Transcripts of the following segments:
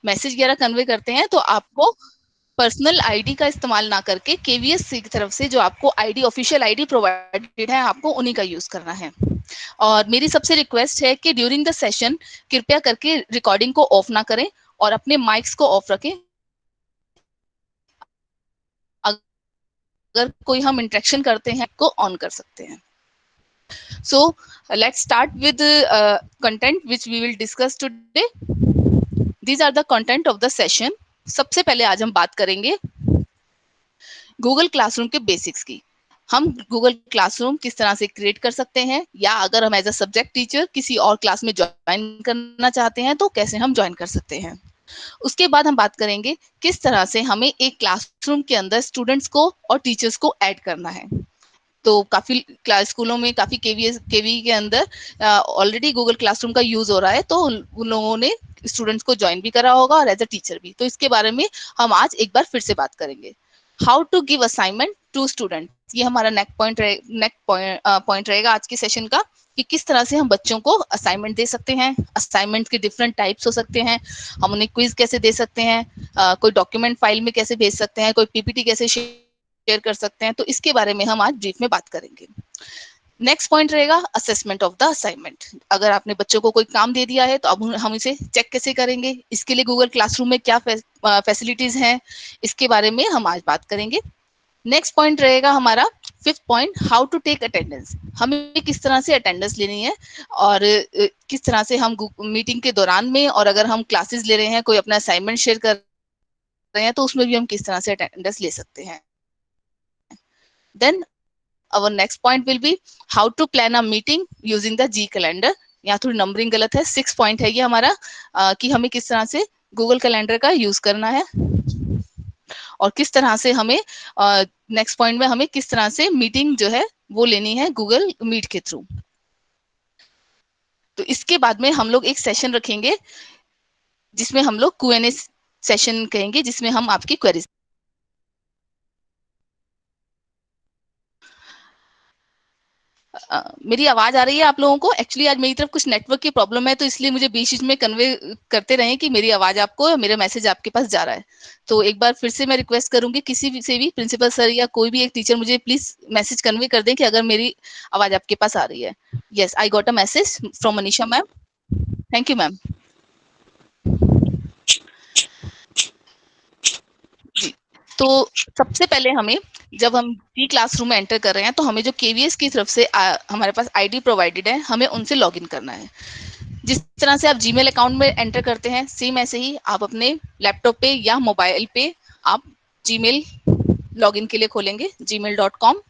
Message वगैरह convey करते हैं तो आपको पर्सनल आईडी का इस्तेमाल ना करके केवीएस की तरफ से जो आपको आईडी ऑफिशियल आईडी प्रोवाइडेड है आपको उन्हीं का यूज करना है। और मेरी सबसे रिक्वेस्ट है कि ड्यूरिंग द सेशन कृपया करके रिकॉर्डिंग को ऑफ ना करें और अपने माइक्स को ऑफ रखें। अगर कोई हम इंटरेक्शन करते हैं को ऑन कर सकते हैं। So let's start with content which we will discuss today. These are the content of the session. सबसे पहले आज हम बात करेंगे गूगल क्लासरूम के बेसिक्स की। हम गूगल क्लासरूम किस तरह से क्रिएट कर सकते हैं, या अगर हम एज अ सब्जेक्ट टीचर किसी और क्लास में ज्वाइन करना चाहते हैं तो कैसे हम ज्वाइन कर सकते हैं। उसके बाद हम बात करेंगे किस तरह से हमें एक क्लासरूम के अंदर स्टूडेंट्स को और टीचर्स को ऐड करना है। तो काफी क्लास स्कूलों में काफी केवी के अंदर ऑलरेडी गूगल क्लासरूम का यूज हो रहा है, तो उन लोगों ने स्टूडेंट्स को ज्वाइन भी करा होगा और एज अ टीचर भी। तो इसके बारे में हम आज एक बार फिर से बात करेंगे। How to give assignment to student, ये हमारा नेक पॉइंट रहेगा आज के सेशन का, कि किस तरह से हम बच्चों को असाइनमेंट दे सकते हैं। असाइनमेंट के डिफरेंट टाइप्स हो सकते हैं, हम उन्हें क्विज कैसे दे सकते हैं, कोई डॉक्यूमेंट फाइल में कैसे भेज सकते हैं, कोई पीपीटी कैसे शेयर कर सकते हैं। तो इसके बारे में हम आज ब्रीफ में बात करेंगे। नेक्स्ट पॉइंट रहेगा असेसमेंट ऑफ द असाइनमेंट। अगर आपने बच्चों को कोई काम दे दिया है तो अब हम इसे चेक कैसे करेंगे, इसके लिए गूगल क्लासरूम में क्या फैसिलिटीज हैं, इसके बारे में हम आज बात करेंगे। नेक्स्ट पॉइंट रहेगा हमारा fifth point, how to take attendance. हमें किस तरह से अटेंडेंस लेनी है और किस तरह से हम मीटिंग के दौरान में, और अगर हम क्लासेस ले रहे हैं, कोई अपना असाइनमेंट शेयर कर रहे हैं तो उसमें भी हम किस तरह से अटेंडेंस ले सकते हैं। Then our next point will be how to plan a meeting using the G calendar। यहाँ थोड़ी नंबरिंग गलत है, 6 पॉइंट है ये हमारा, कि हमें किस तरह से गूगल कैलेंडर का यूज करना है और किस तरह से हमें नेक्स्ट पॉइंट में हमें किस तरह से मीटिंग जो है वो लेनी है गूगल मीट के थ्रू। तो इसके बाद में हम लोग एक सेशन रखेंगे जिसमें हम लोग Q&A सेशन कहेंगे, जिसमें हम आपकी क्वेरीज। मेरी आवाज आ रही है आप लोगों को? एक्चुअली आज मेरी तरफ कुछ नेटवर्क की प्रॉब्लम है, तो इसलिए मुझे बीच बीच में कन्वे करते रहे कि मेरी आवाज आपको, मेरा मैसेज आपके पास जा रहा है। तो एक बार फिर से मैं रिक्वेस्ट करूंगी किसी भी से भी, प्रिंसिपल सर या कोई भी एक टीचर, मुझे प्लीज मैसेज कन्वे कर दें कि अगर मेरी आवाज आपके पास आ रही है। Yes, I got a message from Manisha ma'am. Thank you ma'am. जी, तो सबसे पहले हमें, जब हम जी क्लासरूम में एंटर कर रहे हैं तो हमें जो केवीएस की तरफ से हमारे पास आईडी प्रोवाइडेड है, हमें उनसे लॉगिन करना है। जिस तरह से आप जीमेल अकाउंट में एंटर करते हैं, सेम ऐसे ही आप अपने लैपटॉप पे या मोबाइल पे आप जीमेल लॉगिन के लिए खोलेंगे gmail.com।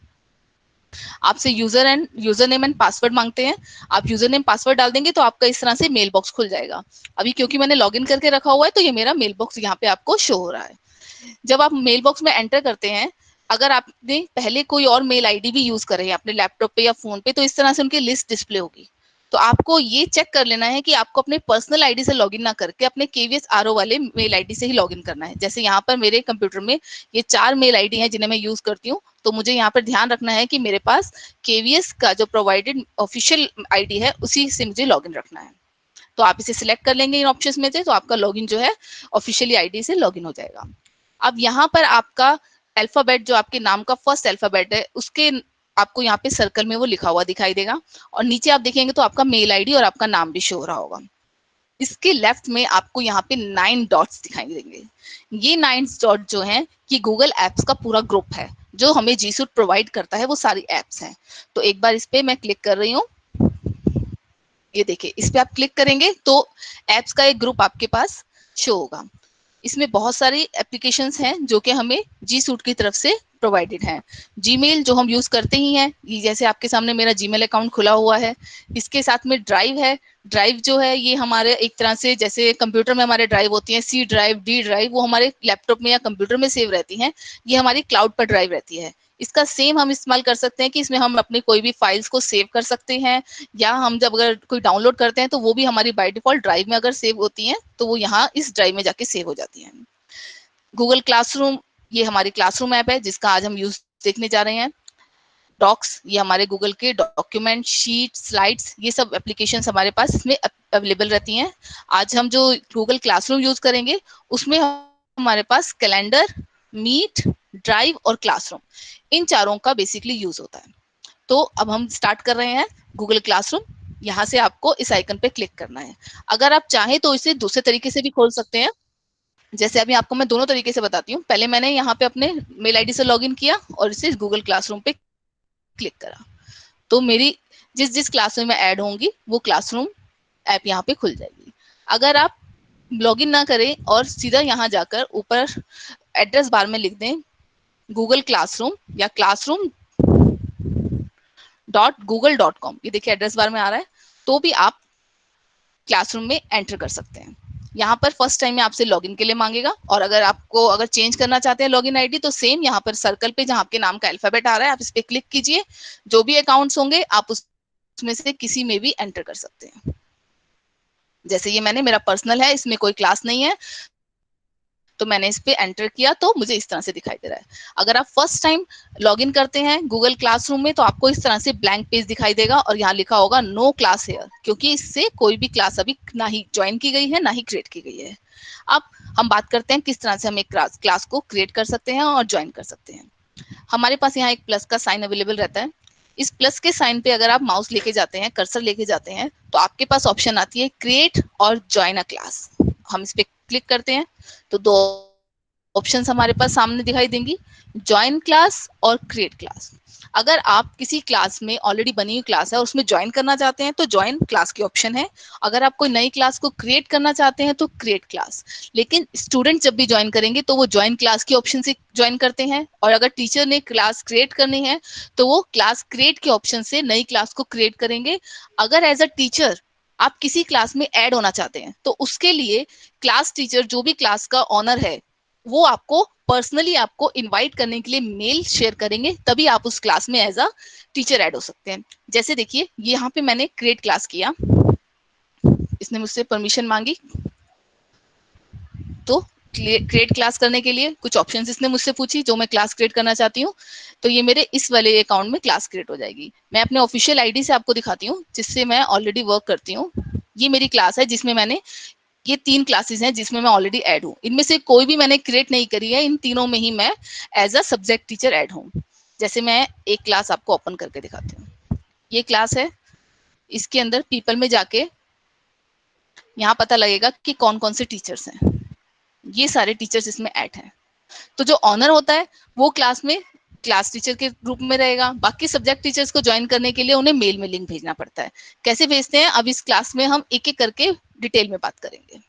आपसे यूजर नेम एंड पासवर्ड मांगते हैं। आप यूजर नेम पासवर्ड डाल देंगे तो आपका इस तरह से मेल बॉक्स खुल जाएगा। अभी क्योंकि मैंने लॉगिन करके रखा हुआ है तो ये मेरा मेल बॉक्स यहाँ पे आपको शो हो रहा है। जब आप मेल बॉक्स में एंटर करते हैं, अगर आपने पहले कोई और मेल आईडी भी यूज करे हैं अपने लैपटॉप पे या फोन पे, तो इस तरह से उनकी लिस्ट डिस्प्ले होगी। तो आपको ये चेक कर लेना है कि आपको अपने पर्सनल आईडी से लॉगिन ना करके अपने केवीएस आरओ वाले मेल आईडी से ही लॉगिन करना है। जैसे यहाँ पर मेरे कंप्यूटर में ये 4 मेल आईडी हैं जिन्हें मैं यूज करती हूँ, तो मुझे यहाँ पर ध्यान रखना है कि मेरे पास केवीएस का जो प्रोवाइडेड ऑफिशियल आईडी है उसी से मुझे लॉगिन रखना है। तो आप इसे सिलेक्ट कर लेंगे इन ऑप्शंस में से, तो आपका लॉगिन जो है ऑफिशियली आईडी से लॉगिन हो जाएगा। अब यहाँ पर आपका अल्फाबेट, जो आपके नाम का फर्स्ट अल्फाबेट है, उसके आपको यहाँ पे सर्कल में वो लिखा हुआ दिखाई देगा, और नीचे आप देखेंगे तो आपका मेल आईडी और आपका नाम भी शो हो रहा होगा। इसके लेफ्ट में आपको यहाँ पे 9 डॉट्स दिखाई देंगे। ये 9 डॉट जो हैं कि गूगल एप्स का पूरा ग्रुप है जो हमें जी सूट प्रोवाइड करता है, वो सारी एप्स हैं। तो एक बार इस पे मैं क्लिक कर रही हूँ। ये देखिए, इस पे आप क्लिक करेंगे तो एप्स का एक ग्रुप आपके पास शो होगा। इसमें बहुत सारी एप्लीकेशंस हैं जो कि हमें जी सूट की तरफ से प्रोवाइडेड हैं। जीमेल जो हम यूज करते ही हैं, ये जैसे आपके सामने मेरा जीमेल अकाउंट खुला हुआ है। इसके साथ में ड्राइव है। ड्राइव जो है ये हमारे एक तरह से, जैसे कंप्यूटर में हमारे ड्राइव होती हैं, सी ड्राइव, डी ड्राइव, वो हमारे लैपटॉप में या कंप्यूटर में सेव रहती हैं। ये हमारी क्लाउड पर ड्राइव रहती है। इसका सेम हम इस्तेमाल कर सकते हैं कि इसमें हम अपनी कोई भी फाइल्स को सेव कर सकते हैं, या हम जब अगर कोई डाउनलोड करते हैं तो वो भी हमारी बाय डिफॉल्ट ड्राइव में अगर सेव होती हैं तो वो यहाँ इस ड्राइव में जाके सेव हो जाती हैं। गूगल क्लासरूम, ये हमारी क्लासरूम ऐप है जिसका आज हम यूज देखने जा रहे हैं। डॉक्स, ये हमारे गूगल के डॉक्यूमेंट, शीट, स्लाइड्स, ये सब एप्लीकेशंस हमारे पास इसमें अवेलेबल रहती हैं। आज हम जो गूगल क्लासरूम यूज करेंगे उसमें हमारे पास कैलेंडर, मीट, ड्राइव और क्लासरूम, इन चारों का बेसिकली यूज होता है। तो अब हम स्टार्ट कर रहे हैं गूगल क्लासरूम। यहाँ से आपको इस आइकन पे क्लिक करना है। अगर आप चाहें तो इसे दूसरे तरीके से भी खोल सकते हैं। जैसे अभी आपको मैं दोनों तरीके से बताती हूँ। पहले मैंने यहाँ पे अपने मेल आईडी से लॉगिन किया और इसे गूगल क्लासरूम पे क्लिक करा, तो मेरी जिस जिस क्लासरूम में ऐड होंगी वो क्लासरूम ऐप यहाँ पे खुल जाएगी। अगर आप लॉगिन ना करें और सीधा यहाँ जाकर ऊपर एड्रेस बार में लिख दें गूगल क्लासरूम या classroom.google.com, ये देखिए एड्रेस बार में आ रहा है, तो भी आप क्लासरूम में एंटर कर सकते हैं। यहाँ पर फर्स्ट टाइम में आपसे लॉगिन के लिए मांगेगा, और अगर चेंज करना चाहते हैं लॉगिन आईडी तो सेम यहाँ पर सर्कल पे जहाँ आपके नाम का अल्फाबेट आ रहा है आप इस पे क्लिक कीजिए। जो भी अकाउंट्स होंगे आप उसमें से किसी में भी एंटर कर सकते हैं। जैसे ये मेरा पर्सनल है, इसमें कोई क्लास नहीं है, तो मैंने इस पे एंटर किया तो मुझे इस तरह से दिखाई दे रहा है। अगर आप फर्स्ट टाइम लॉगिन करते हैं गूगल क्लासरूम में तो आपको इस तरह से ब्लैंक पेज दिखाई देगा और यहाँ लिखा होगा नो क्लास हेयर, क्योंकि इससे कोई भी क्लास अभी ना ही ज्वाइन की गई है ना ही क्रिएट की गई है। अब हम बात करते हैं किस तरह से हम एक क्लास को क्रिएट कर सकते हैं और ज्वाइन कर सकते हैं। हमारे पास यहाँ एक प्लस का साइन अवेलेबल रहता है। इस प्लस के साइन पे अगर आप माउस लेके जाते हैं, कर्सर लेके जाते हैं, तो आपके पास ऑप्शन आती है क्रिएट और ज्वाइन अ क्लास। हम इस पे क्लिक करते हैं तो दो ऑप्शंस हमारे पास सामने दिखाई देंगी, ज्वाइन क्लास और क्रिएट क्लास। अगर आप किसी क्लास में ऑलरेडी बनी हुई क्लास है उसमें ज्वाइन करना चाहते हैं तो ज्वाइन क्लास की ऑप्शन है। अगर आप कोई नई क्लास को क्रिएट करना चाहते हैं तो क्रिएट क्लास। लेकिन स्टूडेंट जब भी ज्वाइन करेंगे तो वो ज्वाइन क्लास की ऑप्शन से ज्वाइन करते हैं, और अगर टीचर ने क्लास क्रिएट करनी है तो वो क्लास क्रिएट के ऑप्शन से नई क्लास को क्रिएट करेंगे। अगर एज अ टीचर आप किसी क्लास में ऐड होना चाहते हैं तो उसके लिए क्लास टीचर जो भी क्लास का ऑनर है वो आपको पर्सनली आपको इनवाइट करने के लिए मेल शेयर करेंगे, तभी आप उस क्लास में एज अ टीचर ऐड हो सकते हैं। जैसे देखिए यहाँ पे मैंने क्रिएट क्लास किया, इसने मुझसे परमिशन मांगी, तो क्रिएट क्लास करने के लिए कुछ ऑप्शंस इसने मुझसे पूछी जो मैं क्लास क्रिएट करना चाहती हूँ, तो ये मेरे इस वाले अकाउंट में क्लास क्रिएट हो जाएगी। मैं अपने ऑफिशियल आईडी से आपको दिखाती हूँ जिससे मैं ऑलरेडी वर्क करती हूँ। ये मेरी क्लास है जिसमें मैंने ये 3 क्लासेस हैं जिसमें मैं ऑलरेडी ऐड हूँ। इनमें से कोई भी मैंने क्रिएट नहीं करी है, इन तीनों में ही मैं as a subject teacher add हूँ। जैसे मैं एक क्लास आपको ओपन करके दिखाती हूँ। ये क्लास है, इसके अंदर पीपल में जाके यहाँ पता लगेगा कि कौन कौन से टीचर्स हैं। ये सारे टीचर्स इसमें ऐड हैं। तो जो ऑनर होता है वो क्लास में क्लास टीचर के रूप में रहेगा। बाकी सब्जेक्ट टीचर्स को ज्वाइन करने के लिए उन्हें मेल में लिंक भेजना पड़ता है। कैसे भेजते हैं अब इस क्लास में हम एक एक करके डिटेल में बात करेंगे।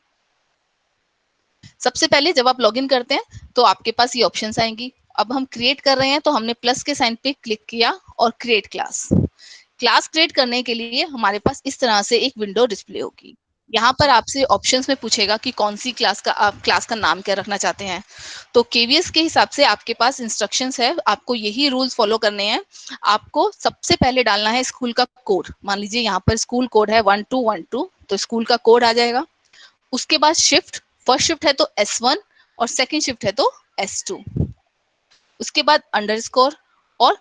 सबसे पहले जब आप लॉगिन करते हैं तो आपके पास ये ऑप्शंस आएंगी। अब हम क्रिएट कर रहे हैं तो हमने प्लस के साइन पे क्लिक किया और क्रिएट क्लास। क्लास क्रिएट करने के लिए हमारे पास इस तरह से एक विंडो डिस्प्ले होगी। यहाँ पर आपसे ऑप्शंस में पूछेगा कि कौन सी क्लास का आप क्लास का नाम क्या रखना चाहते हैं। तो केवीएस के हिसाब से आपके पास इंस्ट्रक्शंस है, आपको यही रूल्स फॉलो करने हैं। आपको सबसे पहले डालना है स्कूल का कोड। मान लीजिए यहाँ पर स्कूल कोड है 1212, तो स्कूल का कोड आ जाएगा। उसके बाद शिफ्ट, फर्स्ट शिफ्ट है तो S1 और सेकंड शिफ्ट है तो S2। उसके बाद अंडरस्कोर और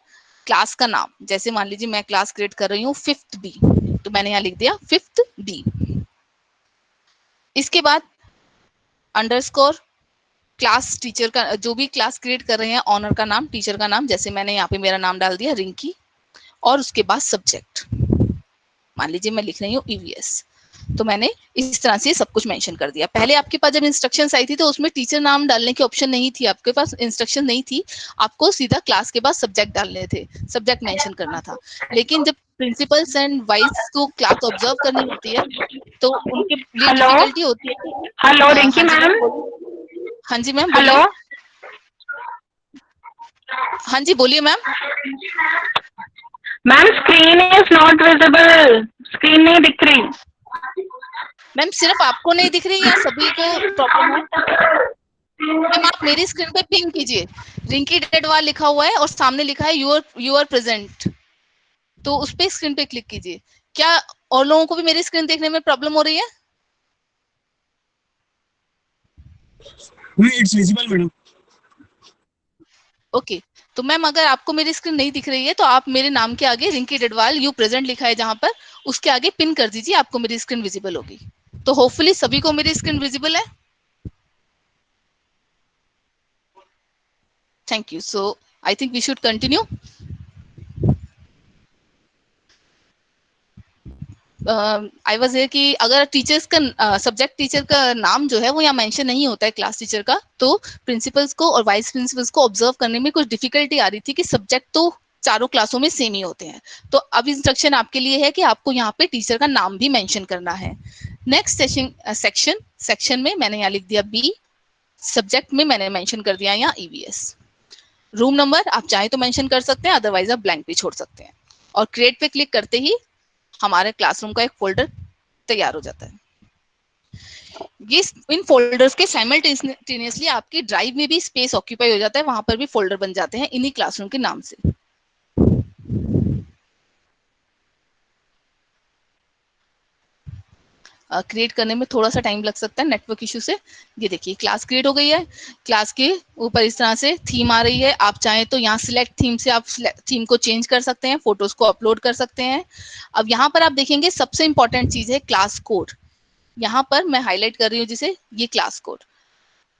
क्लास का नाम। जैसे मान लीजिए मैं क्लास क्रिएट कर रही हूँ 5th B, तो मैंने यहाँ लिख दिया 5th B। इसके बाद अंडरस्कोर क्लास टीचर का, जो भी क्लास क्रिएट कर रहे हैं ऑनर का नाम, टीचर का नाम। जैसे मैंने यहाँ पे मेरा नाम डाल दिया रिंकी, और उसके बाद सब्जेक्ट, मान लीजिए मैं लिख रही हूँ ईवीएस, तो मैंने इस तरह से सब कुछ मेंशन कर दिया। पहले आपके पास जब इंस्ट्रक्शंस आई थी तो उसमें टीचर नाम डालने की ऑप्शन नहीं थी, आपके पास इंस्ट्रक्शन नहीं थी, आपको सीधा क्लास के बाद सब्जेक्ट डालने थे, सब्जेक्ट मेंशन करना था। लेकिन जब प्रिंसिपल्स एंड वाइस को क्लास ऑब्जर्व करनी होती है तो उनके लिए हेलो डिफिकल्टी होती है कि हेलो रिंकी हाँ जी मैम। मैम बोलिए। हाँ जी मैम हेलो बोलिए। हाँ जी बोलिए ma'am. Ma'am, screen is not visible, screen नहीं दिख रही। मैम सिर्फ आपको नहीं दिख रही या सभी को प्रॉब्लम है? मैम आप मेरी स्क्रीन पे पिंग कीजिए, रिंकी डेडवाल लिखा हुआ है और सामने लिखा है यूर प्रेजेंट, तो उस पे स्क्रीन पे क्लिक कीजिए। क्या और लोगों को भी मेरी स्क्रीन देखने में प्रॉब्लम हो रही है? It's visible madam. ओके, तो मैम अगर आपको मेरी स्क्रीन नहीं दिख रही है तो आप मेरे नाम के आगे रिंकी डडवाल यू प्रेजेंट लिखा है जहां पर, उसके आगे पिन कर दीजिए, आपको मेरी स्क्रीन विजिबल होगी। तो होपफुली सभी को मेरी स्क्रीन विजिबल है। Thank you. So I think we should continue. I was here कि अगर टीचर्स का सब्जेक्ट टीचर का नाम जो है वो यहाँ मेंशन नहीं होता है क्लास टीचर का, तो प्रिंसिपल्स को और वाइस प्रिंसिपल्स को ऑब्जर्व करने में कुछ डिफिकल्टी आ रही थी कि सब्जेक्ट तो चारों क्लासों में सेम ही होते हैं। तो अब इंस्ट्रक्शन आपके लिए है कि आपको यहाँ पे टीचर का नाम भी मेंशन करना है। नेक्स्ट सेक्शन सेक्शन में मैंने यहाँ लिख दिया बी, सब्जेक्ट में मैंने मेंशन कर दिया यहाँ ईवीएस। रूम नंबर आप चाहे तो मेंशन कर सकते हैं, अदरवाइज आप ब्लैंक भी छोड़ सकते हैं। और क्रिएट पे क्लिक करते ही हमारे क्लासरूम का एक फोल्डर तैयार हो जाता है। ये इन फोल्डर्स के साइमल्टेनियसली आपकी ड्राइव में भी स्पेस ऑक्यूपाई हो जाता है, वहां पर भी फोल्डर बन जाते हैं इन्हीं क्लासरूम के नाम से। क्रिएट करने में थोड़ा सा टाइम लग सकता है नेटवर्क इशू से। ये देखिए क्लास क्रिएट हो गई है। क्लास के ऊपर इस तरह से थीम आ रही है, आप चाहें तो यहाँ सिलेक्ट थीम से आप थीम को चेंज कर सकते हैं, फोटोज को अपलोड कर सकते हैं। अब यहाँ पर आप देखेंगे सबसे इंपॉर्टेंट चीज है क्लास कोड। यहाँ पर मैं हाईलाइट कर रही हूँ जिसे, ये क्लास कोड।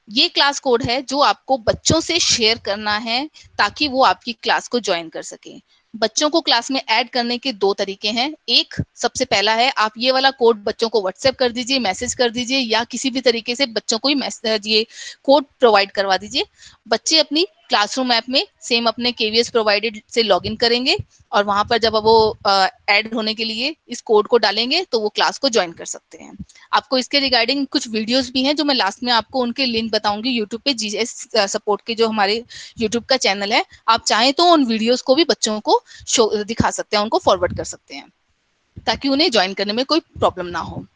ये क्लास कोड है जो आपको बच्चों से शेयर करना है ताकि वो आपकी क्लास को ज्वाइन कर सके। बच्चों को क्लास में ऐड करने के दो तरीके हैं। एक सबसे पहला है आप ये वाला कोड बच्चों को व्हाट्सएप कर दीजिए, मैसेज कर दीजिए, या किसी भी तरीके से बच्चों को ही मैसेज ये कोड प्रोवाइड करवा दीजिए। बच्चे अपनी क्लासरूम ऐप में सेम अपने केवीएस प्रोवाइडेड से लॉगिन करेंगे और वहां पर जब वो ऐड होने के लिए इस कोड को डालेंगे तो वो क्लास को ज्वाइन कर सकते हैं। आपको इसके रिगार्डिंग कुछ वीडियोस भी हैं जो मैं लास्ट में आपको उनके लिंक बताऊंगी यूट्यूब पे, जीएस सपोर्ट के जो हमारे यूट्यूब का चैनल है। आप चाहें तो उन वीडियोस को भी बच्चों को शो दिखा सकते हैं, उनको फॉरवर्ड कर सकते हैं ताकि उन्हें ज्वाइन करने में कोई प्रॉब्लम ना हो।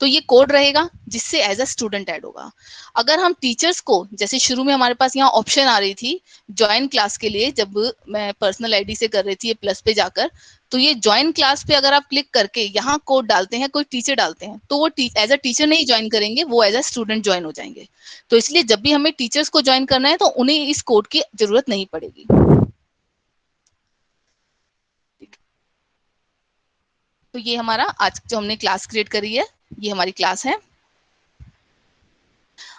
तो ये कोड रहेगा जिससे एज अ स्टूडेंट ऐड होगा। अगर हम टीचर्स को, जैसे शुरू में हमारे पास यहाँ ऑप्शन आ रही थी ज्वाइन क्लास के लिए, जब मैं पर्सनल आईडी से कर रही थी ये प्लस पे जाकर, तो ये ज्वाइन क्लास पे अगर आप क्लिक करके यहाँ कोड डालते हैं, कोई टीचर डालते हैं, तो वो एज अ टीचर नहीं ज्वाइन करेंगे, वो एज अ स्टूडेंट ज्वाइन हो जाएंगे। तो इसलिए जब भी हमें टीचर्स को ज्वाइन करना है तो उन्हें इस कोड की जरूरत नहीं पड़ेगी। तो ये हमारा आज जो हमने क्लास क्रिएट करी है, ये हमारी क्लास है।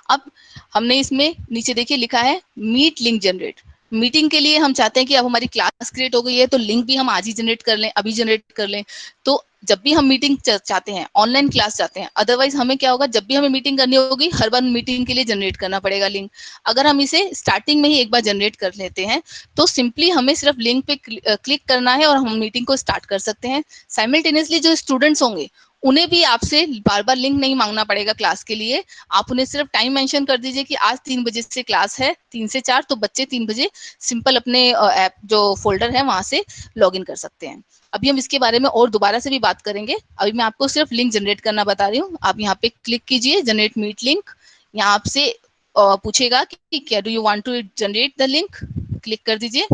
अब हमने इसमें नीचे देखिए लिखा है मीट लिंक जनरेट। मीटिंग के लिए हम चाहते हैं कि अब हमारी क्लास क्रिएट हो गई है तो लिंक भी हम आज ही जनरेट कर लें, अभी जनरेट कर लें। तो जब भी हम मीटिंग चाहते हैं, ऑनलाइन क्लास चाहते हैं, अदरवाइज हमें क्या होगा, जब भी हमें मीटिंग करनी होगी हर बार मीटिंग के लिए जनरेट करना पड़ेगा लिंक। अगर हम इसे स्टार्टिंग में ही एक बार जनरेट कर लेते हैं तो सिंपली हमें सिर्फ लिंक पे क्लिक करना है और हम मीटिंग को स्टार्ट कर सकते हैं। साइमल्टेनियसली जो स्टूडेंट्स होंगे उन्हें भी आपसे बार बार लिंक नहीं मांगना पड़ेगा क्लास के लिए। आप उन्हें सिर्फ टाइम मेंशन कर दीजिए कि आज 3 बजे से क्लास है, 3 से 4, तो बच्चे 3 बजे सिंपल अपने ऐप जो फोल्डर है वहां से लॉग इन कर सकते हैं। अभी हम इसके बारे में और दोबारा से भी बात करेंगे, अभी मैं आपको सिर्फ लिंक जनरेट करना बता रही हूँ। आप यहाँ पे क्लिक कीजिए जनरेट मीट लिंक। यहाँ आपसे पूछेगा कि क्या do you want to generate the link, click कर दीजिए।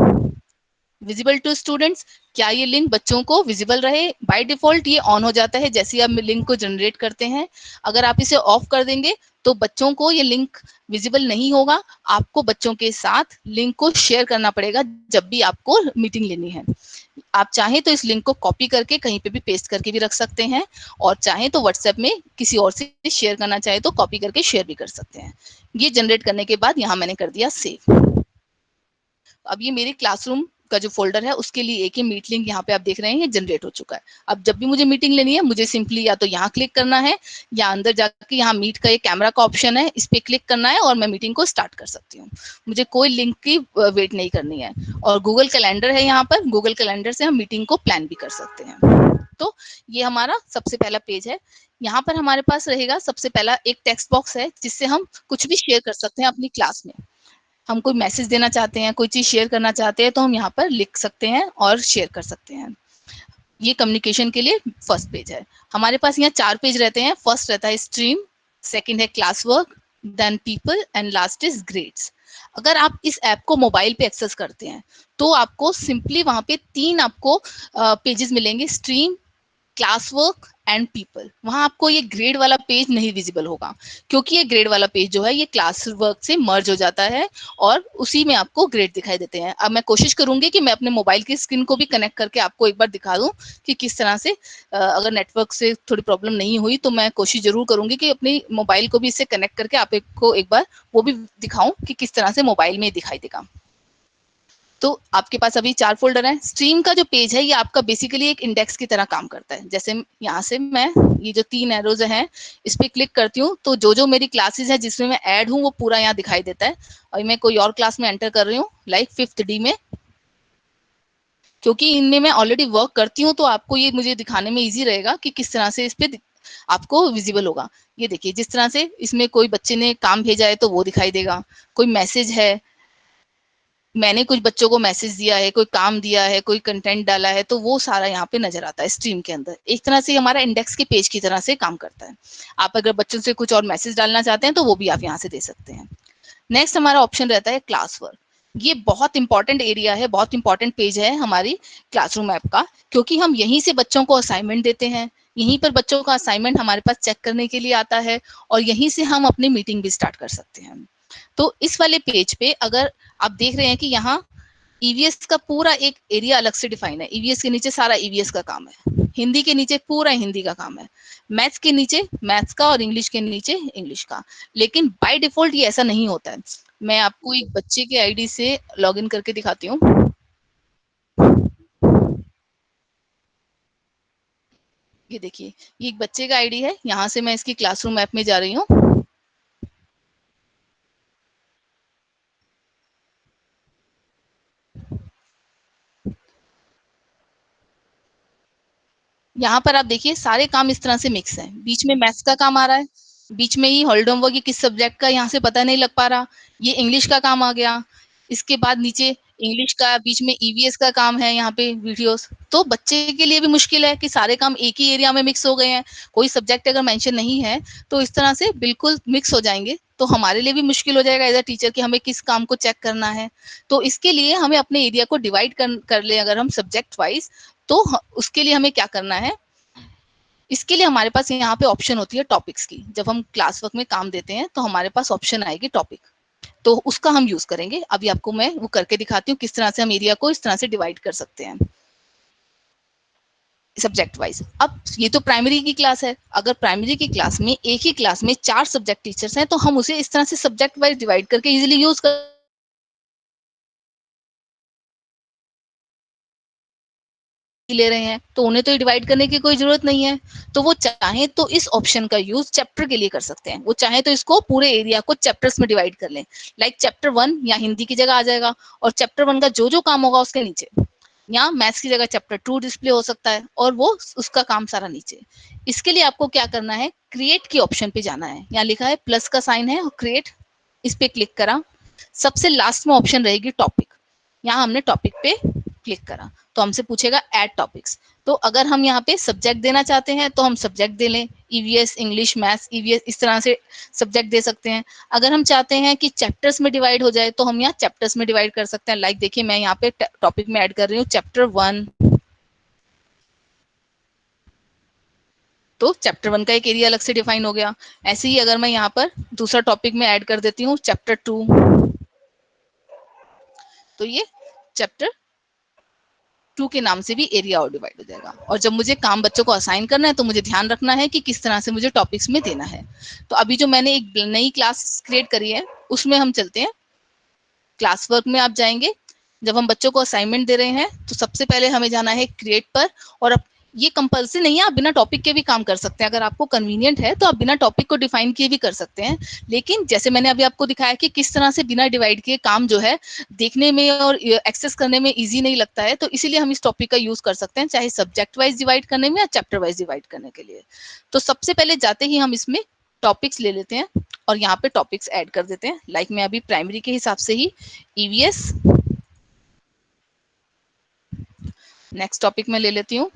विजिबल टू स्टूडेंट्स, क्या ये लिंक बच्चों को विजिबल रहे। बाय डिफॉल्ट ये ऑन हो जाता है जैसे आप लिंक को जनरेट करते हैं। अगर आप इसे ऑफ कर देंगे तो बच्चों को ये लिंक विजिबल नहीं होगा। आपको बच्चों के साथ लिंक को शेयर करना पड़ेगा जब भी आपको मीटिंग लेनी है। आप चाहें तो इस लिंक को कॉपी करके कहीं पे भी पेस्ट करके भी रख सकते हैं, और चाहें तो व्हाट्सएप में किसी और से शेयर करना चाहे तो कॉपी करके शेयर भी कर सकते हैं। ये जनरेट करने के बाद यहाँ मैंने कर दिया सेव। अब ये मेरे क्लासरूम का जो फोल्डर है उसके लिए एक ही मीट लिंक यहाँ पे आप देख रहे हैं ये जनरेट हो चुका है। अब जब भी मुझे मीटिंग लेनी है मुझे सिंपली या तो यहाँ क्लिक करना है या अंदर जाके यहाँ मीट का ये कैमरा का ऑप्शन है, इस पे क्लिक करना है और मैं मीटिंग को स्टार्ट कर सकती हूँ। मुझे कोई लिंक की वेट नहीं करनी है। और गूगल कैलेंडर है यहाँ पर, गूगल कैलेंडर से हम मीटिंग को प्लान भी कर सकते हैं। तो ये हमारा सबसे पहला पेज है। यहाँ पर हमारे पास रहेगा सबसे पहला एक टेक्स्ट बॉक्स है जिससे हम कुछ भी शेयर कर सकते हैं अपनी क्लास में। हम कोई मैसेज देना चाहते हैं, कोई चीज शेयर करना चाहते हैं तो हम यहाँ पर लिख सकते हैं और शेयर कर सकते हैं। ये कम्युनिकेशन के लिए फर्स्ट पेज है। हमारे पास यहाँ 4 पेज रहते हैं। फर्स्ट रहता है स्ट्रीम, सेकंड है class work, then people and last is grades. अगर आप इस ऐप को मोबाइल पे एक्सेस करते हैं तो आपको सिंपली वहां पे 3 आपको पेजेस मिलेंगे, stream, class work and people, वहां आपको ये ग्रेड वाला पेज नहीं विजिबल होगा, क्योंकि ये ग्रेड वाला पेज जो है ये क्लास वर्क से मर्ज हो जाता है और उसी में आपको ग्रेड दिखाई देते हैं। अब मैं कोशिश करूंगी कि मैं अपने मोबाइल की स्क्रीन को भी कनेक्ट करके आपको एक बार दिखा दूं कि किस तरह से, अगर नेटवर्क से थोड़ी प्रॉब्लम नहीं हुई तो मैं कोशिश जरूर करूंगी कि अपनी मोबाइल को भी इससे कनेक्ट करके आपको एक बार वो भी दिखाऊं कि किस तरह से मोबाइल में दिखाई देगा। तो आपके पास अभी 4 फ़ोल्डर हैं। स्ट्रीम का जो पेज है ये आपका बेसिकली एक इंडेक्स की तरह काम करता है। जैसे यहाँ से मैं ये जो 3 एरोज़ हैं इस पे क्लिक करती हूँ तो जो मेरी क्लासेस है जिसमें मैं ऐड हूँ वो पूरा यहाँ दिखाई देता है। और मैं कोई और क्लास में एंटर कर रही हूँ लाइक 5th डी में, क्योंकि इनमें मैं ऑलरेडी वर्क करती हूँ तो आपको ये मुझे दिखाने में ईज़ी रहेगा कि किस तरह से इस पे आपको विजिबल होगा। ये देखिए जिस तरह से इसमें कोई बच्चे ने काम भेजा है तो वो दिखाई देगा, कोई मैसेज है, मैंने कुछ बच्चों को मैसेज दिया है, कोई काम दिया है, कोई कंटेंट डाला है, तो वो सारा यहाँ पे नजर आता है स्ट्रीम के अंदर। एक तरह से हमारा इंडेक्स के पेज की तरह से काम करता है। आप अगर बच्चों से कुछ और मैसेज डालना चाहते हैं तो वो भी आप यहाँ से दे सकते हैं। नेक्स्ट हमारा ऑप्शन रहता है क्लास वर्क। ये बहुत इंपॉर्टेंट एरिया है, बहुत इंपॉर्टेंट पेज है हमारी क्लासरूम ऐप का, क्योंकि हम यहीं से बच्चों को असाइनमेंट देते हैं, यहीं पर बच्चों का असाइनमेंट हमारे पास चेक करने के लिए आता है और यहीं से हम अपनी मीटिंग भी स्टार्ट कर सकते हैं। तो इस वाले पेज पे अगर आप देख रहे हैं कि यहाँ ईवीएस का पूरा एक एरिया अलग से डिफाइन है। ईवीएस के नीचे सारा ईवीएस का काम है, हिंदी के नीचे पूरा हिंदी का काम है, मैथ्स के नीचे मैथ्स का और इंग्लिश के नीचे इंग्लिश का। लेकिन बाय डिफॉल्ट ये ऐसा नहीं होता है। मैं आपको एक बच्चे के आईडी से लॉगिन करके दिखाती हूँ। ये देखिए ये एक बच्चे का आईडी है, यहाँ से मैं इसकी क्लासरूम ऐप में जा रही हूँ। यहाँ पर आप देखिए सारे काम इस तरह से मिक्स हैं। बीच में मैथ्स का काम आ रहा है, बीच में ही हॉलीडे होमवर्क ये किस सब्जेक्ट का यहाँ से पता नहीं लग पा रहा, ये इंग्लिश का काम आ गया। इसके बाद नीचे इंग्लिश का, बीच में ईवीएस का काम है, यहाँ पे वीडियोस। तो बच्चे के लिए भी मुश्किल है कि सारे काम एक ही एरिया में मिक्स हो गए हैं, कोई सब्जेक्ट अगर मेंशन नहीं है तो इस तरह से बिल्कुल मिक्स हो जाएंगे, तो हमारे लिए भी मुश्किल हो जाएगा एज अ टीचर कि हमें किस काम को चेक करना है। तो इसके लिए हमें अपने एरिया को डिवाइड कर ले अगर हम सब्जेक्ट वाइज, तो उसके लिए हमें क्या करना है, इसके लिए हमारे पास यहाँ पे ऑप्शन होती है टॉपिक्स की। जब हम क्लास वर्क में काम देते हैं तो हमारे पास ऑप्शन आएगी टॉपिक, तो उसका हम यूज करेंगे। अभी आपको मैं वो करके दिखाती हूँ किस तरह से हम एरिया को इस तरह से डिवाइड कर सकते हैं सब्जेक्ट वाइज। अब ये तो प्राइमरी की क्लास है, अगर प्राइमरी की क्लास में एक ही क्लास में 4 सब्जेक्ट टीचर्स हैं तो हम उसे इस तरह से सब्जेक्ट वाइज डिवाइड करके इजिली यूज कर ले रहे हैं, तो उन्हें तो डिवाइड करने की कोई जरूरत नहीं है। तो वो चाहे तो इस ऑप्शन का यूज चैप्टर के लिए कर सकते हैं, वो चाहे तो इसको पूरे एरिया को चैप्टर्स में डिवाइड कर लें। लाइक चैप्टर 1 या हिंदी की जगह आ जाएगा और चैप्टर 1 का जो काम होगा उसके नीचे, या मैथ्स की जगह चैप्टर 2 डिस्प्ले हो सकता है और वो उसका काम सारा नीचे। इसके लिए आपको क्या करना है, क्रिएट की ऑप्शन पे जाना है, यहाँ लिखा है प्लस का साइन है और क्रिएट, इस पे क्लिक करा। सबसे लास्ट में ऑप्शन रहेगी टॉपिक, यहाँ हमने टॉपिक पे क्लिक करा तो हमसे पूछेगा ऐड टॉपिक्स। तो अगर हम यहाँ पे सब्जेक्ट देना चाहते हैं तो हम सब्जेक्ट दे लें, ईवीएस, इंग्लिश, मैथ्स, ईवीएस, इस तरह से सब्जेक्ट दे सकते हैं। अगर हम चाहते हैं कि चैप्टर्स में डिवाइड हो जाए तो हम यहाँ चैप्टर्स में डिवाइड कर सकते हैं। लाइक देखिए मैं यहाँ पे टॉपिक में ऐड कर रही हूँ चैप्टर 1, तो चैप्टर 1 का एक एरिया अलग से डिफाइन हो गया। ऐसे ही अगर मैं यहाँ पर दूसरा टॉपिक में ऐड कर देती हूँ चैप्टर 2, तो ये चैप्टर 2 के नाम से भी एरिया और डिवाइड हो जाएगा। और जब मुझे काम बच्चों को असाइन करना है तो मुझे ध्यान रखना है कि किस तरह से मुझे टॉपिक्स में देना है। तो अभी जो मैंने एक नई क्लास क्रिएट करी है उसमें हम चलते हैं। क्लास वर्क में आप जाएंगे, जब हम बच्चों को असाइनमेंट दे रहे हैं तो सबसे पहले हमें जाना है क्रिएट पर। और अब ये कंपल्सरी नहीं है, आप बिना टॉपिक के भी काम कर सकते हैं। अगर आपको कन्वीनियंट है तो आप बिना टॉपिक को डिफाइन किए भी कर सकते हैं। लेकिन जैसे मैंने अभी आपको दिखाया कि किस तरह से बिना डिवाइड किए काम जो है देखने में और एक्सेस करने में ईजी नहीं लगता है, तो इसीलिए हम इस टॉपिक का यूज कर सकते हैं, चाहे सब्जेक्ट वाइज डिवाइड करने में या चैप्टर वाइज डिवाइड करने के लिए। तो सबसे पहले जाते ही हम इसमें टॉपिक्स ले लेते हैं और यहाँ पे टॉपिक्स ऐड कर देते हैं। लाइक मैं अभी प्राइमरी के हिसाब से ही ईवीएस, नेक्स्ट टॉपिक में ले लेती हूँ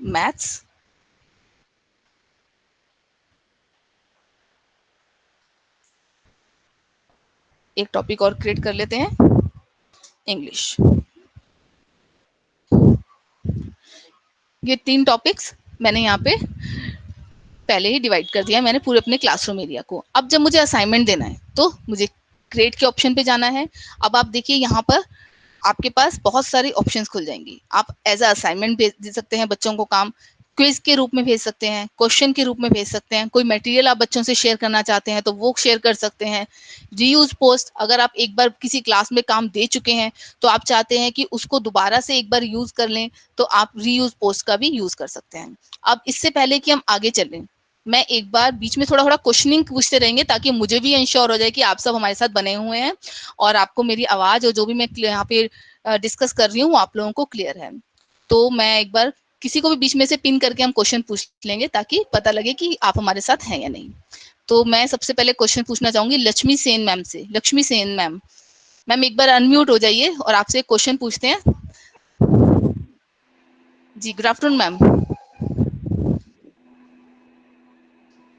मैथ्स, एक टॉपिक और क्रिएट कर लेते हैं इंग्लिश। ये 3 टॉपिक्स मैंने यहाँ पे पहले ही डिवाइड कर दिया है मैंने पूरे अपने क्लासरूम एरिया को। अब जब मुझे असाइनमेंट देना है तो मुझे क्रिएट के ऑप्शन पे जाना है। अब आप देखिए यहाँ पर आपके पास बहुत सारी ऑप्शंस खुल जाएंगी। आप एज अ असाइनमेंट भेज दे सकते हैं बच्चों को काम, क्विज के रूप में भेज सकते हैं, क्वेश्चन के रूप में भेज सकते हैं, कोई मटेरियल आप बच्चों से शेयर करना चाहते हैं तो वो शेयर कर सकते हैं। रीयूज पोस्ट, अगर आप एक बार किसी क्लास में काम दे चुके हैं तो आप चाहते हैं कि उसको दोबारा से एक बार यूज कर लें तो आप रीयूज पोस्ट का भी यूज कर सकते हैं। अब इससे पहले कि हम आगे चलें, मैं एक बार बीच में थोड़ा थोड़ा क्वेश्चनिंग पूछते रहेंगे ताकि मुझे भी इंश्योर हो जाए कि आप सब हमारे साथ बने हुए हैं और आपको मेरी आवाज और जो भी मैं यहाँ पे डिस्कस कर रही हूँ आप लोगों को क्लियर है। तो मैं एक बार किसी को भी बीच में से पिन करके हम क्वेश्चन पूछ लेंगे ताकि पता लगे कि आप हमारे साथ हैं या नहीं। तो मैं सबसे पहले क्वेश्चन पूछना चाहूंगी लक्ष्मी सेन मैम से। लक्ष्मी सेन मैम, मैम एक बार अनम्यूट हो जाइए और आपसे एक क्वेश्चन पूछते हैं। जी good afternoon ma'am.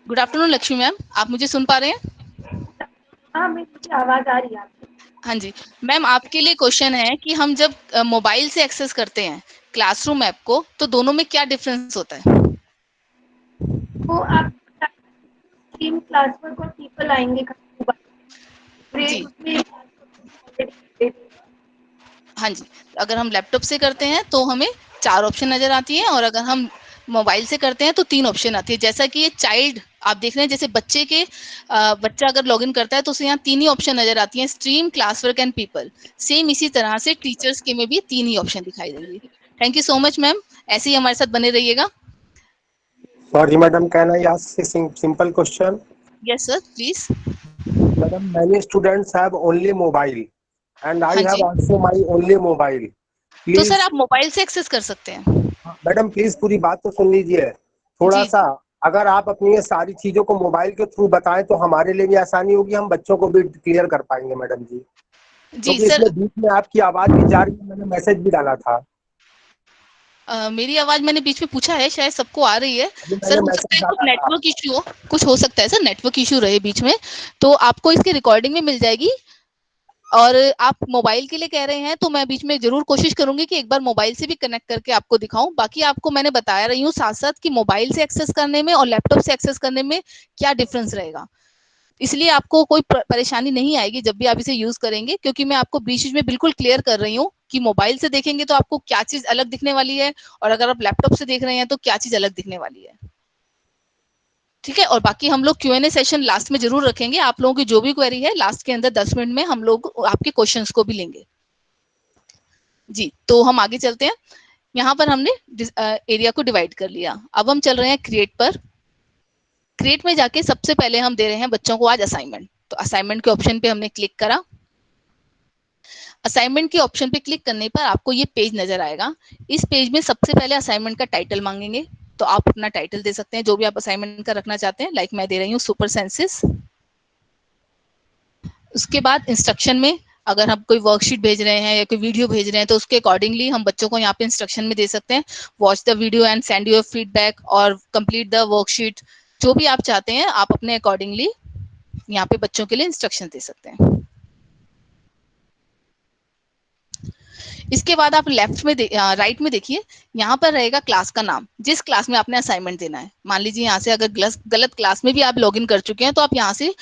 Good afternoon Lakshmi ma'am, आप मुझे सुन पा रहे हैं? हाँ, मुझे आवाज आ रही है आपकी। हाँ जी मैम, आपके लिए क्वेश्चन है कि हम जब मोबाइल से एक्सेस करते हैं क्लासरूम ऐप को तो दोनों में क्या डिफरेंस होता है? तो आप टीम क्लास वर्क और पीपल आएंगे जी उसमें हाँ जी, अगर हम लैपटॉप से करते हैं तो हमें 4 ऑप्शन नज़र आती है और अगर हम मोबाइल से करते हैं तो 3 ऑप्शन आती है। जैसा कि ये चाइल्ड आप देख रहे हैं, जैसे बच्चे के बच्चा अगर लॉगिन करता है तो उसे यहाँ 3 ही ऑप्शन नज़र आती हैं, stream, class work and people. Same इसी तरह से टीचर्स के में भी 3 ही ऑप्शन दिखाई देंगे। Thank you so much ma'am, ऐसे ही हमारे साथ बने रहिएगा। Sorry, madam, can I ask a simple question? Yes sir please. Madam, many students have only mobile, and I हाँ have जी, also my only mobile. तो सर Please, आप mobile से एक्सेस कर सकते हैं। मैडम प्लीज पूरी बात तो सुन लीजिए थोड़ा जी सा। अगर आप अपनी ये सारी चीजों को मोबाइल के थ्रू बताएं तो हमारे लिए भी आसानी होगी, हम बच्चों को भी क्लियर कर पाएंगे मैडम जी, जी क्योंकि सर। इसमें बीच में आपकी आवाज भी जा रही है, मैंने मैसेज भी डाला था। मेरी आवाज मैंने बीच में पूछा है, शायद सबको आ रही है। अभी सर मैंने हो सकता मैसेज है कुछ डाला था। नेटवर्क इश्यू हो, कुछ हो सकता है सर नेटवर्क इश्यू रहे बीच में, तो आपको इसकी रिकॉर्डिंग में मिल जाएगी। और आप मोबाइल के लिए कह रहे हैं तो मैं बीच में जरूर कोशिश करूंगी कि एक बार मोबाइल से भी कनेक्ट करके आपको दिखाऊं। बाकी आपको मैंने बताया रही हूँ साथ साथ कि मोबाइल से एक्सेस करने में और लैपटॉप से एक्सेस करने में क्या डिफरेंस रहेगा, इसलिए आपको कोई परेशानी नहीं आएगी जब भी आप इसे यूज करेंगे, क्योंकि मैं आपको बीच बीच में बिल्कुल क्लियर कर रही हूँ कि मोबाइल से देखेंगे तो आपको क्या चीज अलग दिखने वाली है और अगर आप लैपटॉप से देख रहे हैं तो क्या चीज अलग दिखने वाली है। ठीक है, और बाकी हम लोग Q&A सेशन लास्ट में जरूर रखेंगे। आप लोगों की जो भी क्वेरी है लास्ट के अंदर 10 मिनट में हम लोग आपके क्वेश्चंस को भी लेंगे। जी तो हम आगे चलते हैं। यहाँ पर हमने एरिया को डिवाइड कर लिया, अब हम चल रहे हैं क्रिएट पर। क्रिएट में जाके सबसे पहले हम दे रहे हैं बच्चों को आज असाइनमेंट, तो असाइनमेंट के ऑप्शन पे हमने क्लिक करा। असाइनमेंट के ऑप्शन पे क्लिक करने पर आपको ये पेज नजर आएगा। इस पेज में सबसे पहले असाइनमेंट का टाइटल मांगेंगे, तो आप अपना टाइटल दे सकते हैं जो भी आप असाइनमेंट का रखना चाहते हैं। लाइक मैं दे रही हूँ सुपर सेंसिस। उसके बाद इंस्ट्रक्शन में अगर हम कोई वर्कशीट भेज रहे हैं या कोई वीडियो भेज रहे हैं तो उसके अकॉर्डिंगली हम बच्चों को यहाँ पे इंस्ट्रक्शन में दे सकते हैं, watch the video and send your feedback और कंप्लीट द वर्कशीट। जो भी आप चाहते हैं आप अपने अकॉर्डिंगली यहाँ पे बच्चों के लिए इंस्ट्रक्शन दे सकते हैं। इसके बाद आप लेफ्ट में राइट में देखिए, यहाँ पर रहेगा क्लास का नाम, जिस क्लास में आपने असाइनमेंट देना है। मान लीजिए यहाँ से अगर गलत क्लास में भी आप लॉगिन कर चुके हैं तो आप यहाँ से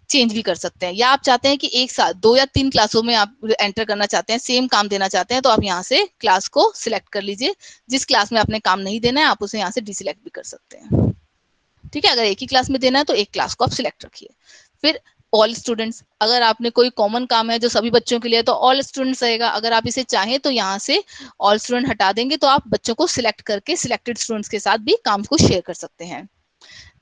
चेंज भी कर सकते हैं, या आप चाहते हैं कि एक साथ 2 या 3 क्लासों में आप एंटर करना चाहते हैं, सेम काम देना चाहते हैं, तो आप यहाँ से क्लास को सिलेक्ट कर लीजिए। जिस क्लास में आपने काम नहीं देना है आप उसे यहाँ से डिसिलेक्ट भी कर सकते हैं। ठीक है, अगर एक ही क्लास में देना है तो एक क्लास को आप सिलेक्ट रखिए। फिर ऑल स्टूडेंट्स, अगर आपने कोई कॉमन काम है जो सभी बच्चों के लिए तो ऑल स्टूडेंट्स रहेगा। अगर आप इसे चाहें तो यहाँ से ऑल स्टूडेंट हटा देंगे तो आप बच्चों को सिलेक्ट करके सिलेक्टेड स्टूडेंट्स के साथ भी काम को शेयर कर सकते हैं।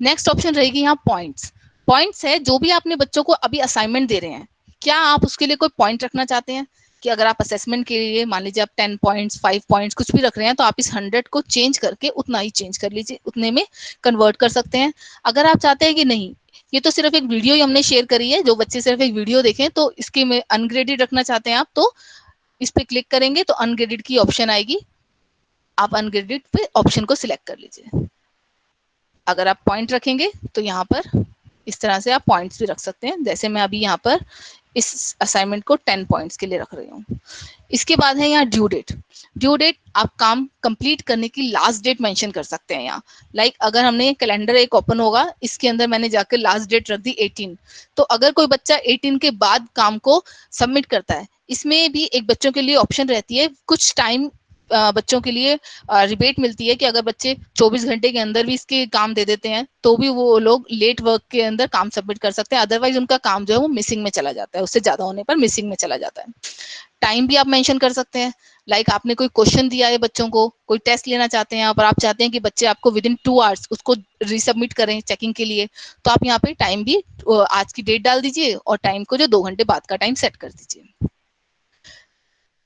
नेक्स्ट ऑप्शन रहेगी यहाँ पॉइंट्स। पॉइंट्स है जो भी आपने बच्चों को अभी असाइनमेंट दे रहे हैं, क्या आप उसके लिए कोई पॉइंट रखना चाहते हैं कि अगर आप असेसमेंट के लिए मान लीजिए आप 10 पॉइंट्स 5 पॉइंट्स कुछ भी रख रहे हैं तो आप इस 100 को चेंज करके उतना ही चेंज कर लीजिए, उतने में कन्वर्ट कर सकते हैं। अगर आप चाहते हैं कि नहीं ये तो सिर्फ एक वीडियो ही हमने शेयर करी है, जो बच्चे सिर्फ एक वीडियो देखें, तो इसके में अनग्रेडेड रखना चाहते हैं आप, तो इस पे क्लिक करेंगे तो अनग्रेडेड की ऑप्शन आएगी, आप अनग्रेडेड पे ऑप्शन को सिलेक्ट कर लीजिए। अगर आप पॉइंट रखेंगे तो यहाँ पर इस तरह से आप पॉइंट्स भी रख सकते हैं। जैसे मैं अभी यहाँ पर इस असाइनमेंट को 10 पॉइंट्स के लिए रख रही हूँ। इसके बाद है यहाँ ड्यू डेट। ड्यू डेट आप काम कंप्लीट करने की लास्ट डेट मेंशन कर सकते हैं यहाँ। लाइक अगर हमने कैलेंडर एक ओपन होगा, इसके अंदर मैंने जाकर लास्ट डेट रख दी 18, तो अगर कोई बच्चा 18 के बाद काम को सबमिट करता है, इसमें भी एक बच्चों के लिए ऑप्शन रहती है, कुछ टाइम बच्चों के लिए रिबेट मिलती है कि अगर बच्चे 24 घंटे के अंदर भी इसके काम दे देते हैं तो भी वो लोग लेट वर्क के अंदर काम सबमिट कर सकते हैं, अदरवाइज उनका काम जो है वो मिसिंग में चला जाता है, उससे ज्यादा होने पर मिसिंग में चला जाता है। टाइम भी आप मेंशन कर सकते हैं। लाइक आपने कोई क्वेश्चन दिया है बच्चों को, कोई टेस्ट लेना चाहते हैं और आप चाहते हैं कि बच्चे आपको विद इन 2 आवर्स उसको रीसबमिट करें चेकिंग के लिए, तो आप यहाँ पे टाइम भी आज की डेट डाल दीजिए और टाइम को जो 2 घंटे बाद का टाइम सेट कर दीजिए।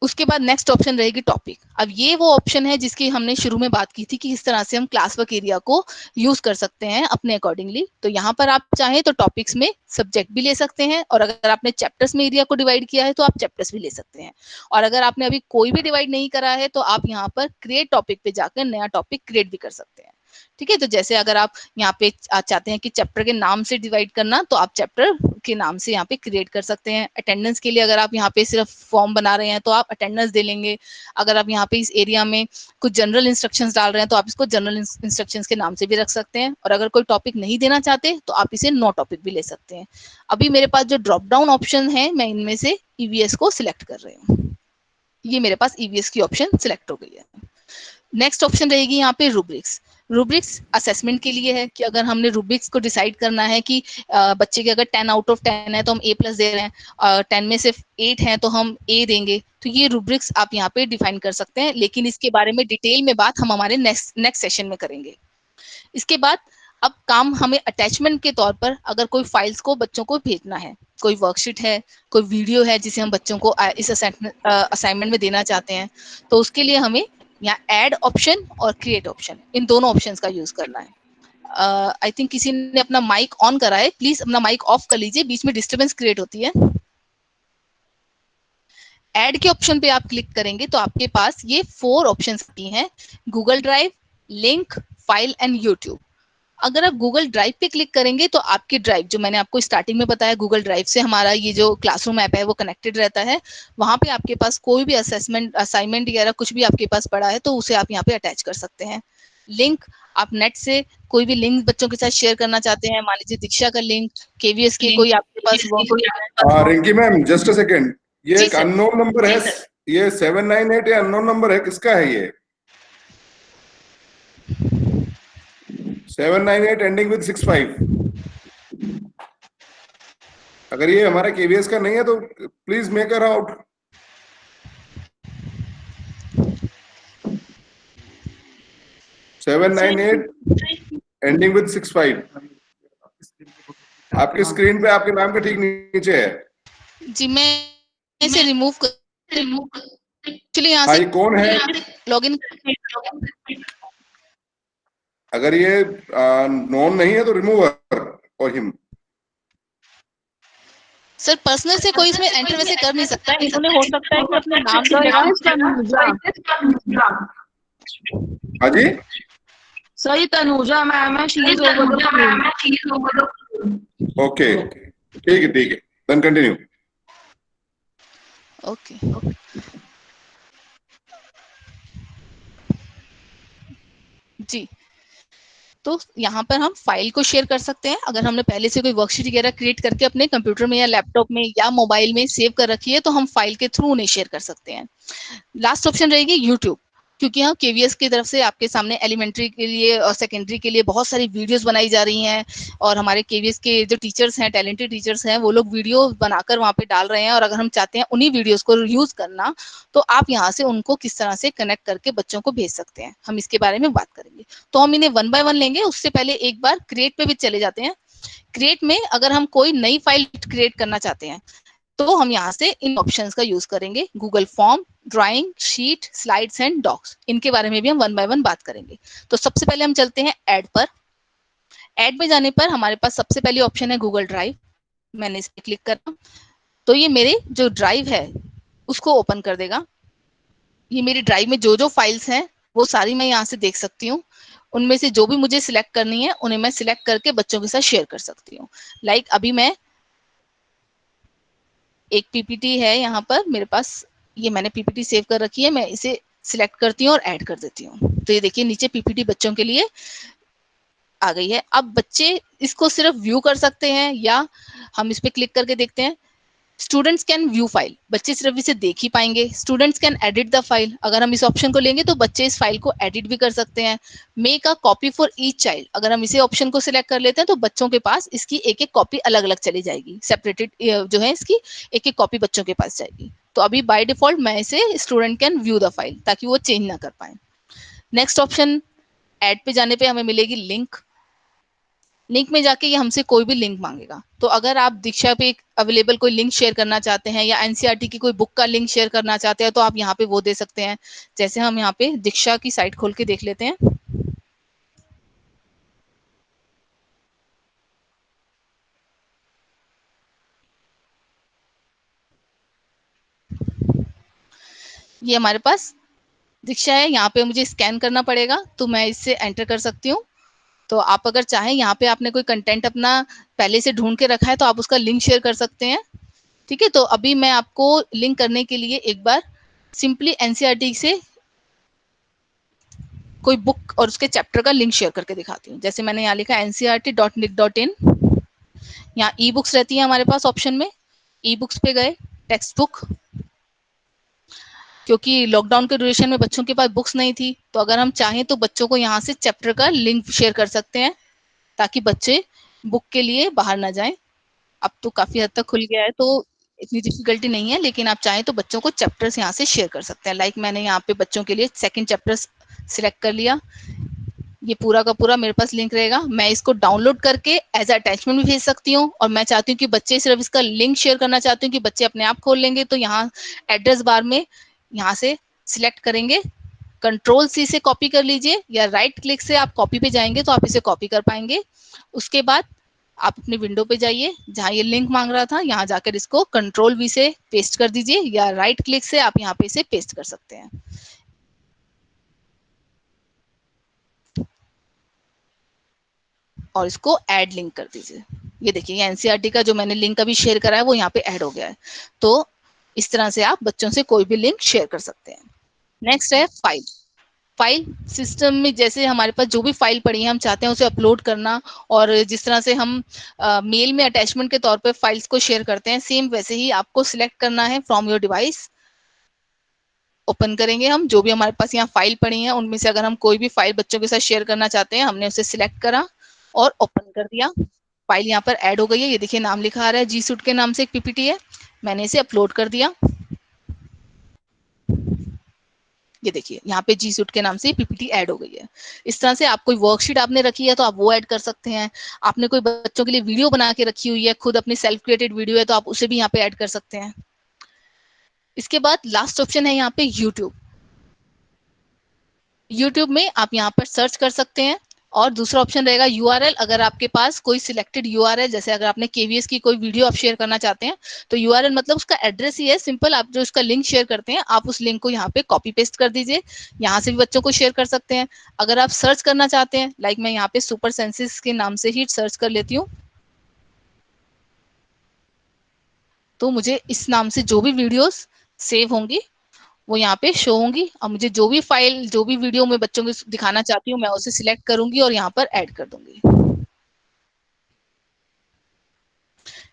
उसके बाद नेक्स्ट ऑप्शन रहेगी टॉपिक। अब ये वो ऑप्शन है जिसकी हमने शुरू में बात की थी कि इस तरह से हम क्लास वर्क एरिया को यूज कर सकते हैं अपने अकॉर्डिंगली। तो यहाँ पर आप चाहें तो टॉपिक्स में सब्जेक्ट भी ले सकते हैं, और अगर आपने चैप्टर्स में एरिया को डिवाइड किया है तो आप चैप्टर्स भी ले सकते हैं, और अगर आपने अभी कोई भी डिवाइड नहीं करा है तो आप यहाँ पर क्रिएट टॉपिक पे जाकर नया टॉपिक क्रिएट भी कर सकते हैं। ठीक है, तो जैसे अगर आप यहाँ पे चाहते हैं कि चैप्टर के नाम से डिवाइड करना, तो आप चैप्टर के नाम से यहाँ पे क्रिएट कर सकते हैं। अटेंडेंस के लिए अगर आप यहाँ पे सिर्फ फॉर्म बना रहे हैं तो आप अटेंडेंस दे लेंगे। अगर आप यहाँ पे इस एरिया में कुछ जनरल इंस्ट्रक्शंस डाल रहे हैं तो आप इसको जनरल इंस्ट्रक्शंस के नाम से भी रख सकते हैं, और अगर कोई टॉपिक नहीं देना चाहते तो आप इसे नो टॉपिक भी ले सकते हैं। अभी मेरे पास जो ड्रॉप डाउन ऑप्शन है, मैं इनमें से ईवीएस को सिलेक्ट कर रही हूँ। ये मेरे पास ईवीएस की ऑप्शन सिलेक्ट हो गई है। नेक्स्ट ऑप्शन रहेगी यहाँ पे रूब्रिक्स। रूब्रिक्स असेसमेंट के लिए है कि अगर हमने रूब्रिक्स को डिसाइड करना है कि बच्चे के अगर 10 आउट ऑफ 10 है तो हम A+ दे रहे हैं, 10 में सिर्फ 8 है तो हम A देंगे। तो ये रूब्रिक्स आप यहाँ पे डिफाइन कर सकते हैं, लेकिन इसके बारे में डिटेल में बात हम हमारे नेक्स्ट सेशन में करेंगे। इसके बाद अब काम हमें अटैचमेंट के तौर पर अगर कोई फाइल्स को बच्चों को भेजना है, कोई वर्कशीट है, कोई वीडियो है जिसे हम बच्चों को इस असाइनमेंट में देना चाहते हैं, तो उसके लिए हमें यहाँ ऐड ऑप्शन और क्रिएट ऑप्शन, इन दोनों ऑप्शंस का यूज करना है। आई थिंक किसी ने अपना माइक ऑन करा है, प्लीज अपना माइक ऑफ कर लीजिए, बीच में डिस्टरबेंस क्रिएट होती है। ऐड के ऑप्शन पे आप क्लिक करेंगे तो आपके पास ये 4 ऑप्शंस आती हैं, Google drive, link, file and YouTube. अगर आप गूगल ड्राइव पे क्लिक करेंगे तो आपकी ड्राइव, जो मैंने आपको स्टार्टिंग में बताया, गूगल ड्राइव से हमारा ये जो क्लासरूम ऐप है वो कनेक्टेड रहता है। वहां पे आपके पास कोई भी असाइनमेंट वगैरह कुछ भी आपके पास पड़ा है तो उसे आप यहाँ पे अटैच कर सकते हैं। लिंक, आप नेट से कोई भी लिंक बच्चों के साथ शेयर करना चाहते हैं, मान लीजिए दीक्षा का लिंक, केवीएस की कोई आपके पास Rinki ma'am just a second, ये जी एक सर। अननोन नंबर है, ये 798 ये अननोन नंबर है, किसका है ये? 798 एंडिंग विद 65। अगर ये हमारा केवीएस का नहीं है तो please make our out. Seven nine eight ending with 65 आपकी स्क्रीन पे आपके नाम के ठीक नीचे है। जी, मैं इसे रिमूव एक्चुअली यहाँ हाँ, से ये कौन है? लॉगिन। अगर ये नोन नहीं है तो रिमूव और हिम। सर पर्सनल से कोई इसमें एंटर वैसे कर नहीं सकता है, इन्होंने हो सकता है कि अपने नाम की जगह। हाँ जी, सही तनुजा मैम है, she is over the okay ठीक है देन कंटिन्यू। ओके, जी, तो यहाँ पर हम फाइल को शेयर कर सकते हैं। अगर हमने पहले से कोई वर्कशीट वगैरह क्रिएट करके अपने कंप्यूटर में या लैपटॉप में या मोबाइल में सेव कर रखी है तो हम फाइल के थ्रू उन्हें शेयर कर सकते हैं। लास्ट ऑप्शन रहेगी यूट्यूब, क्योंकि हम केवीएस की तरफ से आपके सामने एलिमेंट्री के लिए और सेकेंडरी के लिए बहुत सारी वीडियोस बनाई जा रही हैं, और हमारे केवीएस के जो टीचर्स हैं, टैलेंटेड टीचर्स हैं, वो लोग वीडियो बनाकर वहाँ पे डाल रहे हैं, और अगर हम चाहते हैं उन्हीं वीडियोस को यूज करना तो आप यहाँ से उनको किस तरह से कनेक्ट करके बच्चों को भेज सकते हैं, हम इसके बारे में बात करेंगे। तो हम इन्हें 1 बाय 1 लेंगे, उससे पहले एक बार क्रिएट पे भी चले जाते हैं। क्रिएट में अगर हम कोई नई फाइल क्रिएट करना चाहते हैं तो हम यहाँ से इन ऑप्शंस का यूज करेंगे, Google form, drawing, sheet, slides and docs. इनके बारे में भी हम 1 बाय 1 बात करेंगे। तो सबसे पहले हम चलते हैं ऐड पर। ऐड में जाने पर हमारे पास सबसे पहली ऑप्शन है गूगल ड्राइव। मैंने इस पर क्लिक करा तो ये मेरे जो ड्राइव है उसको ओपन कर देगा। ये मेरी ड्राइव में जो जो फाइल्स हैं वो सारी मैं यहाँ से देख सकती हूँ। उनमें से जो भी मुझे सिलेक्ट करनी है उन्हें मैं सिलेक्ट करके बच्चों के साथ शेयर कर सकती हूँ। लाइक अभी मैं एक पीपीटी है यहाँ पर मेरे पास, ये मैंने पीपीटी सेव कर रखी है, मैं इसे सिलेक्ट करती हूँ और ऐड कर देती हूँ। तो ये देखिए नीचे पीपीटी बच्चों के लिए आ गई है। अब बच्चे इसको सिर्फ व्यू कर सकते हैं या हम इस पे क्लिक करके देखते हैं। स्टूडेंट्स कैन व्यू फाइल, बच्चे सिर्फ इसे देख ही पाएंगे। Students can edit the file, अगर हम इस ऑप्शन को लेंगे तो बच्चे इस फाइल को एडिट भी कर सकते हैं। Make a copy for each child, अगर हम इसे ऑप्शन को सिलेक्ट कर लेते हैं तो बच्चों के पास इसकी एक एक कॉपी अलग अलग चली जाएगी, सेपरेटेड जो है इसकी एक एक कॉपी बच्चों के पास जाएगी। तो अभी बाय डिफॉल्ट मैं इसे student can view the file, ताकि वो चेंज ना कर पाए। नेक्स्ट ऑप्शन ऐड पे जाने पे हमें मिलेगी लिंक। लिंक में जाके ये हमसे कोई भी लिंक मांगेगा। तो अगर आप दीक्षा पे अवेलेबल कोई लिंक शेयर करना चाहते हैं या एनसीईआरटी की कोई बुक का लिंक शेयर करना चाहते हैं तो आप यहाँ पे वो दे सकते हैं। जैसे हम यहाँ पे दीक्षा की साइट खोल के देख लेते हैं। ये हमारे पास दीक्षा है, यहाँ पे मुझे स्कैन करना पड़ेगा तो मैं इससे एंटर कर सकती हूँ। तो आप अगर चाहें यहाँ पे आपने कोई कंटेंट अपना पहले से ढूंढ के रखा है तो आप उसका लिंक शेयर कर सकते हैं। ठीक है, तो अभी मैं आपको लिंक करने के लिए एक बार सिंपली एनसीईआरटी से कोई बुक और उसके चैप्टर का लिंक शेयर करके दिखाती हूँ। जैसे मैंने यहाँ लिखा ncrt.nic.in, यहाँ ई बुक्स रहती है हमारे पास ऑप्शन में, ई बुक्स पे गए, टेक्स्ट बुक, क्योंकि लॉकडाउन के ड्यूरेशन में बच्चों के पास बुक्स नहीं थी तो अगर हम चाहें तो बच्चों को यहाँ से चैप्टर का लिंक शेयर कर सकते हैं ताकि बच्चे बुक के लिए बाहर ना जाएं। अब तो काफी हद तक खुल गया है तो इतनी डिफिकल्टी नहीं है, लेकिन आप चाहें तो बच्चों को चैप्टर्स यहाँ से शेयर कर सकते हैं। लाइक मैंने यहाँ पे बच्चों के लिए सेकंड चैप्टर सिलेक्ट कर लिया, ये पूरा का पूरा मेरे पास लिंक रहेगा। मैं इसको डाउनलोड करके एज अटैचमेंट भी भेज सकती हूँ और मैं चाहती हूँ कि बच्चे सिर्फ इसका लिंक शेयर करना चाहती हूँ कि बच्चे अपने आप खोल लेंगे तो यहाँ एड्रेस बार में यहाँ से सिलेक्ट करेंगे, कंट्रोल सी से कॉपी कर लीजिए या राइट क्लिक से आप कॉपी पे जाएंगे तो आप इसे कॉपी कर पाएंगे। उसके बाद आप अपनी विंडो पे जाइए, जहां ये लिंक मांग रहा था यहाँ जाकर इसको कंट्रोल वी से पेस्ट कर दीजिए या राइट क्लिक से आप यहाँ पे इसे पेस्ट कर सकते हैं। और इसको ऐड लिंक कर दीजिए। ये देखिए एनसीईआरटी का जो मैंने लिंक अभी शेयर करा है वो यहाँ पे ऐड हो गया है। तो इस तरह से आप बच्चों से कोई भी लिंक शेयर कर सकते हैं। नेक्स्ट है फाइल। फाइल सिस्टम में जैसे हमारे पास जो भी फाइल पड़ी है हम चाहते हैं उसे अपलोड करना, और जिस तरह से हम मेल में अटैचमेंट के तौर पे फाइल्स को शेयर करते हैं सेम वैसे ही आपको सिलेक्ट करना है फ्रॉम योर डिवाइस। ओपन करेंगे हम जो भी हमारे पास यहाँ फाइल पड़ी है उनमें से अगर हम कोई भी फाइल बच्चों के साथ शेयर करना चाहते हैं हमने उसे सिलेक्ट करा और ओपन कर दिया। फाइल यहाँ पर ऐड हो गई है, ये देखिए नाम लिखा आ रहा है जी सूट के नाम से एक पीपीटी है, मैंने इसे अपलोड कर दिया। ये देखिए यहाँ पे जी सूट के नाम से पीपीटी ऐड हो गई है। इस तरह से आप कोई वर्कशीट आपने रखी है तो आप वो ऐड कर सकते हैं। आपने कोई बच्चों के लिए वीडियो बना के रखी हुई है, खुद अपनी सेल्फ क्रिएटेड वीडियो है तो आप उसे भी यहाँ पे ऐड कर सकते हैं। इसके बाद लास्ट ऑप्शन है यहाँ पे यूट्यूब। यूट्यूब में आप यहाँ पर सर्च कर सकते हैं और दूसरा ऑप्शन रहेगा यूआरएल। अगर आपके पास कोई सिलेक्टेड यूआरएल, जैसे अगर आपने केवीएस की कोई वीडियो आप शेयर करना चाहते हैं तो यूआरएल मतलब उसका एड्रेस ही है, सिंपल आप जो उसका लिंक शेयर करते हैं आप उस लिंक को यहाँ पे कॉपी पेस्ट कर दीजिए, यहाँ से भी बच्चों को शेयर कर सकते हैं। अगर आप सर्च करना चाहते हैं, लाइक मैं यहाँ पे सुपर सेंसिस के नाम से ही सर्च कर लेती हूँ, तो मुझे इस नाम से जो भी वीडियोस सेव होंगी वो यहाँ पे शो होंगी। और मुझे जो भी फाइल जो भी वीडियो मैं बच्चों को दिखाना चाहती हूँ मैं उसे सिलेक्ट करूंगी और यहाँ पर ऐड कर दूंगी।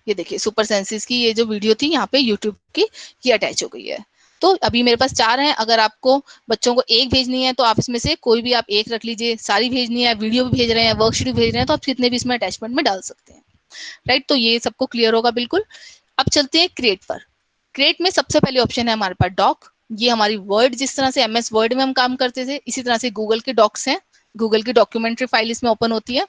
ये देखिए सुपर सेंसिस की ये जो वीडियो थी यहाँ पे यूट्यूब की ये अटैच हो गई है। तो अभी मेरे पास 4 हैं, अगर आपको बच्चों को एक भेजनी है तो आप इसमें से कोई भी आप एक रख लीजिए, सारी भेजनी है, वीडियो भी भेज रहे हैं, वर्कशीट भी भेज रहे हैं तो आप कितने भी इसमें अटैचमेंट में डाल सकते हैं। राइट, तो ये सबको क्लियर होगा बिल्कुल। अब चलते हैं क्रिएट पर। क्रिएट में सबसे पहले ऑप्शन है हमारे पास डॉक। ये हमारी वर्ड, जिस तरह से एमएस वर्ड में हम काम करते थे इसी तरह से गूगल के डॉक्स हैं, गूगल की डॉक्यूमेंट्री फाइल इसमें ओपन होती है।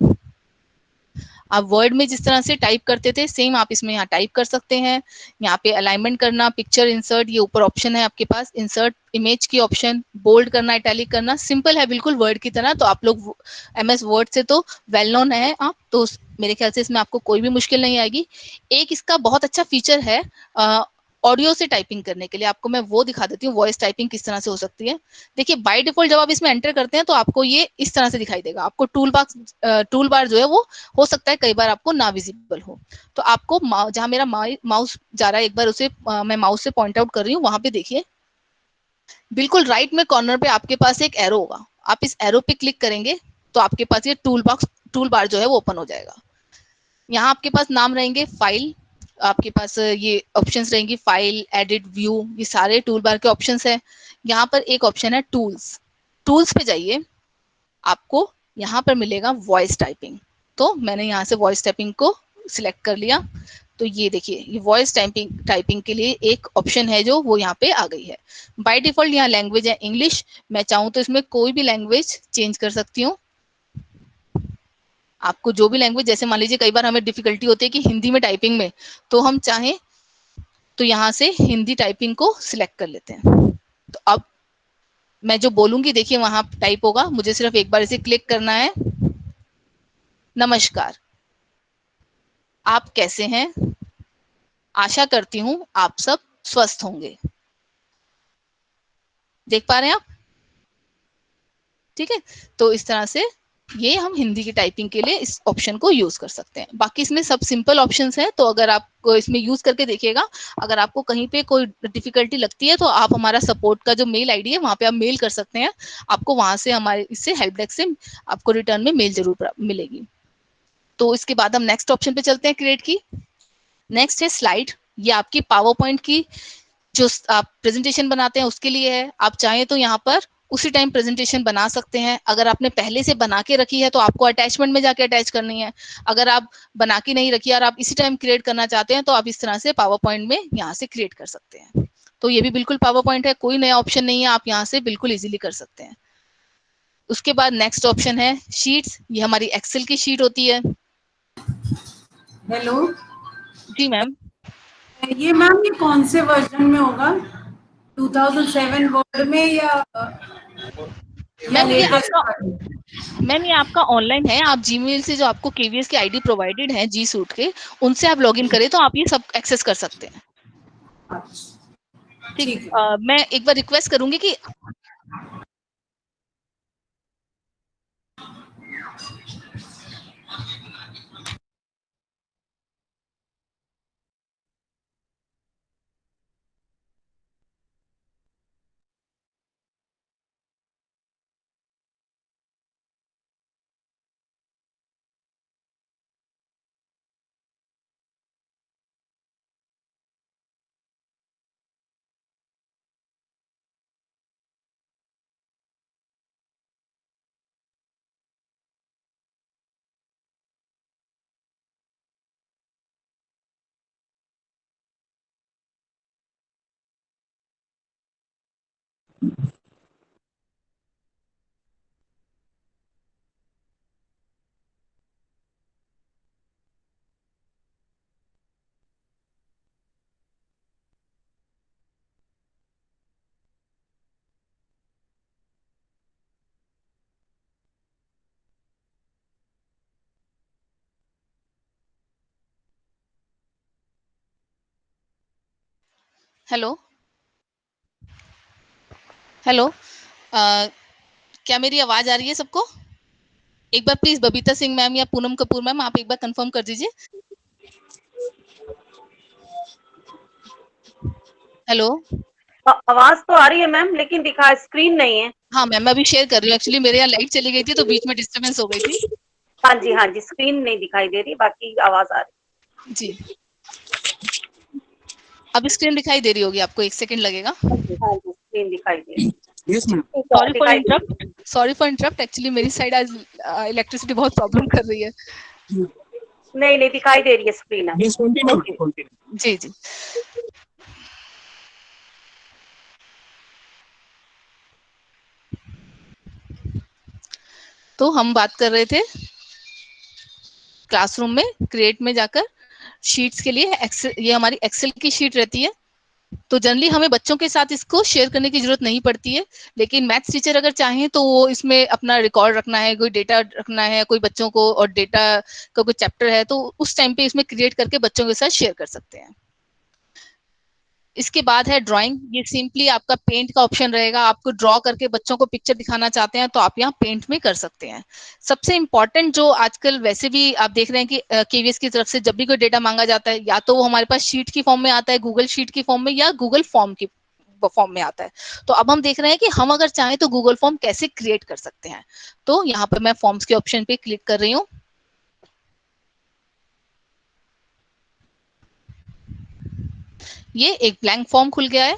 आप वर्ड में जिस तरह से टाइप करते थे सेम आप इसमें यहाँ टाइप कर सकते हैं। यहाँ पे अलाइनमेंट करना, पिक्चर इंसर्ट, ये ऊपर ऑप्शन है आपके पास, इंसर्ट इमेज की ऑप्शन, बोल्ड करना, इटैलिक करना, सिंपल है बिल्कुल वर्ड की तरह। तो आप लोग एमएस वर्ड से तो वेल नोन है आप, तो मेरे ख्याल से इसमें आपको कोई भी मुश्किल नहीं आएगी। एक इसका बहुत अच्छा फीचर है ऑडियो से टाइपिंग करने के लिए आपको मैं वो दिखा देती हूँ, वॉइस टाइपिंग किस तरह से हो सकती है। देखिए बाय डिफॉल्ट जब आप इसमें एंटर करते हैं तो आपको ये इस तरह से दिखाई देगा। आपको टूल बार जो है वो हो सकता है कई बार आपको ना विजिबल हो, तो आपको जहां मेरा माउस जा रहा है, एक बार उसे मैं माउस से पॉइंट आउट कर रही हूँ, वहां पे देखिए बिल्कुल राइट में कॉर्नर पे आपके पास एक एरो होगा। आप इस एरो पे क्लिक करेंगे तो आपके पास ये टूल बार जो है वो ओपन हो जाएगा। यहाँ आपके पास नाम रहेंगे, फाइल, आपके पास ये ऑप्शंस रहेंगी, फाइल, एडिट, व्यू, ये सारे टूल बार के ऑप्शंस है। यहाँ पर एक ऑप्शन है टूल्स, टूल्स पे जाइए, आपको यहाँ पर मिलेगा वॉइस टाइपिंग। तो मैंने यहाँ से वॉइस टाइपिंग को सिलेक्ट कर लिया। तो ये देखिए ये वॉइस टाइपिंग के लिए एक ऑप्शन है जो वो यहाँ पे आ गई है। बाय डिफॉल्ट यहाँ लैंग्वेज है इंग्लिश, मैं चाहूँ तो इसमें कोई भी लैंग्वेज चेंज कर सकती हूँ। आपको जो भी लैंग्वेज, जैसे मान लीजिए कई बार हमें डिफिकल्टी होती है कि हिंदी में टाइपिंग में, तो हम चाहें तो यहाँ से हिंदी टाइपिंग को सिलेक्ट कर लेते हैं। तो अब मैं जो बोलूंगी देखिए वहां टाइप होगा, मुझे सिर्फ एक बार इसे क्लिक करना है। नमस्कार, आप कैसे हैं? आशा करती हूँ आप सब स्वस्थ होंगे। देख पा रहे हैं आप? ठीक है, तो इस तरह से ये हम हिंदी की टाइपिंग के लिए इस ऑप्शन को यूज कर सकते हैं। बाकी इसमें सब सिंपल ऑप्शंस हैं, तो अगर आपको इसमें यूज करके देखिएगा, अगर आपको कहीं पे कोई डिफिकल्टी लगती है तो आप हमारा सपोर्ट का जो मेल आईडी है वहां पे आप मेल कर सकते हैं। आपको वहां से हमारे इससे हेल्प डेस्क से आपको रिटर्न में मेल जरूर मिलेगी। तो इसके बाद हम नेक्स्ट ऑप्शन पे चलते हैं, क्रिएट की। नेक्स्ट है स्लाइड, ये आपकी पावर पॉइंट की जो आप प्रेजेंटेशन बनाते हैं उसके लिए है। आप चाहें तो यहाँ पर उसी टाइम प्रेजेंटेशन बना सकते हैं। अगर आपने पहले से बना के रखी है तो आपको अटैचमेंट में जाके अटैच करनी है। अगर आप बना के नहीं रखी और आप इसी टाइम क्रिएट करना चाहते हैं तो आप इस तरह से पावर पॉइंट में यहाँ से क्रिएट कर सकते हैं। तो ये भी बिल्कुल पावर पॉइंट है, कोई नया ऑप्शन नहीं है, आप यहाँ से बिल्कुल इजीली कर सकते हैं। उसके बाद नेक्स्ट ऑप्शन है शीट्स, ये हमारी एक्सेल की शीट होती है। हेलो जी मैम। ये मैम ये कौन से वर्जन में होगा, 2007 वर्ड में या मैम ये लेटेस्ट? आपका मैम ये आपका ऑनलाइन है, आप जीमेल से जो आपको केवीएस की आईडी प्रोवाइडेड है जी सूट के, उनसे आप लॉगिन करें तो आप ये सब एक्सेस कर सकते हैं। ठीक, ठीक है। मैं एक बार रिक्वेस्ट करूंगी कि हेलो हेलो, क्या मेरी आवाज आ रही है सबको? एक बार प्लीज बबीता सिंह मैम या पूनम कपूर मैम आप एक बार कंफर्म कर दीजिए। हेलो। आवाज तो आ रही है मैम, लेकिन दिखा स्क्रीन नहीं है। हाँ मैम, मैं अभी शेयर कर रही हूँ। एक्चुअली मेरे यहाँ लाइट चली गई थी तो बीच में डिस्टर्बेंस हो गई थी। हाँ जी, स्क्रीन नहीं दिखाई दे रही, बाकी आवाज आ रही जी, अब स्क्रीन दिखाई दे रही होगी आपको, एक सेकंड लगेगा। हाँ जी, स्क्रीन दिखाई दे रही। Yes ma'am. Sorry for interrupt, actually मेरी साइड आज इलेक्ट्रिसिटी बहुत प्रॉब्लम कर रही है। नहीं दिखाई दे रही है स्क्रीन। Yes continue. जी जी, तो हम बात कर रहे थे क्लासरूम में क्रिएट में जाकर शीट्स के लिए। एक्सेल, ये हमारी एक्सेल की शीट रहती है। तो जनरली हमें बच्चों के साथ इसको शेयर करने की जरूरत नहीं पड़ती है, लेकिन मैथ्स टीचर अगर चाहें तो वो इसमें अपना रिकॉर्ड रखना है, कोई डेटा रखना है कोई बच्चों को, और डेटा का कोई चैप्टर है तो उस टाइम पे इसमें क्रिएट करके बच्चों के साथ शेयर कर सकते हैं। इसके बाद है ड्राइंग। ये सिंपली आपका पेंट का ऑप्शन रहेगा। आपको ड्रॉ करके बच्चों को पिक्चर दिखाना चाहते हैं तो आप यहाँ पेंट में कर सकते हैं। सबसे इंपॉर्टेंट जो आजकल वैसे भी आप देख रहे हैं कि केवीएस की तरफ से जब भी कोई डेटा मांगा जाता है, या तो वो हमारे पास शीट की फॉर्म में आता है, गूगल शीट की फॉर्म में, या गूगल फॉर्म की फॉर्म में आता है। तो अब हम देख रहे हैं कि हम अगर चाहें तो गूगल फॉर्म कैसे क्रिएट कर सकते हैं। तो यहाँ पर मैं फॉर्म्स के ऑप्शन पे क्लिक कर रही हूँ। ये एक ब्लैंक फॉर्म खुल गया है।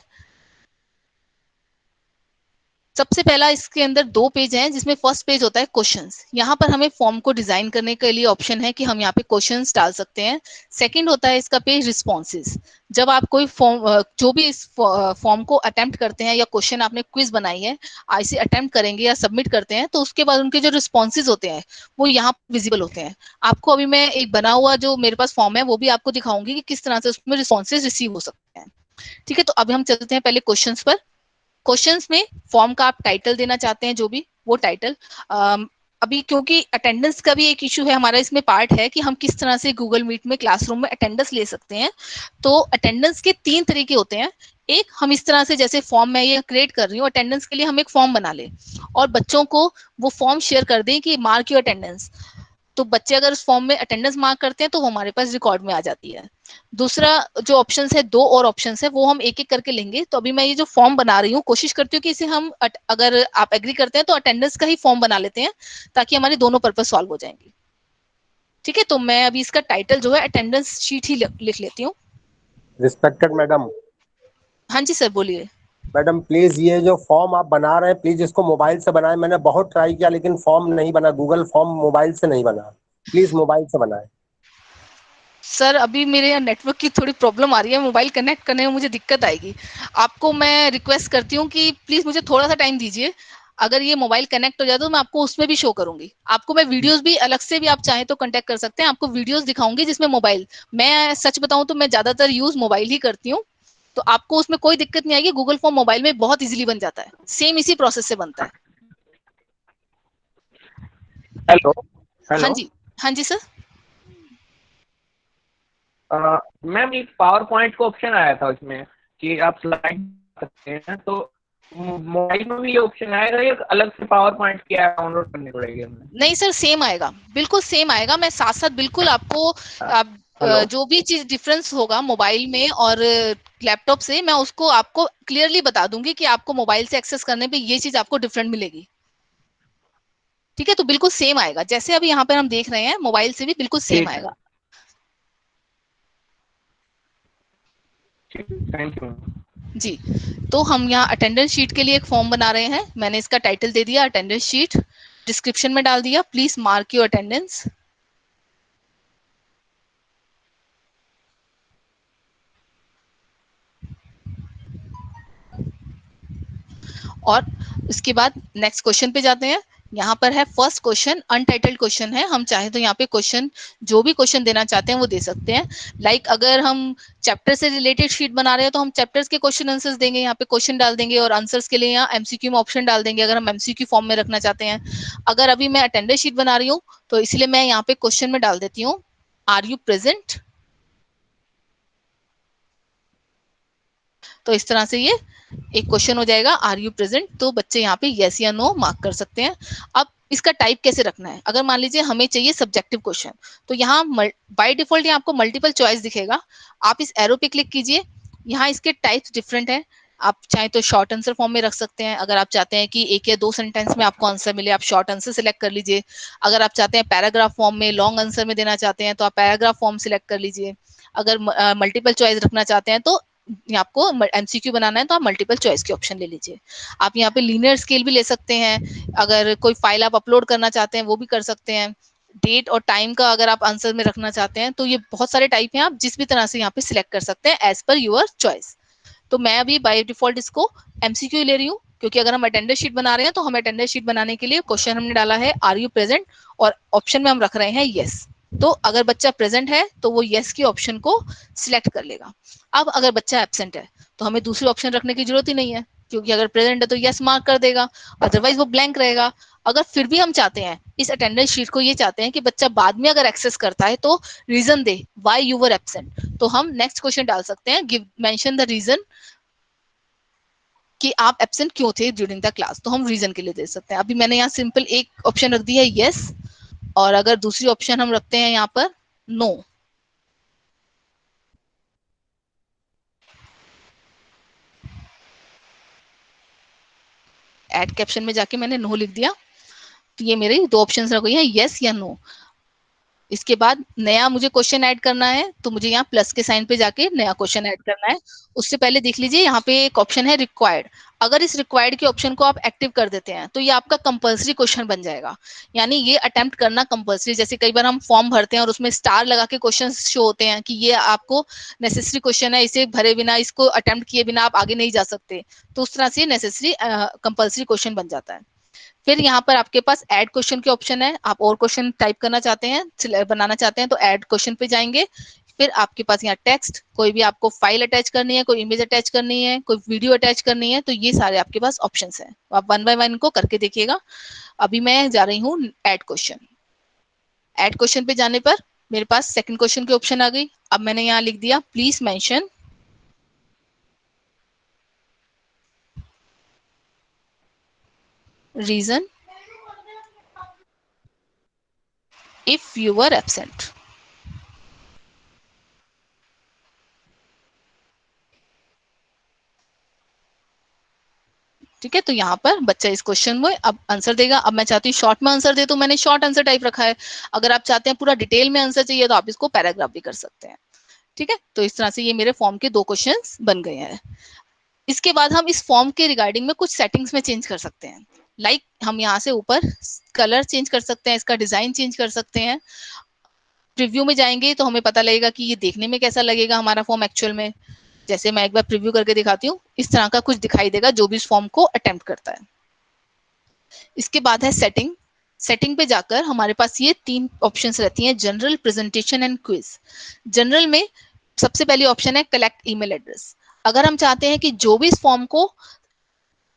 सबसे पहला इसके अंदर 2 पेज हैं, जिसमें फर्स्ट पेज होता है क्वेश्चंस। यहाँ पर हमें फॉर्म को डिजाइन करने के लिए ऑप्शन है कि हम यहाँ पे क्वेश्चंस डाल सकते हैं। सेकंड होता है इसका पेज रिस्पॉन्सेज। जब आप कोई फॉर्म, जो भी इस फॉर्म को अटेम्प्ट करते हैं या क्वेश्चन आपने क्विज बनाई है, ऐसे अटेम्प्ट करेंगे या सबमिट करते हैं, तो उसके बाद उनके जो रिस्पॉन्सेज होते हैं वो यहाँ विजिबल होते हैं। आपको अभी मैं एक बना हुआ जो मेरे पास फॉर्म है वो भी आपको दिखाऊंगी कि किस तरह से उसमें रिस्पॉन्सेज रिसीव हो सकते हैं। ठीक है, तो अभी हम चलते हैं पहले क्वेश्चंस पर। क्वेश्चंस में फॉर्म का आप टाइटल देना चाहते हैं, जो भी वो टाइटल। अभी क्योंकि अटेंडेंस का भी एक इशू है हमारा, इसमें पार्ट है कि हम किस तरह से गूगल मीट में क्लासरूम में अटेंडेंस ले सकते हैं। तो अटेंडेंस के 3 तरीके होते हैं। एक, हम इस तरह से जैसे फॉर्म मैं ये क्रिएट कर रही हूँ, अटेंडेंस के लिए हम एक फॉर्म बना ले और बच्चों को वो फॉर्म शेयर कर दें कि मार्क योर अटेंडेंस। तो बच्चे अगर उस फॉर्म में अटेंडेंस मार्क करते हैं तो वो हमारे पास रिकॉर्ड में आ जाती है। दूसरा जो ऑप्शंस है, 2 और ऑप्शंस है, वो हम एक एक करके लेंगे। तो अभी मैं ये जो फॉर्म बना रही हूँ, कोशिश करती हूँ कि इसे हम अगर आप एग्री करते हैं तो अटेंडेंस का ही फॉर्म बना लेते हैं, ताकि हमारी दोनों पर्पज सॉल्व हो जाएंगी। ठीक है, तो मैं अभी इसका टाइटल जो है अटेंडेंस शीट ही लिख लेती हूँ। Respected madam. हाँ जी सर, बोलिए। मैडम प्लीज ये जो फॉर्म आप बना रहे हैं, प्लीज इसको मोबाइल से बनाएं। मैंने बहुत ट्राई किया लेकिन फॉर्म नहीं बना, गूगल फॉर्म मोबाइल से नहीं बना। प्लीज मोबाइल से बनाएं। सर अभी मेरे यहाँ नेटवर्क की थोड़ी प्रॉब्लम आ रही है, मोबाइल कनेक्ट करने में मुझे दिक्कत आएगी। आपको मैं रिक्वेस्ट करती हूँ कि प्लीज मुझे थोड़ा सा टाइम दीजिए। अगर ये मोबाइल कनेक्ट हो जाए तो मैं आपको उसमें भी शो करूंगी। आपको मैं वीडियोस भी अलग से भी आप चाहें तो कांटेक्ट कर सकते हैं, आपको वीडियोस दिखाऊंगी जिसमें मोबाइल, मैं सच बताऊं तो मैं ज्यादातर यूज मोबाइल ही करती हूँ। तो आपको उसमें कोई दिक्कत नहीं आएगी। गूगल फॉर्म मोबाइल में बहुत इजीली बन जाता है, सेम इसी प्रोसेस से बनता है। हेलो हाँ हेलो जी, हाँ जी सर। मैम एक पावर पॉइंट का ऑप्शन आया था उसमें कि आप स्लाइड सकते हैं, तो मोबाइल में भी ये ऑप्शन आएगा या अलग से पावर पॉइंट की ऐप डाउनलोड करनी पड़ेगी हमें? नहीं सर, सेम आएगा, बिल्कुल सेम आएगा। मैं साथ साथ बिल्कुल आपको आप हेलो जो भी चीज डिफरेंस होगा मोबाइल में और लैपटॉप से, मैं उसको आपको क्लियरली बता दूंगी कि आपको मोबाइल से एक्सेस करने पे ये चीज आपको डिफरेंट मिलेगी। ठीक है, तो बिल्कुल सेम आएगा जैसे अभी यहाँ पर हम देख रहे हैं, मोबाइल से भी बिल्कुल सेम ठीक है, आएगा। Thank you. जी, तो हम यहाँ अटेंडेंस शीट के लिए एक फॉर्म बना रहे हैं। मैंने इसका टाइटल दे दिया अटेंडेंस शीट, डिस्क्रिप्शन में डाल दिया प्लीज मार्क योर अटेंडेंस। और इसके बाद नेक्स्ट क्वेश्चन पे जाते हैं। यहाँ पर है फर्स्ट क्वेश्चन, अनटाइटल्ड क्वेश्चन है। हम चाहे तो यहाँ पे क्वेश्चन, जो भी क्वेश्चन देना चाहते हैं वो दे सकते हैं। लाइक अगर हम चैप्टर से रिलेटेड शीट बना रहे हैं तो हम चैप्टर्स के क्वेश्चन आंसर्स देंगे, यहाँ पे क्वेश्चन डाल देंगे और आंसर्स के लिए यहाँ एमसीक्यू में ऑप्शन डाल देंगे अगर हम एमसीक्यू फॉर्म में रखना चाहते हैं। अगर अभी मैं अटेंडेंस शीट बना रही हूँ तो इसलिए मैं यहाँ पे क्वेश्चन में डाल देती हूँ आर यू प्रेजेंट। तो इस तरह से ये एक क्वेश्चन हो जाएगा आर यू प्रेजेंट। तो बच्चे यहाँ पे यस या नो मार्क कर सकते हैं। अब इसका टाइप कैसे रखना है, अगर मान लीजिए हमें चाहिए सब्जेक्टिव क्वेश्चन, तो यहाँ बाय डिफॉल्ट यहाँ आपको मल्टीपल चॉइस दिखेगा। आप इस एरो पे क्लिक कीजिए, यहाँ इसके टाइप्स डिफरेंट है। आप चाहे तो शॉर्ट आंसर फॉर्म में रख सकते हैं। अगर आप चाहते हैं कि 1 या 2 सेंटेंस में आपको आंसर मिले, आप शॉर्ट आंसर सिलेक्ट कर लीजिए। अगर आप चाहते हैं पैराग्राफ फॉर्म में लॉन्ग आंसर में देना चाहते हैं तो आप पैराग्राफ फॉर्म सिलेक्ट कर लीजिए। अगर मल्टीपल चॉइस रखना चाहते हैं तो आपको एमसीक्यू बनाना है तो आप मल्टीपल चॉइस के ऑप्शन ले लीजिए। आप यहाँ पे लीनियर स्केल भी ले सकते हैं। अगर कोई फाइल आप अपलोड करना चाहते हैं वो भी कर सकते हैं। डेट और टाइम का अगर आप आंसर में रखना चाहते हैं तो ये बहुत सारे टाइप हैं, आप जिस भी तरह से यहाँ पे सिलेक्ट कर सकते हैं एज पर यूर चॉइस। तो मैं अभी बाय डिफॉल्ट इसको एमसीक्यू ले रही हूँ, क्योंकि अगर हम अटेंडेंस शीट बना रहे हैं तो हम अटेंडेंस शीट बनाने के लिए क्वेश्चन हमने डाला है आर यू प्रेजेंट और ऑप्शन में हम रख रहे हैं यस। तो अगर बच्चा प्रेजेंट है तो वो यस के ऑप्शन को सिलेक्ट कर लेगा। अब अगर बच्चा एब्सेंट है तो हमें दूसरी ऑप्शन रखने की जरूरत ही नहीं है, क्योंकि अगर प्रेजेंट है तो यस मार्क कर देगा, अदरवाइज वो ब्लैंक रहेगा। अगर फिर भी हम चाहते हैं इस अटेंडेंस शीट को, ये चाहते हैं कि बच्चा बाद में अगर एक्सेस करता है तो रीजन दे व्हाई यू वर एब्सेंट, तो हम नेक्स्ट क्वेश्चन डाल सकते हैं, गिव मेंशन द रीजन कि आप एब्सेंट क्यों थे ड्यूरिंग द क्लास, तो हम रीजन के लिए दे सकते हैं। अभी मैंने यहाँ सिंपल एक ऑप्शन रख दिया है यस, और अगर दूसरी ऑप्शन हम रखते हैं यहाँ पर नो, एड कैप्शन में जाके मैंने नो लिख दिया, तो ये मेरे दो ऑप्शन रख गई हैं, यस या नो। इसके बाद नया मुझे क्वेश्चन ऐड करना है, तो मुझे यहाँ प्लस के साइन पे जाके नया क्वेश्चन ऐड करना है। उससे पहले देख लीजिए यहाँ पे एक ऑप्शन है रिक्वायर्ड, अगर इस रिक्वायर्ड के ऑप्शन को आप एक्टिव कर देते हैं तो ये आपका कंपल्सरी क्वेश्चन बन जाएगा, यानी ये अटेम्प्ट करना कंपल्सरी। जैसे कई बार हम फॉर्म भरते हैं और उसमें स्टार लगा के क्वेश्चन शो होते हैं कि ये आपको नेसेसरी क्वेश्चन है, इसे भरे बिना, इसको अटेम्प्ट किए बिना आप आगे नहीं जा सकते, तो उस तरह से नेसेसरी कंपल्सरी क्वेश्चन बन जाता है। फिर यहाँ पर आपके पास ऐड क्वेश्चन के ऑप्शन है, आप और क्वेश्चन टाइप करना चाहते हैं, बनाना चाहते हैं तो ऐड क्वेश्चन पे जाएंगे। फिर आपके पास यहाँ टेक्स्ट, कोई भी आपको फाइल अटैच करनी है, कोई इमेज अटैच करनी है, कोई वीडियो अटैच करनी है, तो ये सारे आपके पास ऑप्शंस हैं, आप वन बाय वन को करके देखिएगा। अभी मैं जा रही हूँ ऐड क्वेश्चन। ऐड क्वेश्चन पे जाने पर मेरे पास सेकंड क्वेश्चन की ऑप्शन आ गई। अब मैंने यहाँ लिख दिया please mention reason if you were absent। ठीक है, तो यहाँ पर बच्चा इस क्वेश्चन में अब आंसर देगा। अब मैं चाहती हूँ शॉर्ट में आंसर दे, तो मैंने शॉर्ट आंसर टाइप रखा है। अगर आप चाहते हैं पूरा डिटेल में आंसर चाहिए तो आप इसको पैराग्राफ भी कर सकते हैं। ठीक है, तो इस तरह से ये मेरे फॉर्म के दो क्वेश्चंस बन गए हैं। इसके बाद हम इस फॉर्म के रिगार्डिंग में कुछ सेटिंग्स में चेंज कर सकते हैं। लाइक हम यहाँ से ऊपर कलर चेंज कर सकते हैं, इसका डिजाइन चेंज कर सकते हैं। प्रीव्यू में जाएंगे तो हमें पता लगेगा कि ये देखने में कैसा लगेगा हमारा फॉर्म एक्चुअल में। जैसे मैं एक बार प्रीव्यू करके दिखाती हूँ, इस तरह का कुछ दिखाई देगा जो भी इस फॉर्म को अटेम्प्ट करता है। इसके बाद है सेटिंग। सेटिंग पे जाकर हमारे पास ये तीन ऑप्शंस रहती हैं, general, presentation and quiz. General में सबसे पहली ऑप्शन है कलेक्ट ईमेल एड्रेस। अगर हम चाहते हैं कि जो भी इस फॉर्म को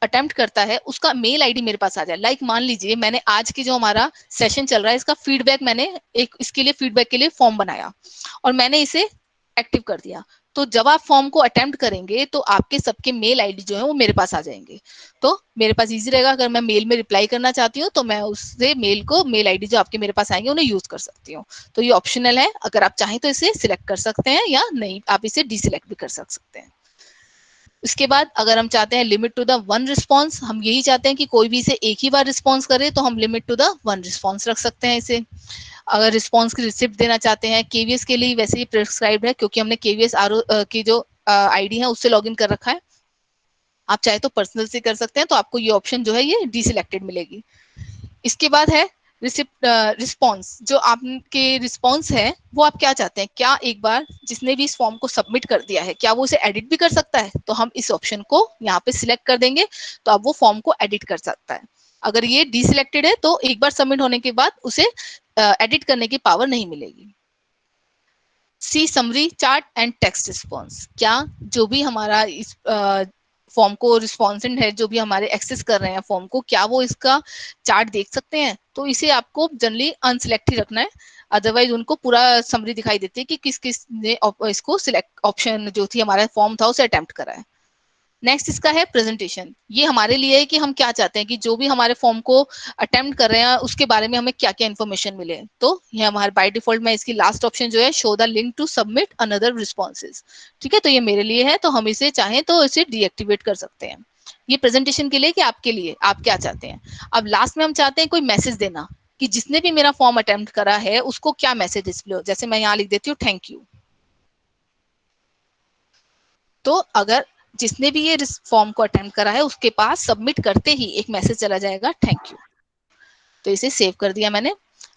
अटेम्प्ट करता है उसका मेल आईडी मेरे पास आ जाए। लाइक मान लीजिए मैंने आज की जो हमारा सेशन चल रहा है इसका फीडबैक, मैंने एक इसके लिए फीडबैक के लिए फॉर्म बनाया और मैंने इसे एक्टिव कर दिया, तो जब आप फॉर्म को अटेम्प्ट करेंगे तो आपके सबके मेल आईडी जो है वो मेरे पास आ जाएंगे। तो मेरे पास इजी रहेगा, अगर मैं मेल में रिप्लाई करना चाहती हूँ तो मैं उससे मेल आईडी जो आपके मेरे पास आएंगे उन्हें यूज कर सकती हूँ। तो ये ऑप्शनल है, अगर आप चाहें तो इसे सिलेक्ट कर सकते हैं या नहीं, आप इसे डिसिलेक्ट भी कर सकते हैं। इसके बाद अगर हम चाहते हैं limit to the one response, हम यही चाहते हैं कि कोई भी इसे एक ही बार रिस्पॉन्स करे, तो हम limit to the one response रख सकते हैं इसे। अगर रिस्पॉन्स की रिसिप्ट देना चाहते हैं, केवीएस के लिए वैसे ही प्रिस्क्राइब्ड है क्योंकि हमने केवीएस आरओ की जो आईडी है उससे लॉगिन कर रखा है। आप चाहे तो पर्सनल से कर सकते हैं, तो आपको ये ऑप्शन जो है ये डिसिलेक्टेड मिलेगी। इसके बाद है रिसिप्ट रिस्पॉन्स, जो आपके रिस्पॉन्स है वो आप क्या चाहते हैं, क्या एक बार जिसने भी इस फॉर्म को सबमिट कर दिया है क्या वो उसे एडिट भी कर सकता है, तो हम इस ऑप्शन को यहाँ पे सिलेक्ट कर देंगे तो अब वो फॉर्म को एडिट कर सकता है। अगर ये डिसिलेक्टेड है तो एक बार सबमिट होने के बाद उसे एडिट करने की पावर नहीं मिलेगी। C summary chart and text response, क्या जो भी हमारा इस फॉर्म को रिस्पॉन्सेंट है, जो भी हमारे एक्सेस कर रहे हैं फॉर्म को, क्या वो इसका चार्ट देख सकते हैं, तो इसे आपको जनरली अनसिलेक्ट ही रखना है, अदरवाइज उनको पूरा समरी दिखाई देती है कि किस किस ने इसको सिलेक्ट ऑप्शन जो थी हमारा फॉर्म था उसे अटेम्प्ट करा है। नेक्स्ट इसका है प्रेजेंटेशन। ये हमारे लिए है कि हम क्या चाहते हैं कि जो भी हमारे फॉर्म को अटेम्प्ट कर रहे हैं उसके बारे में हमें क्या क्या इन्फॉर्मेशन मिले। तो ये हमारे बाय डिफॉल्ट में इसकी लास्ट ऑप्शन जो है show the link to submit another responses. ठीक है, तो ये मेरे लिए है, तो हम इसे चाहें तो इसे डीएक्टिवेट कर सकते हैं। ये प्रेजेंटेशन के लिए कि आपके लिए आप क्या चाहते हैं। अब लास्ट में हम चाहते हैं कोई मैसेज देना कि जिसने भी मेरा फॉर्म अटेम्प्ट करा है उसको क्या मैसेज डिस्प्ले हो। जैसे मैं यहाँ लिख देती हूँ थैंक यू। तो अगर जिसने भी ये फॉर्म को अटेम्प्ट करा है उसके पास सबमिट करते ही एक मैसेज चला जाएगा थैंक यू। तो इसे सेव कर दिया मैंने।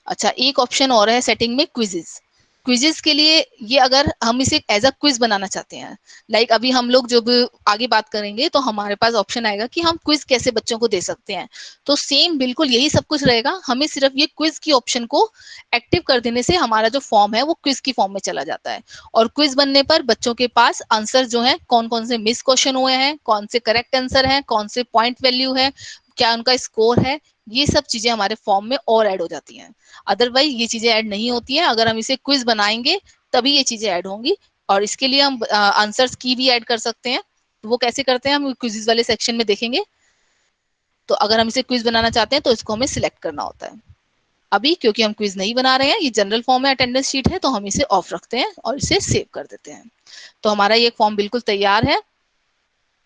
अच्छा, एक ऑप्शन और है सेटिंग में क्विजेस। क्विजेस के लिए ये अगर हम इसे एज अ क्विज बनाना चाहते हैं, लाइक अभी हम लोग जब आगे बात करेंगे तो हमारे पास ऑप्शन आएगा कि हम क्विज कैसे बच्चों को दे सकते हैं, तो सेम बिल्कुल यही सब कुछ रहेगा, हमें सिर्फ ये क्विज की ऑप्शन को एक्टिव कर देने से हमारा जो फॉर्म है वो क्विज की फॉर्म में चला जाता है, और क्विज बनने पर बच्चों के पास आंसर जो है कौन कौन से मिस क्वेश्चन हुए हैं, कौन से करेक्ट आंसर हैं, कौन से पॉइंट वैल्यू है, क्या उनका स्कोर है, ये सब चीजें हमारे फॉर्म में और ऐड हो जाती हैं। अदरवाइज ये चीजें ऐड नहीं होती हैं, अगर हम इसे क्विज बनाएंगे तभी ये चीजें ऐड होंगी, और इसके लिए हम आंसर्स की भी ऐड कर सकते हैं। तो वो कैसे करते हैं हम क्विज़ वाले सेक्शन में देखेंगे। तो अगर हम इसे क्विज बनाना चाहते हैं तो इसको हमें सिलेक्ट करना होता है। अभी क्योंकि हम क्विज नहीं बना रहे हैं, ये जनरल फॉर्म है, अटेंडेंस शीट है, तो हम इसे ऑफ रखते हैं और इसे सेव कर देते हैं। तो हमारा ये फॉर्म बिल्कुल तैयार है।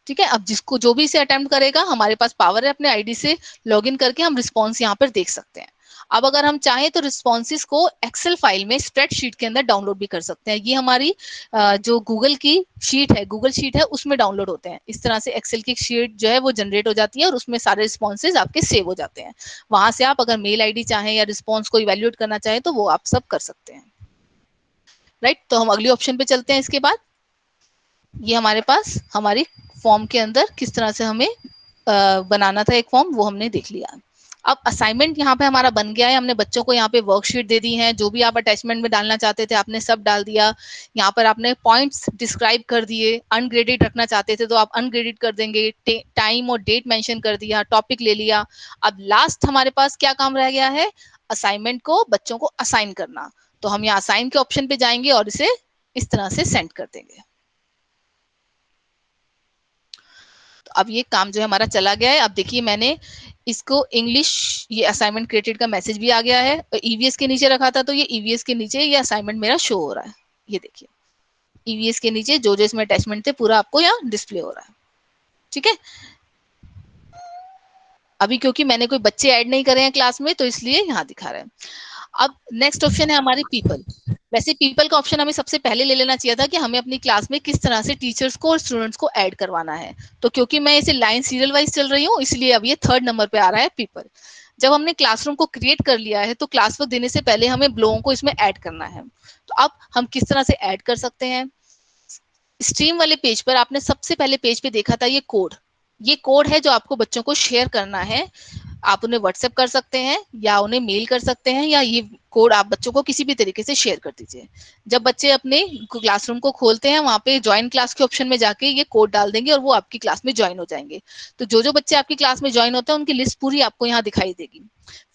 ठीक है, अब जिसको जो भी इसे अटेम्प्ट करेगा, हमारे पास पावर है अपने आईडी से लॉगिन करके हम रिस्पॉन्स यहाँ पर देख सकते हैं। अब अगर हम चाहें तो रिस्पॉन्सेस को एक्सेल फाइल में स्प्रेडशीट के अंदर डाउनलोड भी कर सकते हैं। ये हमारी जो गूगल की शीट है, गूगल शीट है, उसमें डाउनलोड होते हैं। इस तरह से एक्सेल की शीट जो है वो जनरेट हो जाती है और उसमें सारे रिस्पॉन्सेज आपके सेव हो जाते हैं। वहां से आप अगर मेल आईडी चाहें या रिस्पॉन्स को इवेल्युएट करना चाहें तो वो आप सब कर सकते हैं। राइट, तो हम अगली ऑप्शन पे चलते हैं। इसके बाद ये हमारे पास हमारी फॉर्म के अंदर किस तरह से हमें बनाना था एक फॉर्म, वो हमने देख लिया। अब असाइनमेंट यहाँ पे हमारा बन गया है, हमने बच्चों को यहाँ पे वर्कशीट दे दी है, जो भी आप अटैचमेंट में डालना चाहते थे आपने सब डाल दिया। यहाँ पर आपने पॉइंट्स डिस्क्राइब कर दिए, अनग्रेडेड रखना चाहते थे तो आप अनग्रेडेड कर देंगे, टाइम और डेट मेंशन कर दिया, टॉपिक ले लिया। अब लास्ट हमारे पास क्या काम रह गया है, असाइनमेंट को बच्चों को असाइन करना। तो हम यहाँ असाइन के ऑप्शन पे जाएंगे और इसे इस तरह से सेंड कर देंगे। अब ये काम जो है हमारा चला गया है। अब देखिए मैंने इसको इंग्लिश ये असाइनमेंट क्रिएटेड का मैसेज भी आ गया है, ईवीएस के नीचे रखा था तो ये ईवीएस के नीचे ये असाइनमेंट मेरा शो हो रहा है। ये देखिए ईवीएस के नीचे जो जो इसमें अटैचमेंट थे पूरा आपको यहाँ डिस्प्ले हो रहा है। ठीक है, अभी क्योंकि मैंने कोई बच्चे ऐड नहीं करे हैं क्लास में तो इसलिए यहाँ दिखा रहा है। अब नेक्स्ट ऑप्शन है हमारे पीपल। वैसे पीपल का ऑप्शन हमें सबसे पहले ले लेना चाहिए था कि हमें अपनी क्लास में किस तरह से टीचर्स को और स्टूडेंट्स को ऐड करवाना है। तो क्योंकि मैं इसे लाइन सीरियल वाइज चल रही हूँ इसलिए अब ये 3rd नंबर पे आ रहा है पीपल। जब हमने क्लासरूम को क्रिएट कर लिया है तो क्लास वर्क देने से पहले हमें लोगों को इसमें ऐड करना है। तो अब हम किस तरह से ऐड कर सकते हैं, स्ट्रीम वाले पेज पर आपने सबसे पहले पेज पे देखा था ये कोड है जो आपको बच्चों को शेयर करना है। आप उन्हें व्हाट्सएप कर सकते हैं या उन्हें मेल कर सकते हैं, या ये कोड आप बच्चों को किसी भी तरीके से शेयर कर दीजिए। जब बच्चे अपने क्लासरूम को खोलते हैं वहां पे ज्वाइन क्लास के ऑप्शन में जाके ये कोड डाल देंगे और वो आपकी क्लास में ज्वाइन हो जाएंगे। तो जो जो बच्चे आपकी क्लास में ज्वाइन होते हैं उनकी लिस्ट पूरी आपको यहाँ दिखाई देगी।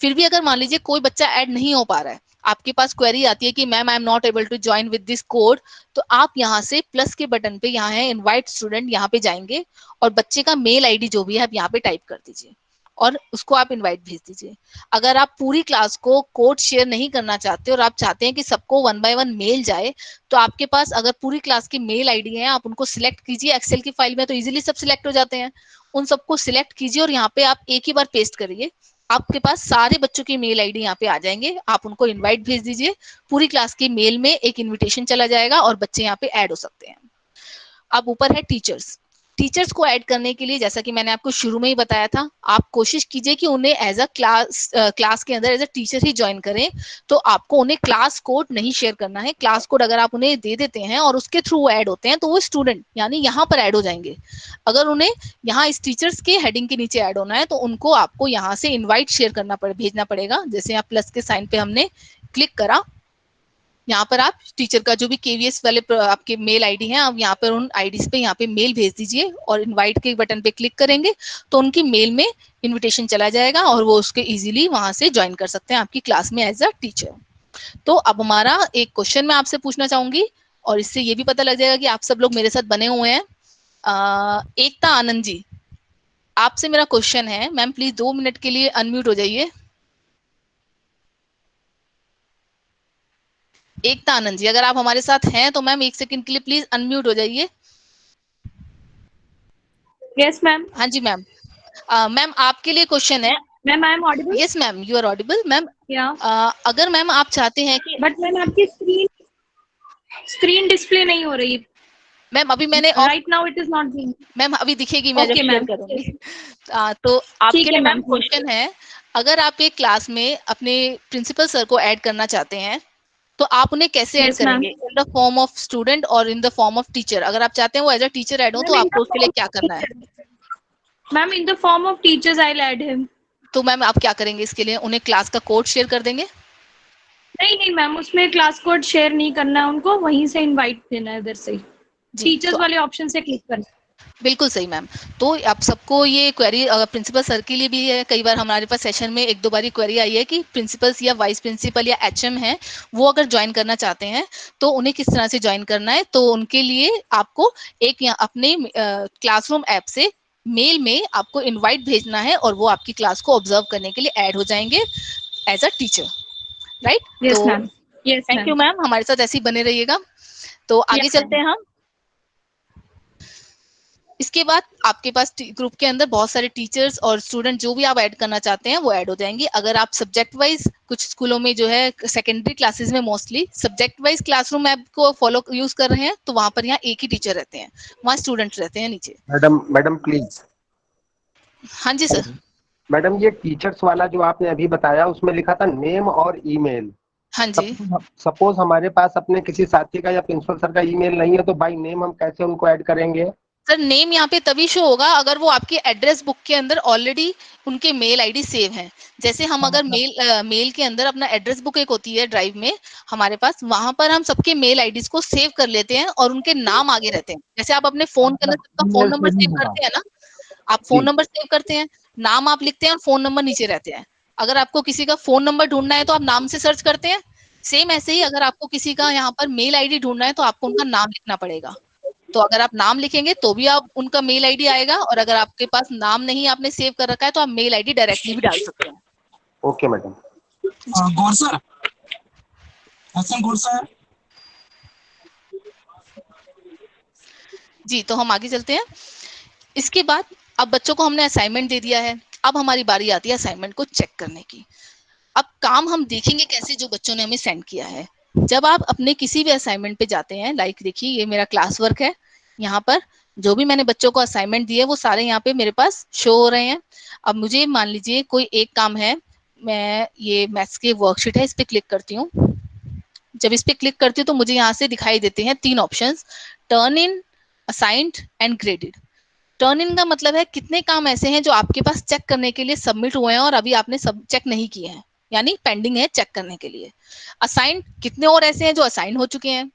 फिर भी अगर मान लीजिए कोई बच्चा ऐड नहीं हो पा रहा है, आपके पास क्वेरी आती है कि ma'am I am not able to join with this code, तो आप यहाँ से प्लस के बटन पे यहाँ है इनवाइट स्टूडेंट, यहाँ पे जाएंगे और बच्चे का मेल आईडी जो भी है आप यहाँ पे टाइप कर दीजिए और उसको आप इनवाइट भेज दीजिए। अगर आप पूरी क्लास को कोड शेयर नहीं करना चाहते और आप चाहते हैं कि सबको 1 बाय 1 मेल जाए, तो आपके पास अगर पूरी क्लास की मेल आईडी है आप उनको सिलेक्ट कीजिए। एक्सेल की फाइल में तो इजीली सब सिलेक्ट हो जाते हैं, उन सबको सिलेक्ट कीजिए और यहाँ पे आप एक ही बार पेस्ट करिए। आपके पास सारे बच्चों की मेल आईडी यहाँ पे आ जाएंगे, आप उनको इनवाइट भेज दीजिए, पूरी क्लास की मेल में एक इन्विटेशन चला जाएगा और बच्चे यहाँ पे ऐड हो सकते हैं। अब ऊपर है टीचर्स को ऐड करने के लिए जैसा कि मैंने आपको शुरू में ही बताया था, आप कोशिश कीजिए कि उन्हें एज अ क्लास के अंदर एज अ टीचर ही ज्वाइन करें। तो आपको उन्हें क्लास कोड नहीं शेयर करना है। क्लास कोड अगर आप उन्हें दे देते हैं और उसके थ्रू ऐड होते हैं तो वो स्टूडेंट यानी यहाँ पर ऐड हो जाएंगे। अगर उन्हें यहाँ इस टीचर्स के हेडिंग के नीचे ऐड होना है तो उनको आपको यहाँ से इन्वाइट शेयर करना भेजना पड़ेगा। जैसे यहाँ प्लस के साइन पे हमने क्लिक करा, यहाँ पर आप टीचर का जो भी केवीएस वाले आपके मेल आईडी हैं आप यहाँ पर उन आईडीज पे यहाँ पे मेल भेज दीजिए और इनवाइट के बटन पे क्लिक करेंगे तो उनकी मेल में इनविटेशन चला जाएगा और वो उसके इजीली वहां से ज्वाइन कर सकते हैं आपकी क्लास में एज अ टीचर। तो अब हमारा एक क्वेश्चन मैं आपसे पूछना चाहूंगी और इससे ये भी पता लग जाएगा कि आप सब लोग मेरे साथ बने हुए हैं। एकता आनंद जी, आपसे मेरा क्वेश्चन है, मैम प्लीज 2 मिनट के लिए अनम्यूट हो जाइए। एकता आनंद जी, अगर आप हमारे साथ हैं तो मैम 1 सेकंड के लिए प्लीज अनम्यूट हो जाइए। Yes ma'am. हाँ जी मैम। मैम आपके लिए क्वेश्चन है। Ma'am I am audible? Yes ma'am you are audible ma'am. या अगर मैम आप चाहते हैं कि बट मैम आपकी स्क्रीन डिस्प्ले नहीं हो रही मैम अभी मैंने right now, it is not doing. Ma'am अभी दिखेगी, मैं जब Okay, शेयर ma'am. करूंगी। तो आपके ठीक है, लिए मैम ma'am. क्वेश्चन है, अगर आप एक क्लास में अपने प्रिंसिपल सर को ऐड करना चाहते हैं तो आप उन्हें कैसे ऐड Yes, ma'am. करेंगे, in the form of student और in the form of teacher? अगर आप चाहते हैं वो एज अ टीचर ऐड हो तो Ma'am, in आपको the उसके लिए form क्या of करना है? teacher. Ma'am, in the form of teachers, I'll add him. तो मैम आप क्या करेंगे इसके लिए? उन्हें क्लास का कोड शेयर कर देंगे? नहीं नहीं मैम, उसमें क्लास कोड शेयर नहीं करना है उनको, वहीं से इनवाइट देना है इधर से, जी, टीचर्स तो वाले ऑप्शन से क्लिक करना है। बिल्कुल सही मैम। तो आप सबको ये क्वेरी प्रिंसिपल सर के लिए भी है, कई बार हमारे पास सेशन में एक दो बारी क्वेरी आई है कि प्रिंसिपल्स या वाइस प्रिंसिपल या एचएम हैं, वो अगर ज्वाइन करना चाहते हैं तो उन्हें किस तरह से ज्वाइन करना है। तो उनके लिए आपको एक अपने क्लासरूम ऐप से मेल में आपको इनवाइट भेजना है और वो आपकी क्लास को ऑब्जर्व करने के लिए ऐड हो जाएंगे as a teacher, right? Yes तो ma'am, yes thank you ma'am, ma'am, हमारे साथ ऐसे ही बने रहिएगा। तो आगे यस चलते हैं हम। इसके बाद आपके पास ग्रुप के अंदर बहुत सारे टीचर्स और स्टूडेंट जो भी आप ऐड करना चाहते हैं वो ऐड हो जाएंगे। अगर आप सब्जेक्ट वाइज, कुछ स्कूलों में जो है सेकेंडरी क्लासेस में mostly subject wise classroom app को फॉलो यूज कर रहे हैं, तो वहां पर यहाँ एक ही टीचर रहते हैं, वहाँ स्टूडेंट रहते हैं नीचे। Madam please. हाँ जी सर। मैडम ये टीचर्स वाला जो आपने अभी बताया उसमें लिखा था नेम और ईमेल। हाँ जी सपोज हमारे पास अपने किसी साथी का या प्रिंसिपल सर का ईमेल नहीं है तो बाय नेम हम कैसे उनको ऐड करेंगे? सर, नेम यहाँ पे तभी शो होगा अगर वो आपके एड्रेस बुक के अंदर ऑलरेडी उनके मेल आईडी सेव है। जैसे हम अगर मेल के अंदर अपना एड्रेस बुक एक होती है ड्राइव में हमारे पास, वहां पर हम सबके मेल आईडीज को सेव कर लेते हैं और उनके नाम आगे रहते हैं। जैसे आप अपने फोन के अंदर सबका फोन ईमेल नंबर से भी सेव होगा? करते हैं ना, आप फोन जी। नंबर सेव करते हैं, नाम आप लिखते हैं और फोन नंबर नीचे रहते हैं। अगर आपको किसी का फोन नंबर ढूंढना है तो आप नाम से सर्च करते हैं। सेम ऐसे ही अगर आपको किसी का यहाँ पर मेल आईडी ढूंढना है तो आपको उनका नाम लिखना पड़ेगा। तो अगर आप नाम लिखेंगे तो भी आप उनका मेल आईडी आएगा, और अगर आपके पास नाम नहीं आपने सेव कर रखा है तो आप मेल आईडी डायरेक्टली भी डाल सकते हैं। Okay madam. Gaur sir, Hasan Gaur sir. जी, तो हम आगे चलते हैं। इसके बाद अब बच्चों को हमने असाइनमेंट दे दिया है, अब हमारी बारी आती है असाइनमेंट को चेक करने की। अब काम हम देखेंगे कैसे, जो बच्चों ने हमें सेंड किया है। जब आप अपने किसी भी असाइनमेंट पे जाते हैं, लाइक देखिए ये मेरा क्लास वर्क है, यहाँ पर जो भी मैंने बच्चों को असाइनमेंट दिए वो सारे यहाँ पे मेरे पास शो हो रहे हैं। अब मुझे मान लीजिए कोई एक काम है, मैं ये मैथ्स की वर्कशीट है, इस पे क्लिक करती हूँ। जब इस पे क्लिक करती हूँ तो मुझे यहाँ से दिखाई देते हैं तीन options, turn in, assigned and graded. Turn in का मतलब है कितने काम ऐसे हैं जो आपके पास चेक करने के लिए सबमिट हुए हैं और अभी आपने सब चेक नहीं किए हैं, यानी पेंडिंग है चेक करने के लिए। असाइंड, कितने और ऐसे हैं जो असाइन हो चुके हैं।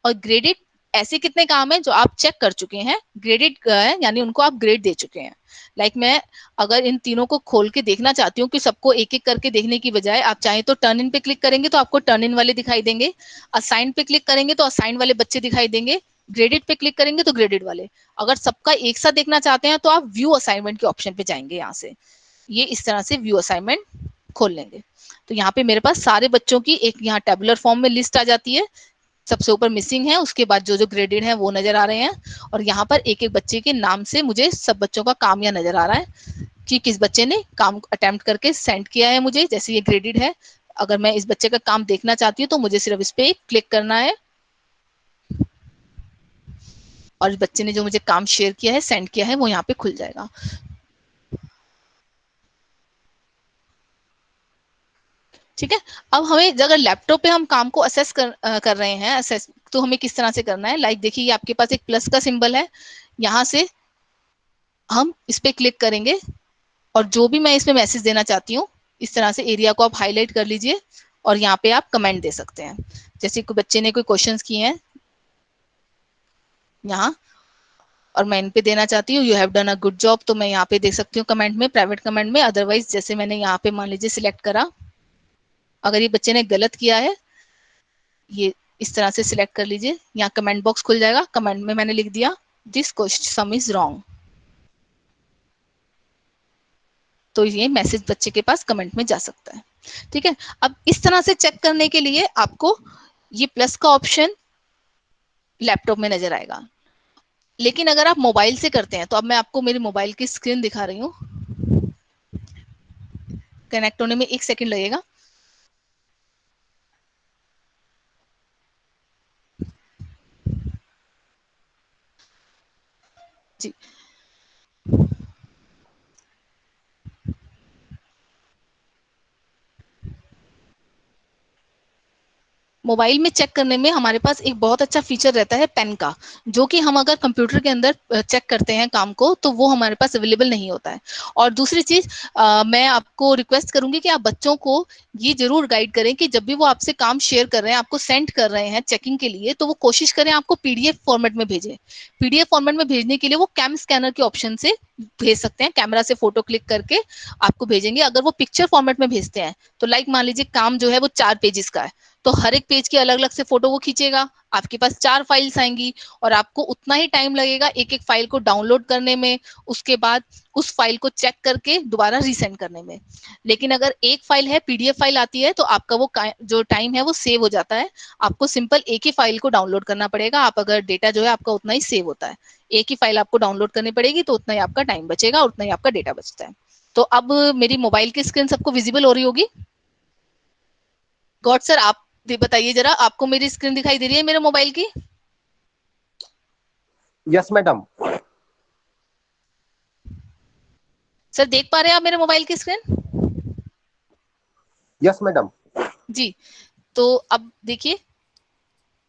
और ग्रेडेड, ऐसे कितने काम हैं जो आप चेक कर चुके हैं, ग्रेडेड है यानी उनको आप ग्रेड दे चुके हैं। लाइक मैं अगर इन तीनों को खोल के देखना चाहती हूँ कि सबको एक एक करके देखने की बजाय आप चाहें तो टर्न इन पे क्लिक करेंगे तो आपको टर्न इन वाले दिखाई देंगे, असाइन पे क्लिक करेंगे तो असाइन वाले बच्चे दिखाई देंगे, ग्रेडेड पे क्लिक करेंगे तो ग्रेडेड वाले। अगर सबका एक साथ देखना चाहते हैं तो आप व्यू असाइनमेंट के ऑप्शन पे जाएंगे, यहाँ से ये इस तरह से व्यू असाइनमेंट खोल लेंगे। तो यहाँ पे मेरे पास सारे बच्चों की एक यहाँ टेबुलर फॉर्म में लिस्ट आ जाती है, सबसे ऊपर मिसिंग है, उसके बाद जो जो ग्रेडेड है वो नजर आ रहे हैं, और यहाँ पर एक एक बच्चे के नाम से मुझे सब बच्चों का काम यहाँ नजर आ रहा है कि किस बच्चे ने काम अटेम्प्ट करके सेंड किया है मुझे। जैसे ये ग्रेडेड है, अगर मैं इस बच्चे का काम देखना चाहती हूँ तो मुझे सिर्फ इस पे क्लिक करना है और इस बच्चे ने जो मुझे काम शेयर किया है, सेंड किया है, वो यहाँ पे खुल जाएगा। ठीक है। अब हमें अगर लैपटॉप पे हम काम को असेस कर रहे हैं, असेस तो हमें किस तरह से करना है। लाइक देखिए ये आपके पास एक प्लस का सिंबल है, यहाँ से हम इस पे क्लिक करेंगे और जो भी मैं इसमें मैसेज देना चाहती हूँ, इस तरह से एरिया को आप हाईलाइट कर लीजिए और यहाँ पे आप कमेंट दे सकते हैं। जैसे कोई बच्चे ने कोई क्वेश्चंस किए हैं यहाँ, और मैं इन पे देना चाहती हूँ you have done a good job, तो मैं यहाँ पे दे सकती हूँ कमेंट में, प्राइवेट कमेंट में। अदरवाइज जैसे मैंने यहाँ पे मान लीजिए सिलेक्ट करा, अगर ये बच्चे ने गलत किया है, ये इस तरह से सिलेक्ट कर लीजिए, यहाँ कमेंट बॉक्स खुल जाएगा, कमेंट में मैंने लिख दिया this question some is wrong, तो ये मैसेज बच्चे के पास कमेंट में जा सकता है। ठीक है। अब इस तरह से चेक करने के लिए आपको ये प्लस का ऑप्शन लैपटॉप में नजर आएगा, लेकिन अगर आप मोबाइल से करते हैं तो अब मैं आपको मेरी मोबाइल की स्क्रीन दिखा रही हूँ, कनेक्ट होने में 1 सेकंड लगेगा। जी, मोबाइल में चेक करने में हमारे पास एक बहुत अच्छा फीचर रहता है पेन का, जो कि हम अगर कंप्यूटर के अंदर चेक करते हैं काम को तो वो हमारे पास अवेलेबल नहीं होता है। और दूसरी चीज मैं आपको रिक्वेस्ट करूंगी कि आप बच्चों को ये जरूर गाइड करें कि जब भी वो आपसे काम शेयर कर रहे हैं, आपको सेंड कर रहे हैं चेकिंग के लिए, तो वो कोशिश करें आपको पीडीएफ फॉर्मेट में भेजें। पीडीएफ फॉर्मेट में भेजने के लिए वो कैम स्कैनर के ऑप्शन से भेज सकते हैं, कैमरा से फोटो क्लिक करके आपको भेजेंगे। अगर वो पिक्चर फॉर्मेट में भेजते हैं तो लाइक मान लीजिए काम जो है वो 4 पेजेस का है, तो हर एक पेज की अलग अलग से फोटो वो खींचेगा, आपके पास 4 फाइल्स आएंगी और आपको उतना ही टाइम लगेगा एक एक फाइल को डाउनलोड करने में, उसके बाद उस फाइल को चेक करके दोबारा रीसेंड करने में। लेकिन अगर एक फाइल है, पीडीएफ फाइल आती है, तो आपका वो जो टाइम है वो सेव हो जाता है। आपको सिंपल एक ही फाइल को डाउनलोड करना पड़ेगा। आप अगर डेटा जो है आपका उतना ही सेव होता है, एक ही फाइल आपको डाउनलोड करनी पड़ेगी, तो उतना ही आपका टाइम बचेगा, उतना ही आपका डेटा बचता है। तो अब मेरी मोबाइल की स्क्रीन सबको विजिबल हो रही होगी। गॉड सर आप बताइए जरा, आपको मेरी स्क्रीन दिखाई दे रही है मेरे मोबाइल की? Yes madam. सर देख पा रहे हैं आप मेरे मोबाइल की स्क्रीन? Yes madam. जी, तो अब देखिए,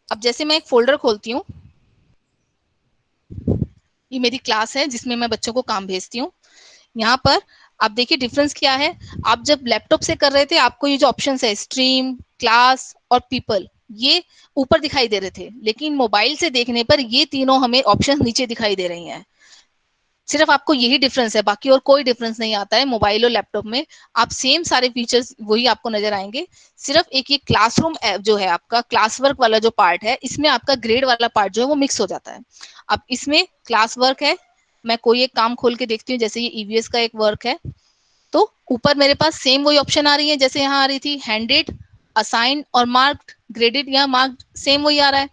अब जैसे मैं एक फोल्डर खोलती हूँ, ये मेरी क्लास है जिसमें मैं बच्चों को काम भेजती हूँ। यहाँ पर आप देखिए डिफरेंस क्या है। आप जब लैपटॉप से कर रहे थे आपको ये जो ऑप्शन है स्ट्रीम, क्लास और पीपल, ये ऊपर दिखाई दे रहे थे, लेकिन मोबाइल से देखने पर ये तीनों हमें ऑप्शन नीचे दिखाई दे रही हैं। सिर्फ आपको यही डिफरेंस है, बाकी और कोई डिफरेंस नहीं आता है। मोबाइल और लैपटॉप में आप सेम सारे फीचर्स वही आपको नजर आएंगे। सिर्फ एक ये क्लासरूम ऐप जो है आपका क्लास वर्क वाला जो पार्ट है, इसमें आपका ग्रेड वाला पार्ट जो है वो मिक्स हो जाता है। अब इसमें क्लास वर्क है, मैं कोई एक काम खोल के देखती हूँ, जैसे ये ईवीएस का एक वर्क है, तो ऊपर मेरे पास सेम वही ऑप्शन आ रही है जैसे यहाँ आ रही थी, हैंडेड, असाइन और मार्क्ड। ग्रेडेड या मार्क्ड सेम वही आ रहा है।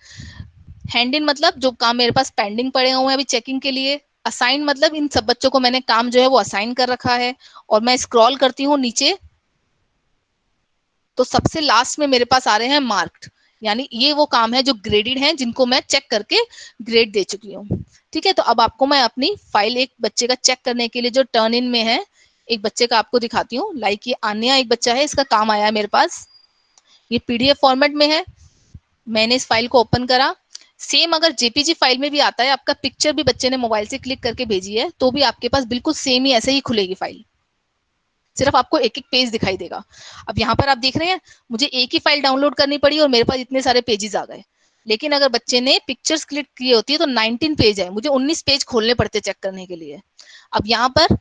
हैंड इन मतलब जो काम मेरे पास पेंडिंग पड़े हुए हैं अभी चेकिंग के लिए। असाइन मतलब इन सब बच्चों को मैंने काम जो है वो असाइन कर रखा है। और मैं स्क्रॉल करती हूँ नीचे, तो सबसे लास्ट में मेरे पास आ रहे हैं मार्क्ड, यानी ये वो काम है जो ग्रेडेड हैं, जिनको मैं चेक करके ग्रेड दे चुकी हूँ। ठीक है, तो अब आपको मैं अपनी फाइल एक बच्चे का चेक करने के लिए जो टर्न इन में है, एक बच्चे का आपको दिखाती हूँ। लाइक ये आन्या एक बच्चा है, इसका काम आया है मेरे पास, ये पीडीएफ फॉर्मेट में है। मैंने इस फाइल को ओपन करा। सेम अगर जेपीजी फाइल में भी आता है, आपका पिक्चर भी बच्चे ने मोबाइल से क्लिक करके भेजी है, तो भी आपके पास बिल्कुल सेम ही ऐसे ही खुलेगी फाइल, सिर्फ आपको एक एक पेज दिखाई देगा। अब यहाँ पर आप देख रहे हैं मुझे एक ही फाइल डाउनलोड करनी पड़ी और मेरे पास इतने सारे पेजेस आ गए। लेकिन अगर बच्चे ने पिक्चर्स क्लिक की होती है तो 19 पेज है, मुझे 19 पेज खोलने पड़ते चेक करने के लिए। अब यहाँ पर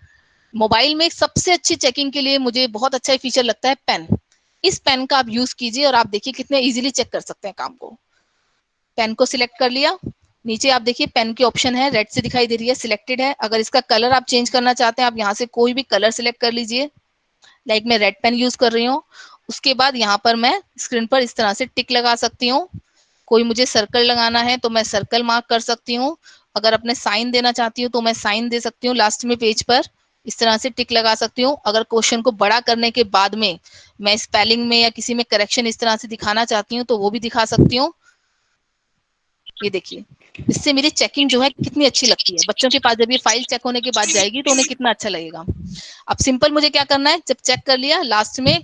मोबाइल में सबसे अच्छी चेकिंग के लिए मुझे बहुत अच्छा फीचर लगता है पेन। इस पेन का आप यूज कीजिए और आप देखिए कितने इजीली चेक कर सकते हैं काम को। पेन को सिलेक्ट कर लिया, नीचे आप देखिए पेन की ऑप्शन है, रेड से दिखाई दे रही है, सिलेक्टेड है। अगर इसका कलर आप चेंज करना चाहते हैं, आप यहाँ से कोई भी कलर सिलेक्ट कर लीजिए। लाइक मैं रेड पेन यूज कर रही हूँ। उसके बाद यहाँ पर मैं स्क्रीन पर इस तरह से टिक लगा सकती हूँ। कोई मुझे सर्कल लगाना है तो मैं सर्कल मार्क कर सकती हूँ। अगर अपने साइन देना चाहती हूँ तो मैं साइन दे सकती हूँ लास्ट में पेज पर, इस तरह से टिक लगा सकती हूँ। अगर क्वेश्चन को बड़ा करने के बाद में मैं स्पेलिंग में या किसी में करेक्शन इस तरह से दिखाना चाहती हूँ तो वो भी दिखा सकती हूँ। ये देखिए, इससे मेरी चेकिंग जो है कितनी अच्छी लगती है। बच्चों के पास जब ये फाइल चेक होने के बाद जाएगी तो उन्हें कितना अच्छा लगेगा। अब सिंपल मुझे क्या करना है, जब चेक कर लिया लास्ट में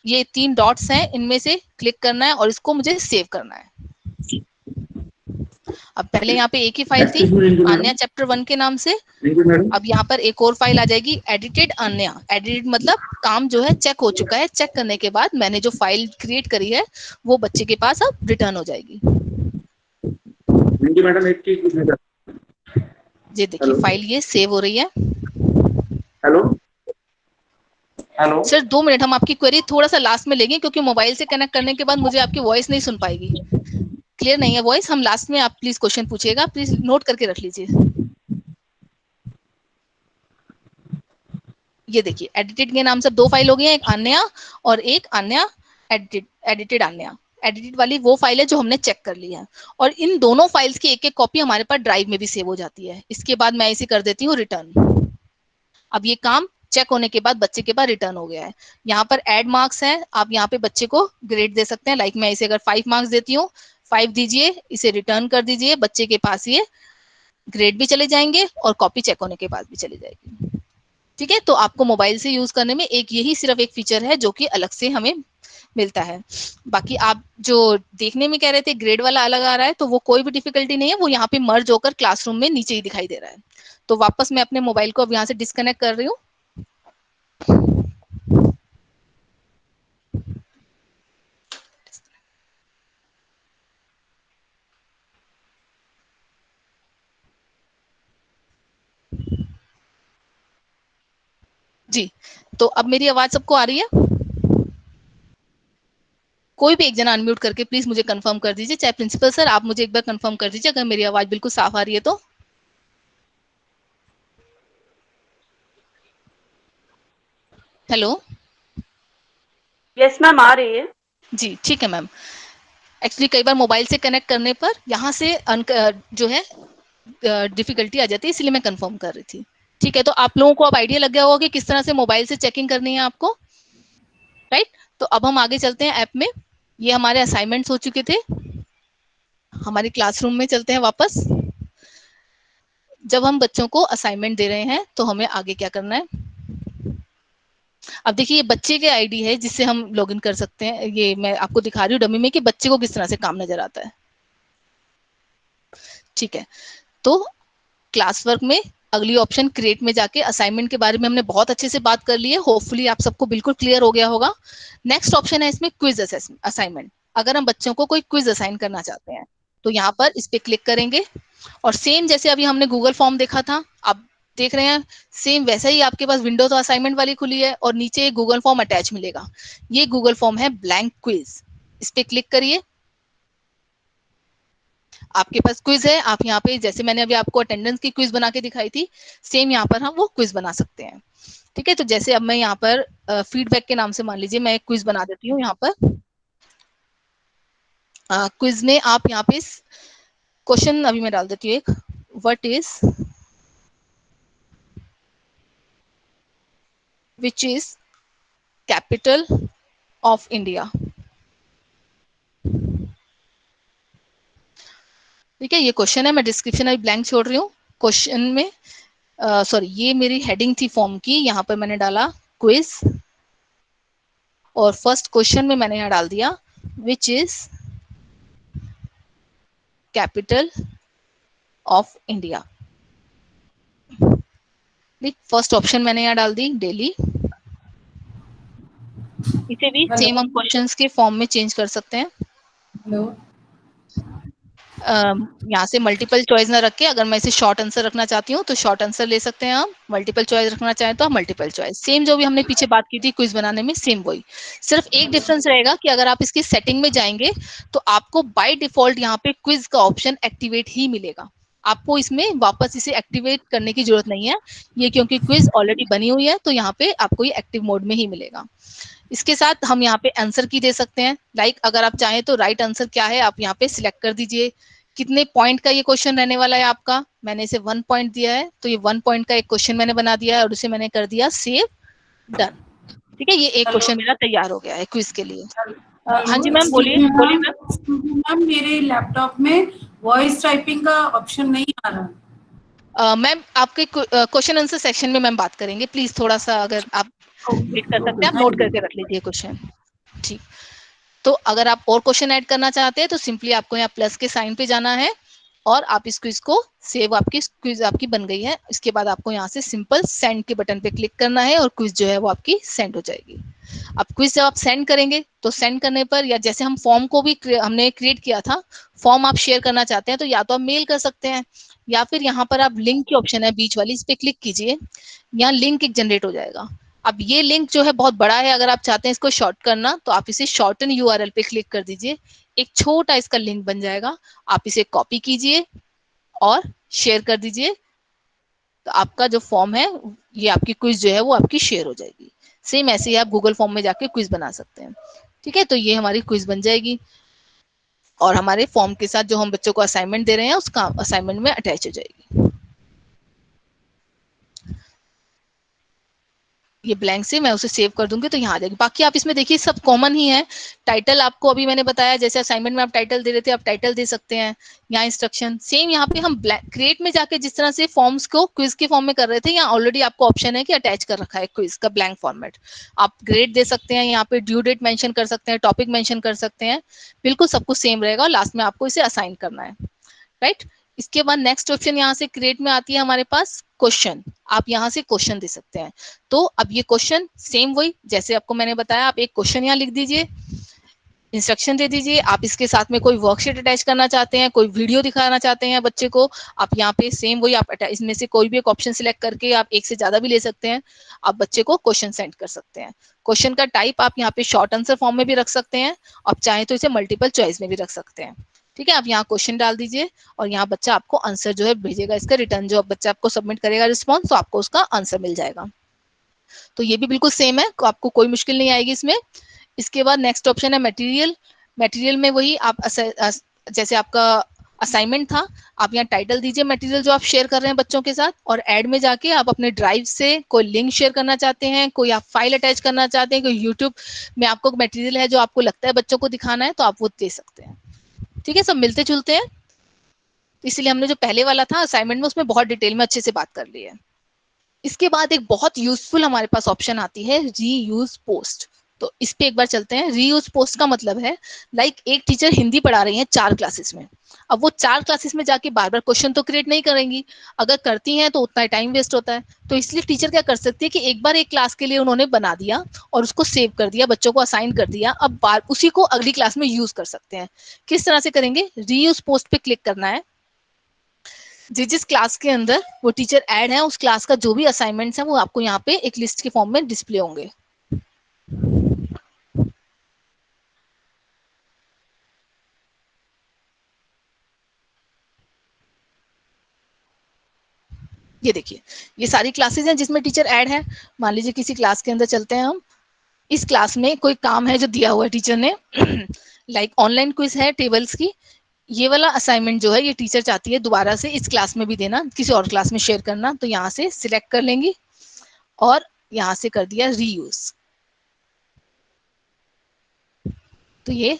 ये 3 डॉट्स हैं, इनमें से क्लिक करना है और इसको मुझे सेव करना है। अब पहले यहाँ पे एक ही फाइल थी आन्या चैप्टर 1 के नाम से। अब यहाँ पर एक और फाइल आ जाएगी एडिटेड आन्या। एडिटेड मतलब काम जो है चेक हो चुका है, चेक करने के बाद मैंने जो फाइल क्रिएट करी है वो बच्चे के पास अब रिटर्न हो जाएगी। मैडम एक चीज, ये देखिए फाइल ये सेव हो रही है। हेलो हेलो सर 2 मिनट, हम आपकी क्वेरी थोड़ा सा लास्ट में लेंगे क्योंकि मोबाइल से कनेक्ट करने के बाद मुझे आपकी वॉइस नहीं सुन पाएगी, क्लियर नहीं है वॉइस। हम लास्ट में, आप प्लीज क्वेश्चन पूछिएगा, प्लीज नोट करके रख लीजिए। ये देखिए एडिटेड के नाम से 2 फाइल हो गई हैं, एक आन्या और एक आन्या एडिटेड आन्या। एडिटेड वाली वो फाइल है जो हमने चेक कर ली है और इन दोनों फाइल्स की एक एक कॉपी हमारे पास ड्राइव में भी सेव हो जाती है। इसके बाद मैं इसे कर देती हूँ रिटर्न। अब ये काम चेक होने के बाद बच्चे के पास रिटर्न हो गया है। यहाँ पर ऐड मार्क्स है, आप यहाँ पे बच्चे को ग्रेड दे सकते हैं। लाइक मैं इसे अगर 5 मार्क्स देती हूँ, 5 दीजिए, इसे रिटर्न कर दीजिए, बच्चे के पास ये ग्रेड भी चले जाएंगे और कॉपी चेक होने के बाद भी चली जाएगी। ठीक है, तो आपको मोबाइल से यूज करने में एक यही सिर्फ एक फीचर है जो कि अलग से हमें मिलता है। बाकी आप जो देखने में कह रहे थे ग्रेड वाला अलग आ रहा है, तो वो कोई भी डिफिकल्टी नहीं है, वो यहाँ पे मर्ज होकर क्लासरूम में नीचे ही दिखाई दे रहा है। तो वापस मैं अपने मोबाइल को अब यहाँ से डिस्कनेक्ट कर रही हूँ। जी, तो अब मेरी आवाज सबको आ रही है? कोई भी एक जना अनम्यूट करके प्लीज मुझे कंफर्म कर दीजिए, चाहे प्रिंसिपल सर आप मुझे एक बार कंफर्म कर दीजिए अगर मेरी आवाज बिल्कुल साफ आ रही है तो। हेलो। यस मैम, आ रही है। जी ठीक है मैम। एक्चुअली कई बार मोबाइल से कनेक्ट करने पर यहाँ से जो है डिफिकल्टी आ जाती है, इसलिए मैं कंफर्म कर रही थी। ठीक है, तो आप लोगों को अब आइडिया लग गया होगा कि किस तरह से मोबाइल से चेकिंग करनी है आपको, राइट? तो अब हम आगे चलते हैं ऐप में। ये हमारे असाइनमेंट्स हो चुके थे, हमारे क्लासरूम में चलते हैं वापस। जब हम बच्चों को असाइनमेंट दे रहे हैं तो हमें आगे क्या करना है? अब देखिए ये बच्चे के आईडी है जिससे हम लॉगिन कर सकते हैं। ये मैं आपको दिखा रही हूँ डमी में कि बच्चे को किस तरह से काम नजर आता है। ठीक है, तो क्लास वर्क में अगली ऑप्शन क्रिएट में जाके असाइनमेंट के बारे में हमने बहुत अच्छे से बात कर ली है, होपफुली आप सबको बिल्कुल क्लियर हो गया होगा। नेक्स्ट ऑप्शन है इसमें क्विज असाइनमेंट। अगर हम बच्चों को कोई क्विज असाइन करना चाहते हैं तो यहाँ पर इस पे क्लिक करेंगे और सेम जैसे अभी हमने गूगल फॉर्म देखा था, आप देख रहे हैं सेम वैसा ही आपके पास विंडो तो असाइनमेंट वाली खुली है और नीचे एक गूगल फॉर्म अटैच मिलेगा। ये गूगल फॉर्म है ब्लैंक क्विज, इस पे क्लिक करिए। आपके पास क्विज है, आप यहाँ पे जैसे मैंने अभी आपको अटेंडेंस की क्विज बना के दिखाई थी, सेम यहाँ पर हम वो क्विज बना सकते हैं। ठीक है, तो जैसे अब मैं यहाँ पर फीडबैक के नाम से मान लीजिए मैं एक क्विज बना देती हूँ। यहाँ पर क्विज में आप यहाँ पे क्वेश्चन अभी मैं डाल देती हूँ एक, what is which is capital of India. ठीक है, ये क्वेश्चन है, मैं डिस्क्रिप्शन अभी ब्लैंक छोड़ रही हूँ। क्वेश्चन में सॉरी ये मेरी हेडिंग थी फॉर्म की, यहाँ पर मैंने डाला क्विज और फर्स्ट क्वेश्चन में मैंने यहाँ डाल दिया which is capital of India. First option मैंने यहाँ डाल दी दिल्ली। इसे भी सेम हम क्वेश्चंस के फॉर्म में चेंज कर सकते हैं। हेलो। यहाँ से मल्टीपल चॉइस ना रख के अगर मैं इसे शॉर्ट आंसर रखना चाहती हूँ तो शॉर्ट आंसर ले सकते हैं हम, मल्टीपल चॉइस रखना चाहें तो मल्टीपल चॉइस। सेम जो भी हमने पीछे बात की थी क्विज बनाने में, सेम वही, सिर्फ एक डिफरेंस रहेगा कि अगर आप इसकी सेटिंग में जाएंगे तो आपको बाय डिफॉल्ट यहाँ पे क्विज का ऑप्शन एक्टिवेट ही मिलेगा। आपको इसमें वापस इसे एक्टिवेट करने की जरूरत नहीं है, ये क्योंकि क्विज ऑलरेडी बनी हुई है तो यहाँ पे आपको ये एक्टिव मोड में ही मिलेगा। इसके साथ हम यहाँ पे आंसर की दे सकते हैं, लाइक अगर आप चाहें तो राइट आंसर क्या है आप यहाँ पे सिलेक्ट कर दीजिए। कितने पॉइंट का ये क्वेश्चन रहने वाला है आपका, मैंने इसे 1 पॉइंट दिया है तो ये 1 पॉइंट का एक क्वेश्चन मैंने बना दिया है और उसे मैंने कर दिया सेव डन। ठीक है, ये एक क्वेश्चन मेरा तैयार हो गया है क्विज के लिए। हाँ जी मैम, बोलिए बोलिए मैम। मैम मेरे लैपटॉप में वॉइस टाइपिंग का ऑप्शन नहीं आ रहा। मैम आपके क्वेश्चन आंसर सेक्शन में मैम बात करेंगे, प्लीज थोड़ा सा अगर आप वेट कर सकते हैं, आप नोट करके रख लीजिए क्वेश्चन। ठीक, तो अगर आप और क्वेश्चन ऐड करना चाहते हैं तो सिंपली आपको यहाँ प्लस के साइन पे जाना है और आप इस क्विज को सेव, आपकी क्विज आपकी बन गई है। इसके बाद आपको यहाँ से सिंपल सेंड के बटन पे क्लिक करना है और क्विज जो है वो आपकी सेंड हो जाएगी। अब क्विज जब आप सेंड करेंगे तो सेंड करने पर, या जैसे हम फॉर्म को भी हमने क्रिएट किया था, फॉर्म आप शेयर करना चाहते हैं तो या तो आप मेल कर सकते हैं या फिर यहाँ पर आप लिंक की ऑप्शन है बीच वाली, इस पे क्लिक कीजिए, यहाँ लिंक एक जनरेट हो जाएगा। अब ये लिंक जो है बहुत बड़ा है, अगर आप चाहते हैं इसको शॉर्ट करना तो आप इसे शॉर्टन यूआरएल पे क्लिक कर दीजिए, एक छोटा इसका लिंक बन जाएगा, आप इसे कॉपी कीजिए और शेयर कर दीजिए, तो आपका जो फॉर्म है ये आपकी क्विज जो है वो आपकी शेयर हो जाएगी। सेम ऐसे ही आप गूगल फॉर्म में जाके क्विज बना सकते हैं। ठीक है, तो ये हमारी क्विज बन जाएगी और हमारे फॉर्म के साथ जो हम बच्चों को असाइनमेंट दे रहे हैं उसका असाइनमेंट में अटैच हो जाएगी। ये ब्लैंक से मैं उसे सेव कर दूंगी तो यहाँ आ जाएगी। बाकी आप इसमें देखिए सब कॉमन ही है। टाइटल आपको अभी मैंने बताया, जैसे असाइनमेंट में आप टाइटल दे रहे थे, आप टाइटल दे सकते हैं। यहाँ इंस्ट्रक्शन सेम, यहाँ पे हम क्रिएट में जाके जिस तरह से फॉर्म्स को क्विज के फॉर्म में कर रहे थे, यहाँ ऑलरेडी आपको ऑप्शन है कि अटैच कर रखा है क्विज का ब्लैंक फॉर्मेट। आप ग्रेड दे सकते हैं, यहाँ पे ड्यू डेट मेंशन कर सकते हैं, टॉपिक मेंशन कर सकते हैं, बिल्कुल सब कुछ सेम रहेगा और लास्ट में आपको इसे असाइन करना है, राइट। इसके बाद नेक्स्ट ऑप्शन यहाँ से क्रिएट में आती है हमारे पास क्वेश्चन। आप यहाँ से क्वेश्चन दे सकते हैं। तो अब ये क्वेश्चन सेम वही जैसे आपको मैंने बताया, आप एक क्वेश्चन यहाँ लिख दीजिए, इंस्ट्रक्शन दे दीजिए। आप इसके साथ में कोई वर्कशीट अटैच करना चाहते हैं, कोई वीडियो दिखाना चाहते हैं बच्चे को, आप यहाँ पे सेम वही आप इसमें से कोई भी एक ऑप्शन सिलेक्ट करके आप एक से ज्यादा भी ले सकते हैं। आप बच्चे को क्वेश्चन सेंड कर सकते हैं। क्वेश्चन का टाइप आप यहाँ पे शॉर्ट आंसर फॉर्म में भी रख सकते हैं, आप चाहें तो इसे मल्टीपल चॉइस में भी रख सकते हैं। ठीक है, आप यहाँ क्वेश्चन डाल दीजिए और यहाँ बच्चा आपको आंसर जो है भेजेगा, इसका रिटर्न जो बच्चा आपको सबमिट करेगा रिस्पॉन्स, तो आपको उसका आंसर मिल जाएगा। तो ये भी बिल्कुल सेम है, आपको कोई मुश्किल नहीं आएगी इसमें। इसके बाद नेक्स्ट ऑप्शन है मटेरियल। मटेरियल में वही आप जैसे आपका असाइनमेंट था, आप यहाँ टाइटल दीजिए मटेरियल जो आप शेयर कर रहे हैं बच्चों के साथ, और ऐड में जाके आप अपने ड्राइव से कोई लिंक शेयर करना चाहते हैं, कोई आप फाइल अटैच करना चाहते हैं, कोई यूट्यूब में आपको मटेरियल है जो आपको लगता है बच्चों को दिखाना है, तो आप वो दे सकते हैं। ठीक है, सब मिलते जुलते हैं, इसलिए हमने जो पहले वाला था असाइनमेंट में उसमें बहुत डिटेल में अच्छे से बात कर ली है। इसके बाद एक बहुत यूजफुल हमारे पास ऑप्शन आती है रीयूज पोस्ट। तो इस पे एक बार चलते हैं। रीयूज पोस्ट का मतलब है लाइक एक टीचर हिंदी पढ़ा रही है 4 क्लासेस में, अब वो 4 क्लासेस में जाके बार बार क्वेश्चन तो क्रिएट नहीं करेंगी, अगर करती हैं तो उतना टाइम वेस्ट होता है। तो इसलिए टीचर क्या कर सकती है कि एक बार एक क्लास के लिए उन्होंने बना दिया और उसको सेव कर दिया, बच्चों को असाइन कर दिया, अब बार उसी को अगली क्लास में यूज कर सकते हैं। किस तरह से करेंगे? रीयूज पोस्ट पे क्लिक करना है। जिस क्लास के अंदर वो टीचर ऐड है उस क्लास का जो भी असाइनमेंट्स है वो आपको यहाँ पे एक लिस्ट के फॉर्म में डिस्प्ले होंगे। ये देखिए, ये सारी क्लासेस हैं जिसमें टीचर ऐड है। मान लीजिए किसी क्लास के अंदर चलते हैं हम, इस क्लास में कोई काम है जो दिया हुआ है टीचर ने लाइक ऑनलाइन क्विज है टेबल्स की, ये वाला असाइनमेंट जो है ये टीचर चाहती है दोबारा से इस क्लास में भी देना, किसी और क्लास में शेयर करना, तो यहाँ से सिलेक्ट कर लेंगी और यहाँ से कर दिया रीयूज, तो ये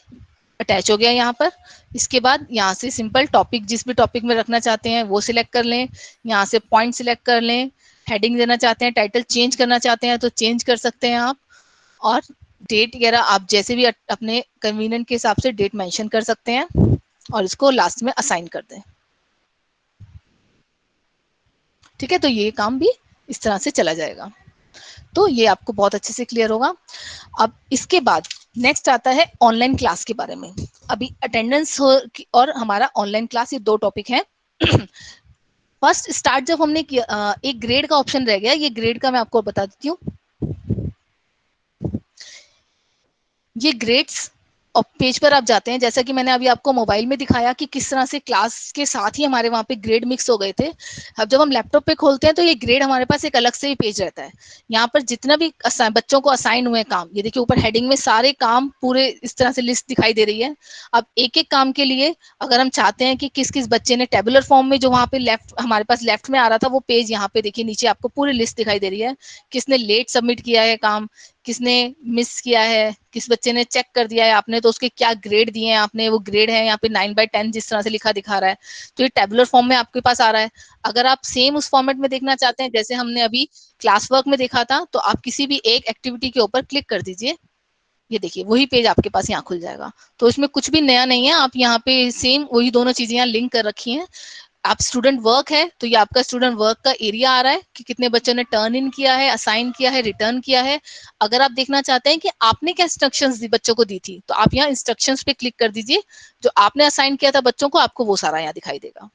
अटैच हो गया यहाँ पर। इसके बाद यहाँ से सिंपल टॉपिक जिस भी टॉपिक में रखना चाहते हैं वो सिलेक्ट कर लें, यहाँ से पॉइंट सिलेक्ट कर लें, हेडिंग देना चाहते हैं, टाइटल चेंज करना चाहते हैं तो चेंज कर सकते हैं आप, और डेट वगैरह आप जैसे भी अपने कन्वीनियंट के हिसाब से डेट मेंशन कर सकते हैं और इसको लास्ट में असाइन कर दें। ठीक है, तो ये काम भी इस तरह से चला जाएगा। तो ये आपको बहुत अच्छे से क्लियर होगा। अब इसके बाद नेक्स्ट आता है ऑनलाइन क्लास के बारे में। अभी अटेंडेंस और हमारा ऑनलाइन क्लास, ये 2 टॉपिक हैं। फर्स्ट स्टार्ट जब हमने किया, एक ग्रेड का ऑप्शन रह गया, ये ग्रेड का मैं आपको बता देती हूँ। ये ग्रेड्स और पेज पर आप जाते हैं, जैसा कि मैंने अभी आपको मोबाइल में दिखाया कि किस तरह से क्लास के साथ ही हमारे वहाँ पे ग्रेड मिक्स हो गए थे। अब जब हम लैपटॉप पे खोलते हैं तो ये ग्रेड हमारे पास एक अलग से ही पेज रहता है। यहाँ पर जितना भी बच्चों को असाइन हुए काम, ये देखिए ऊपर हेडिंग में सारे काम पूरे इस तरह से लिस्ट दिखाई दे रही है। अब एक एक काम के लिए अगर हम चाहते हैं कि किस किस बच्चे ने टेबुलर फॉर्म में जो वहाँ पे हमारे पास लेफ्ट में आ रहा था वो पेज, यहाँ पे देखिए नीचे आपको पूरी लिस्ट दिखाई दे रही है, किसने लेट सबमिट किया है काम, किसने मिस किया है, किस बच्चे ने चेक कर दिया है आपने तो उसके क्या ग्रेड दिए हैं आपने, वो ग्रेड है यहाँ पे 9/10 जिस तरह से लिखा दिखा रहा है, तो ये टेबुलर फॉर्म में आपके पास आ रहा है। अगर आप सेम उस फॉर्मेट में देखना चाहते हैं जैसे हमने अभी क्लास वर्क में देखा था, तो आप किसी भी एक एक्टिविटी के ऊपर क्लिक कर दीजिए, ये देखिए वही पेज आपके पास यहाँ खुल जाएगा। तो इसमें कुछ भी नया नहीं है, आप यहाँ पे सेम वही दोनों चीजें यहाँ लिंक कर रखी हैं। आप स्टूडेंट वर्क है तो ये आपका स्टूडेंट वर्क का एरिया आ रहा है कि कितने बच्चों ने टर्न इन किया है, असाइन किया है, रिटर्न किया है। अगर आप देखना चाहते हैं कि आपने क्या इंस्ट्रक्शंस दी बच्चों को दी थी, तो आप यहाँ इंस्ट्रक्शंस पे क्लिक कर दीजिए, जो आपने असाइन किया था बच्चों को आपको वो सारा यहाँ दिखाई देगा।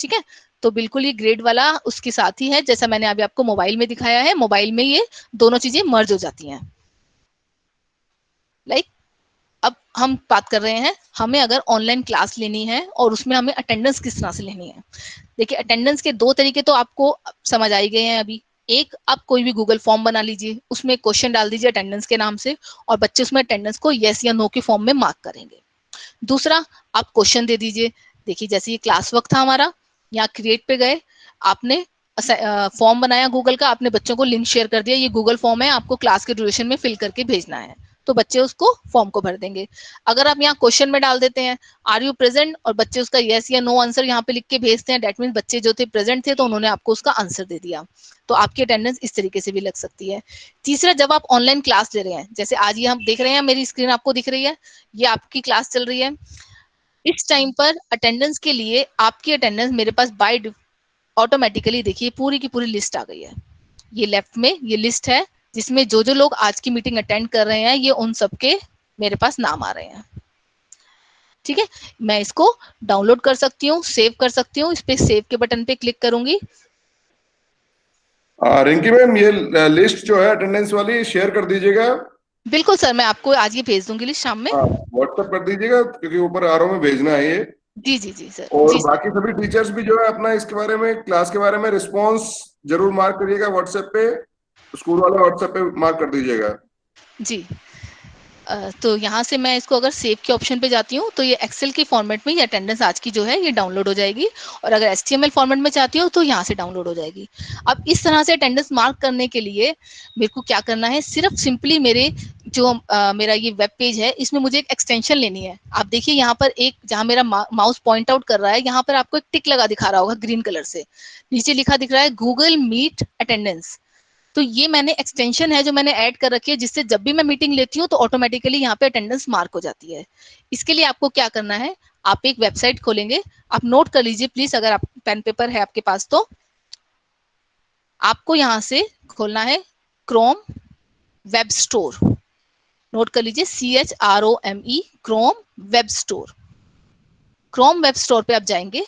ठीक है, तो बिल्कुल ये ग्रेड वाला उसके साथ ही है, जैसा मैंने अभी आपको मोबाइल में दिखाया है। मोबाइल में ये दोनों चीजें मर्ज हो जाती हैं। लाइक अब हम बात कर रहे हैं, हमें अगर ऑनलाइन क्लास लेनी है और उसमें हमें अटेंडेंस किस तरह से लेनी है। देखिए अटेंडेंस के 2 तरीके तो आपको समझ आई गए हैं अभी। एक, आप कोई भी गूगल फॉर्म बना लीजिए, उसमें क्वेश्चन डाल दीजिए अटेंडेंस के नाम से और बच्चे उसमें अटेंडेंस को यस या नो के फॉर्म में मार्क करेंगे। दूसरा, आप क्वेश्चन दे दीजिए। देखिए जैसे ये क्लास वर्क था हमारा, यहाँ क्रिएट पे गए, आपने फॉर्म बनाया गूगल का, आपने बच्चों को लिंक शेयर कर दिया, ये गूगल फॉर्म है, आपको क्लास के ड्यूरेशन में फिल करके भेजना है, तो बच्चे उसको फॉर्म को भर देंगे। अगर आप यहाँ क्वेश्चन में डाल देते हैं आर यू प्रेजेंट और बच्चे उसका यस या नो आंसर यहाँ पे लिख के भेजते हैं, डेट मीन बच्चे जो थे प्रेजेंट थे तो उन्होंने आपको उसका आंसर दे दिया, तो आपकी अटेंडेंस इस तरीके से भी लग सकती है। तीसरा, जब आप ऑनलाइन क्लास ले रहे हैं, जैसे आज ये हम देख रहे हैं, मेरी स्क्रीन आपको दिख रही है, ये आपकी क्लास चल रही है, इस टाइम पर अटेंडेंस के लिए आपकी अटेंडेंस मेरे पास बाय ऑटोमेटिकली देखिए पूरी की पूरी लिस्ट आ गई है। ये लेफ्ट में ये लिस्ट है जिसमें जो जो लोग आज की मीटिंग अटेंड कर रहे हैं, ये उन सबके मेरे पास नाम आ रहे हैं। ठीक है, मैं इसको डाउनलोड कर सकती हूँ, सेव कर सकती हूँ, इस पे सेव के बटन पे क्लिक करूंगी। रिंकी मैम, ये लिस्ट जो है अटेंडेंस वाली शेयर कर दीजिएगा। बिल्कुल सर, मैं आपको आज ये भेज दूंगी लिस्ट शाम में। व्हाट्सएप कर दीजिएगा क्योंकि ऊपर आरओ में भेजना है ये। जी जी जी सर। और जी बाकी सभी टीचर्स भी जो है अपना इसके बारे में, क्लास के बारे में रिस्पॉन्स जरूर मार्क करिएगा व्हाट्सएप पे, स्कूल वाले व्हाट्सएप पे मार्क कर दीजिएगा। जी। तो यहाँ से मैं इसको अगर सेव के ऑप्शन पे जाती हूँ तो ये एक्सेल के फॉर्मेट में ये अटेंडेंस आज की जो है ये डाउनलोड हो जाएगी, और अगर HTML फॉर्मेट में चाहती हूँ तो यहाँ से डाउनलोड हो जाएगी। अब इस तरह से अटेंडेंस मार्क करने के लिए मेरे को क्या करना है, सिर्फ सिंपली मेरे जो मेरा ये वेब पेज है इसमें मुझे एक एक्सटेंशन लेनी है। आप देखिए यहाँ पर एक, जहाँ मेरा माउस पॉइंट आउट कर रहा है, यहाँ पर आपको एक टिक लगा दिखा रहा होगा ग्रीन कलर से, नीचे लिखा दिख रहा है गूगल मीट अटेंडेंस। तो ये मैंने एक्सटेंशन है जो मैंने ऐड कर रखी है, जिससे जब भी मैं मीटिंग लेती हूँ तो ऑटोमेटिकली यहाँ पे अटेंडेंस मार्क हो जाती है। इसके लिए आपको क्या करना है, आप एक वेबसाइट खोलेंगे, आप नोट कर लीजिए प्लीज, अगर आप पेन पेपर है आपके पास तो आपको यहाँ से खोलना है क्रोम वेब स्टोर। नोट कर लीजिए CHROME, Chrome web store. Chrome web store पे आप जाएंगे,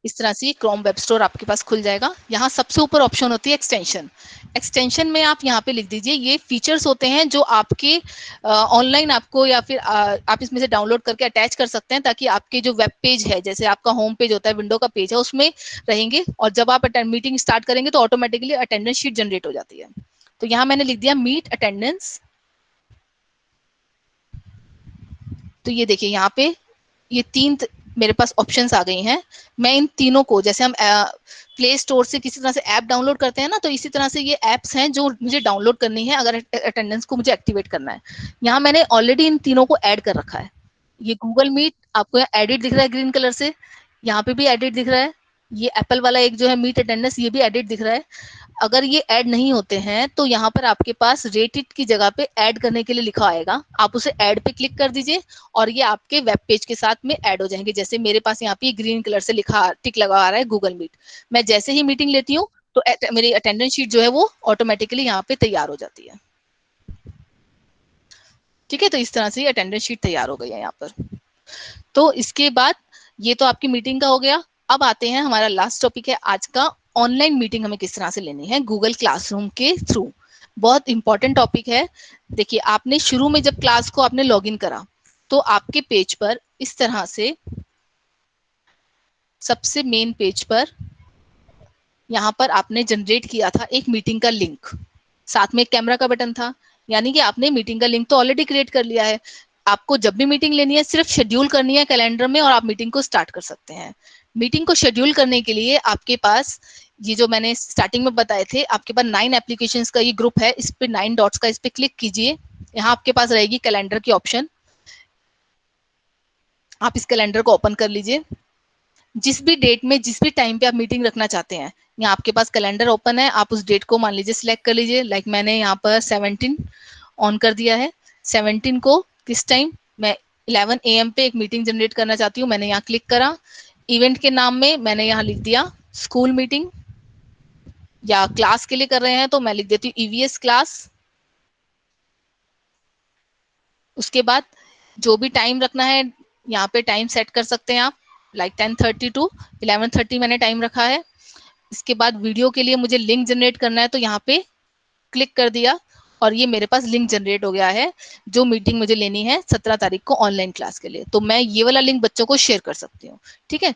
इस तरह से क्रोम वेब स्टोर आपके पास खुल जाएगा। यहाँ सबसे ऊपर ऑप्शन होती है एक्सटेंशन। एक्सटेंशन में आप यहाँ पे लिख दीजिए, ये फीचर्स होते हैं जो आपके ऑनलाइन आपको या फिर आप इसमें से डाउनलोड करके अटैच कर सकते हैं, ताकि आपके जो वेब पेज है, जैसे आपका होम पेज होता है, विंडो का पेज है, उसमें रहेंगे, और जब आप मीटिंग स्टार्ट करेंगे तो ऑटोमेटिकली अटेंडेंस शीट जनरेट हो जाती है। तो यहाँ मैंने लिख दिया मीट अटेंडेंस। तो ये देखिए यहाँ पे ये तीन मेरे पास ऑप्शंस आ गई हैं। मैं इन तीनों को, जैसे हम प्ले स्टोर से किसी तरह से ऐप डाउनलोड करते हैं ना, तो इसी तरह से ये ऐप्स हैं जो मुझे डाउनलोड करनी है अगर अटेंडेंस को मुझे एक्टिवेट करना है। यहाँ मैंने ऑलरेडी इन तीनों को ऐड कर रखा है। ये गूगल मीट आपको यहाँ एडिट दिख रहा है ग्रीन कलर से, यहाँ पे भी एडिट दिख रहा है, ये एप्पल वाला एक जो है मीट अटेंडेंस, ये भी एडिट दिख रहा है। अगर ये ऐड नहीं होते हैं तो यहाँ पर आपके पास रेटेड की जगह पे ऐड करने के लिए लिखा आएगा, आप उसे ऐड पे क्लिक कर दीजिए और ये आपके वेब पेज के साथ में ऐड हो जाएंगे। जैसे मेरे पास यहाँ पे ग्रीन कलर से लिखा टिक लगा आ रहा है गूगल मीट, मैं जैसे ही मीटिंग लेती हूँ तो मेरी अटेंडेंस शीट जो है वो ऑटोमेटिकली यहाँ पे तैयार हो जाती है। ठीक है, तो इस तरह से अटेंडेंस शीट तैयार हो गई है यहाँ पर। तो इसके बाद ये तो आपकी मीटिंग का हो गया। अब आते हैं, हमारा लास्ट टॉपिक है आज का, ऑनलाइन मीटिंग हमें किस तरह से लेनी है गूगल क्लासरूम के थ्रू। बहुत इंपॉर्टेंट टॉपिक है। देखिए, आपने शुरू में जब क्लास को आपने लॉगिन करा तो आपके पेज पर इस तरह से, सबसे मेन पेज पर यहाँ पर आपने जनरेट किया था एक मीटिंग का लिंक, साथ में एक कैमरा का बटन था, यानी कि आपने मीटिंग का लिंक तो ऑलरेडी क्रिएट कर लिया है। आपको जब भी मीटिंग लेनी है सिर्फ शेड्यूल करनी है कैलेंडर में और आप मीटिंग को स्टार्ट कर सकते हैं। मीटिंग को शेड्यूल करने के लिए आपके पास ये जो मैंने स्टार्टिंग में बताए थे, आपके पास 9 एप्लीकेशंस का ये ग्रुप है, इस पे 9 डॉट्स का इस पे क्लिक कीजिए। यहाँ आपके पास रहेगी कैलेंडर की ऑप्शन, आप इस कैलेंडर को ओपन कर लीजिए। जिस भी डेट में जिस भी टाइम पे आप मीटिंग रखना चाहते हैं, यहाँ आपके पास कैलेंडर ओपन है, आप उस डेट को मान लीजिए सिलेक्ट कर लीजिए। लाइक मैंने यहाँ पर 17 ऑन कर दिया है। 17 को किस टाइम, मैं 11 AM पे एक मीटिंग जनरेट करना चाहती हूँ, मैंने यहाँ क्लिक करा। इवेंट के नाम में मैंने यहाँ लिख दिया स्कूल मीटिंग, या क्लास के लिए कर रहे हैं तो मैं लिख देती हूँ EVS क्लास। उसके बाद जो भी टाइम रखना है यहाँ पे टाइम सेट कर सकते हैं आप, लाइक 10:30 to 11:30 मैंने टाइम रखा है। इसके बाद वीडियो के लिए मुझे लिंक जनरेट करना है तो यहाँ पे क्लिक कर दिया और ये मेरे पास लिंक जनरेट हो गया है जो मीटिंग मुझे लेनी है 17 तारीख को ऑनलाइन क्लास के लिए। तो मैं ये वाला लिंक बच्चों को शेयर कर सकती हूँ। ठीक है,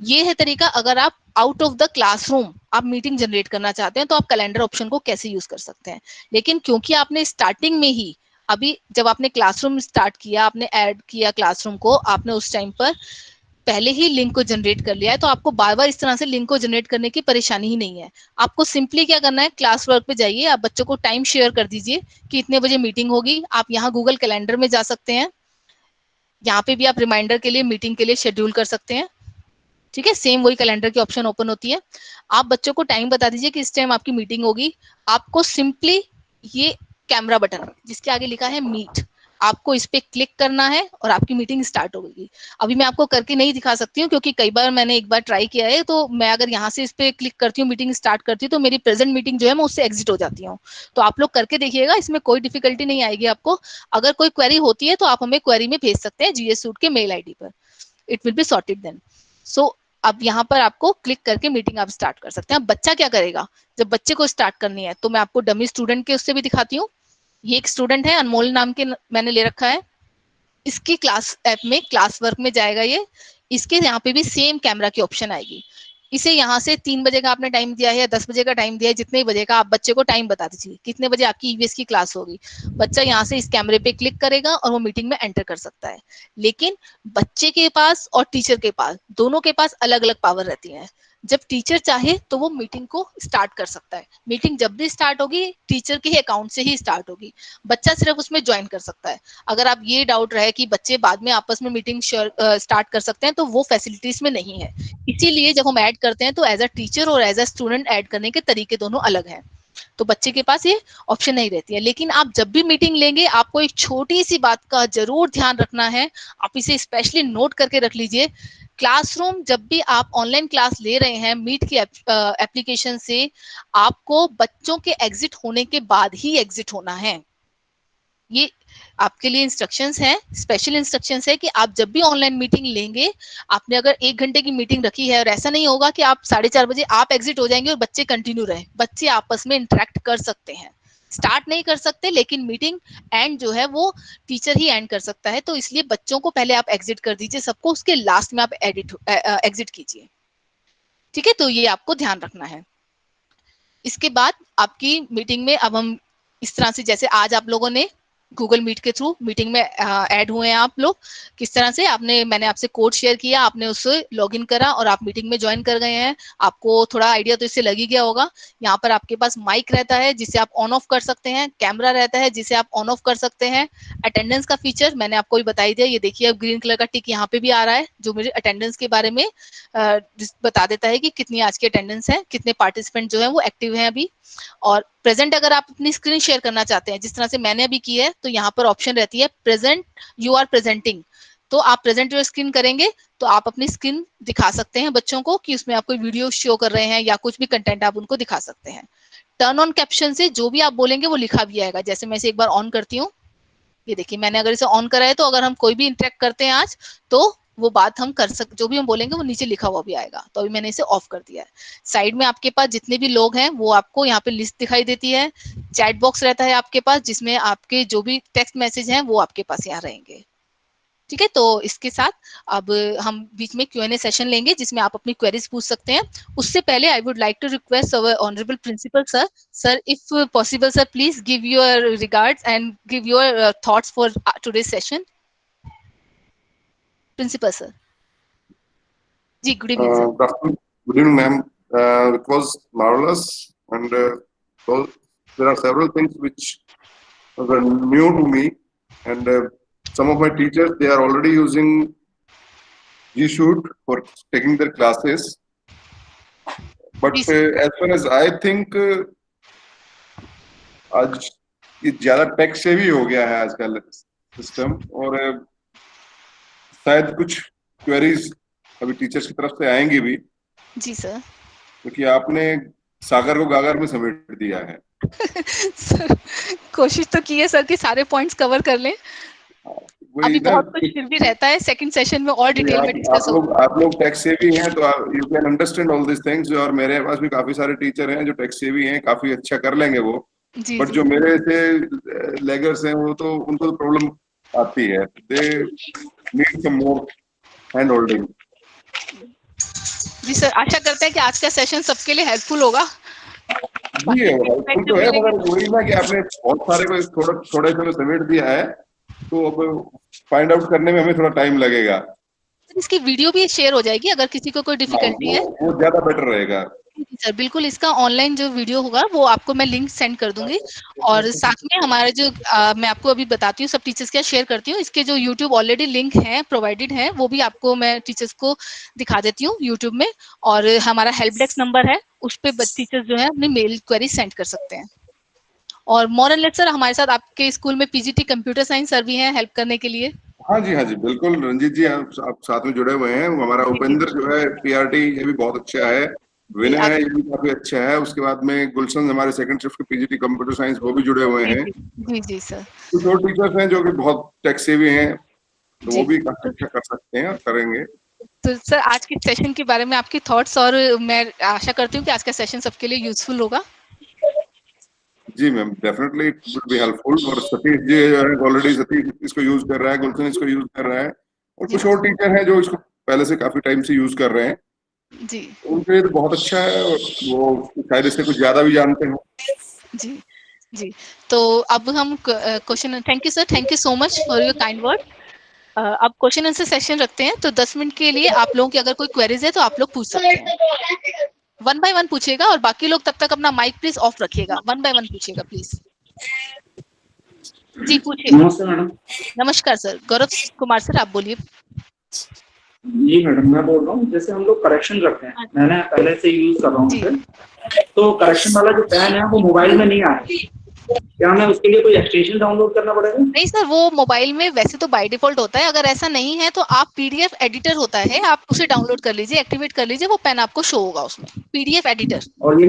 ये है तरीका। अगर आप आउट ऑफ द क्लासरूम आप मीटिंग जनरेट करना चाहते हैं तो आप कैलेंडर ऑप्शन को कैसे यूज कर सकते हैं। लेकिन क्योंकि आपने स्टार्टिंग में ही, अभी जब आपने क्लासरूम स्टार्ट किया, आपने ऐड किया क्लासरूम को, आपने उस टाइम पर पहले ही लिंक को जनरेट कर लिया है, तो आपको बार बार इस तरह से लिंक को जनरेट करने की परेशानी ही नहीं है। आपको सिंपली क्या करना है, क्लास वर्क पे जाइए, आप बच्चों को टाइम शेयर कर दीजिए कि इतने बजे मीटिंग होगी। आप यहाँ गूगल कैलेंडर में जा सकते हैं, यहाँ पे भी आप रिमाइंडर के लिए, मीटिंग के लिए शेड्यूल कर सकते हैं। ठीक है, सेम वही कैलेंडर की ऑप्शन ओपन होती है। आप बच्चों को टाइम बता दीजिए कि इस टाइम आपकी मीटिंग होगी। आपको सिंपली ये कैमरा बटन जिसके आगे लिखा है मीट, आपको इस पे क्लिक करना है और आपकी मीटिंग स्टार्ट होगी। अभी मैं आपको करके नहीं दिखा सकती हूँ क्योंकि कई बार मैंने एक बार ट्राई किया है, तो मैं अगर यहाँ से इस पे क्लिक करती हूँ, मीटिंग स्टार्ट करती हूँ, तो मेरी प्रेजेंट मीटिंग जो है मैं उससे एग्जिट हो जाती हूँ। तो आप लोग करके देखिएगा, इसमें कोई डिफिकल्टी नहीं आएगी आपको। अगर कोई क्वेरी होती है तो आप हमें क्वेरी में भेज सकते हैं जीएस सूट के मेल आईडी पर, it will be sorted then. So अब यहाँ पर आपको क्लिक करके मीटिंग आप स्टार्ट कर सकते हैं। अब बच्चा क्या करेगा, जब बच्चे को स्टार्ट करनी है तो मैं आपको डमी स्टूडेंट के उससे भी दिखाती हूँ। ये एक स्टूडेंट है, अनमोल नाम के मैंने ले रखा है। इसकी क्लास ऐप में क्लास वर्क में जाएगा ये, इसके यहाँ पे भी सेम कैमरा की ऑप्शन आएगी। इसे यहाँ से 3 बजे का आपने टाइम दिया है या 10 बजे का टाइम दिया है, जितने बजे का, आप बच्चे को टाइम बता दीजिए कितने बजे आपकी ईवीएस की क्लास होगी। बच्चा यहाँ से इस कैमरे पे क्लिक करेगा और वो मीटिंग में एंटर कर सकता है। लेकिन बच्चे के पास और टीचर के पास, दोनों के पास अलग अलग पावर रहती है। जब टीचर चाहे तो वो मीटिंग को स्टार्ट कर सकता है। मीटिंग जब भी स्टार्ट होगी टीचर के ही अकाउंट से ही स्टार्ट होगी, बच्चा सिर्फ उसमें ज्वाइन कर सकता है। अगर आप ये डाउट रहे कि बच्चे बाद में आपस में मीटिंग स्टार्ट कर सकते हैं, तो वो फैसिलिटीज में नहीं है। इसीलिए जब हम ऐड करते हैं तो एज अ टीचर और एज अ स्टूडेंट ऐड करने के तरीके दोनों अलग हैं, तो बच्चे के पास ये ऑप्शन नहीं रहती है। लेकिन आप जब भी मीटिंग लेंगे, आपको एक छोटी सी बात का जरूर ध्यान रखना है, आप इसे स्पेशली नोट करके रख लीजिए। क्लासरूम जब भी आप ऑनलाइन क्लास ले रहे हैं मीट की एप्लीकेशन से, आपको बच्चों के एग्जिट होने के बाद ही एग्जिट होना है। ये आपके लिए इंस्ट्रक्शंस हैं, स्पेशल इंस्ट्रक्शंस है कि आप जब भी ऑनलाइन मीटिंग लेंगे, आपने अगर 1 घंटे की मीटिंग रखी है, और ऐसा नहीं होगा कि आप 4:30 बजे आप एग्जिट हो जाएंगे और बच्चे कंटिन्यू रहे। बच्चे आपस में इंटरेक्ट कर सकते हैं, स्टार्ट नहीं कर सकते, लेकिन मीटिंग एंड जो है वो टीचर ही एंड कर सकता है। तो इसलिए बच्चों को पहले आप एग्जिट कर दीजिए, सबको उसके लास्ट में आप एग्जिट कीजिए। ठीक है, तो ये आपको ध्यान रखना है। इसके बाद आपकी मीटिंग में अब हम इस तरह से, जैसे आज आप लोगों ने गूगल मीट के थ्रू मीटिंग में ऐड हुए हैं आप लोग, किस तरह से मैंने आपसे कोड शेयर किया, आपने उससे लॉगिन करा और आप मीटिंग में ज्वाइन कर गए हैं। आपको थोड़ा आइडिया तो इससे लग ही गया होगा। यहाँ पर आपके पास माइक रहता है जिसे आप ऑन ऑफ कर सकते हैं, कैमरा रहता है जिसे आप ऑन ऑफ कर सकते हैं, अटेंडेंस का फीचर मैंने आपको भी बताई दिया। ये देखिए अब ग्रीन कलर का टिक यहाँ पे भी आ रहा है, जो मेरे अटेंडेंस के बारे में बता देता है कि कितनी आज की अटेंडेंस है, कितने पार्टिसिपेंट जो है वो एक्टिव हैं अभी। और प्रेजेंट अगर आप अपनी स्क्रीन शेयर करना चाहते हैं, जिस तरह से मैंने अभी की है, तो यहाँ पर ऑप्शन रहती है प्रेजेंट, यू आर प्रेजेंटिंग। तो आप प्रेजेंट योर स्क्रीन करेंगे तो आप अपनी स्क्रीन दिखा सकते हैं बच्चों को कि उसमें आप कोई वीडियो शो कर रहे हैं या कुछ भी कंटेंट आप उनको दिखा सकते हैं। टर्न ऑन कैप्शन से जो भी आप बोलेंगे वो लिखा भी आएगा। जैसे मैं इसे एक बार ऑन करती हूँ, ये देखिए मैंने अगर इसे ऑन करा है, तो अगर हम कोई भी इंटरेक्ट करते हैं आज, तो वो बात हम कर सकते, जो भी हम बोलेंगे वो नीचे लिखा हुआ भी आएगा। तो अभी मैंने इसे ऑफ कर दिया है। साइड में आपके पास जितने भी लोग हैं वो आपको यहाँ पे लिस्ट दिखाई देती है। चैट बॉक्स रहता है आपके पास, जिसमें आपके जो भी टेक्स्ट मैसेज हैं वो आपके पास यहाँ रहेंगे। ठीक है, तो इसके साथ अब हम बीच में Q&A सेशन लेंगे जिसमें आप अपनी क्वेरीज पूछ सकते हैं। उससे पहले I would like to request our honourable principal sir, if possible sir, please give your regards and give your thoughts for today's session. Principal sir जी, good evening sir. Good evening, ma'am. It was marvelous, and well, there are several things which were new to me, and some of my teachers, they are already using G Shoot for taking their classes. But as far as I think, आज ये ज्यादा take से भी हो गया है आजकल system, और शायद कुछ क्वेरीज अभी टीचर्स की तरफ से आएंगी भी। जी सर, क्योंकि आपने सागर को गागर में समेट दिया है। सर कोशिश तो की है सर कि सारे पॉइंट्स कवर कर लें, अभी बहुत कुछ फिर भी रहता है, सेकंड सेशन में और डिटेल में डिस्कस होगा। आप लोग टेक सेवी हैं तो you can understand all this things, और मेरे पास भी काफी सारे टीचर हैं जो टेक सेवी हैं, काफी अच्छा कर लेंगे वो। बट जो मेरे से लेगर्स हैं वो तो उनको तो प्रॉब्लम आती है, they need some more hand holding. जी सर, आशा करते हैं कि आज का सेशन सबके लिए हेल्पफुल होगा। जी हेल्पफुल तो है, मगर वही ना कि आपने बहुत सारे को थोड़े समय समेट दिया है, तो अब फाइंड आउट करने में हमें थोड़ा टाइम लगेगा। इसकी वीडियो भी शेयर हो जाएगी अगर किसी को कोई डिफिकल्टी है। वो ज्यादा बेटर रहेगा। जी सर, बिल्कुल इसका ऑनलाइन जो वीडियो होगा वो आपको मैं लिंक सेंड कर दूंगी और साथ में हमारे जो मैं आपको अभी बताती हूँ सब टीचर्स के साथ शेयर करती हूँ। इसके जो यूट्यूब ऑलरेडी लिंक है प्रोवाइडेड है वो भी आपको मैं टीचर्स को दिखा देती हूँ यूट्यूब में। और हमारा हेल्प डेस्क नंबर है उस पे टीचर्स जो है अपनी मेल क्वेरी सेंड कर सकते हैं। और मोरन लेट सर हमारे साथ आपके स्कूल में पीजीटी कंप्यूटर साइंस सर भी हैं हेल्प करने के लिए। हाँ जी बिल्कुल रंजीत जी, आप साथ में जुड़े हुए हैं। हमारा उपेंद्र जो है पीआरटी, ये भी बहुत अच्छा है। विनय है, ये भी काफी अच्छा है। उसके बाद में गुलशन हमारे सेकंड शिफ्ट के पीजीटी कंप्यूटर साइंस, वो भी जुड़े हुए हैं। जी सर। कुछ और टीचर्स हैं जो कि बहुत टेक सेवी हैं, तो वो भी काफी अच्छा कर सकते हैं और करेंगे। तो सर आज के सेशन के बारे में आपकी थॉट्स, और मैं आशा करती हूँ कि आज का सेशन सबके लिए यूजफुल होगा। जी ma'am, definitely it would be helpful. और सतीश जी ऑलरेडी सतीश इसको यूज कर रहा है, गुलशन इसको यूज कर रहा है, और कुछ और टीचर हैं जो इसको पहले से काफी टाइम से यूज कर रहे हैं जी। उनके लिए तो बहुत अच्छा है, और वो शायद इससे कुछ ज्यादा भी जानते हैं। जी तो अब हम question, thank you sir, thank you so much for your kind word. अब क्वेश्चन आंसर सेशन रखते हैं, तो 10 मिनट के लिए आप लोगों की अगर कोई क्वेरीज है तो आप लोग पूछ सकते हैं। 1 बाय 1 पूछिएगा और बाकी लोग तब तक अपना माइक प्लीज ऑफ रखिएगा। 1 बाय 1 पूछिएगा प्लीज। जी पूछिए। नमस्ते मैडम। नमस्कार सर, गौरव कुमार सर आप बोलिए। जी मैडम, मैं बोल रहा हूँ जैसे हम लोग करेक्शन करते हैं, मैंने पहले से यूज कर रहा हूँ, तो करेक्शन वाला जो पेन है वो मोबाइल में नहीं आ रहा, क्या हमें उसके लिए कोई एक्सटेंशन डाउनलोड करना पड़ेगा? नहीं सर, वो मोबाइल में वैसे तो बाय डिफॉल्ट होता है। अगर ऐसा नहीं है तो आप पीडीएफ एडिटर होता है, आप उसे डाउनलोड कर लीजिए, एक्टिवेट कर लीजिए, वो पेन आपको शो होगा उसमें, पीडीएफ एडिटर। और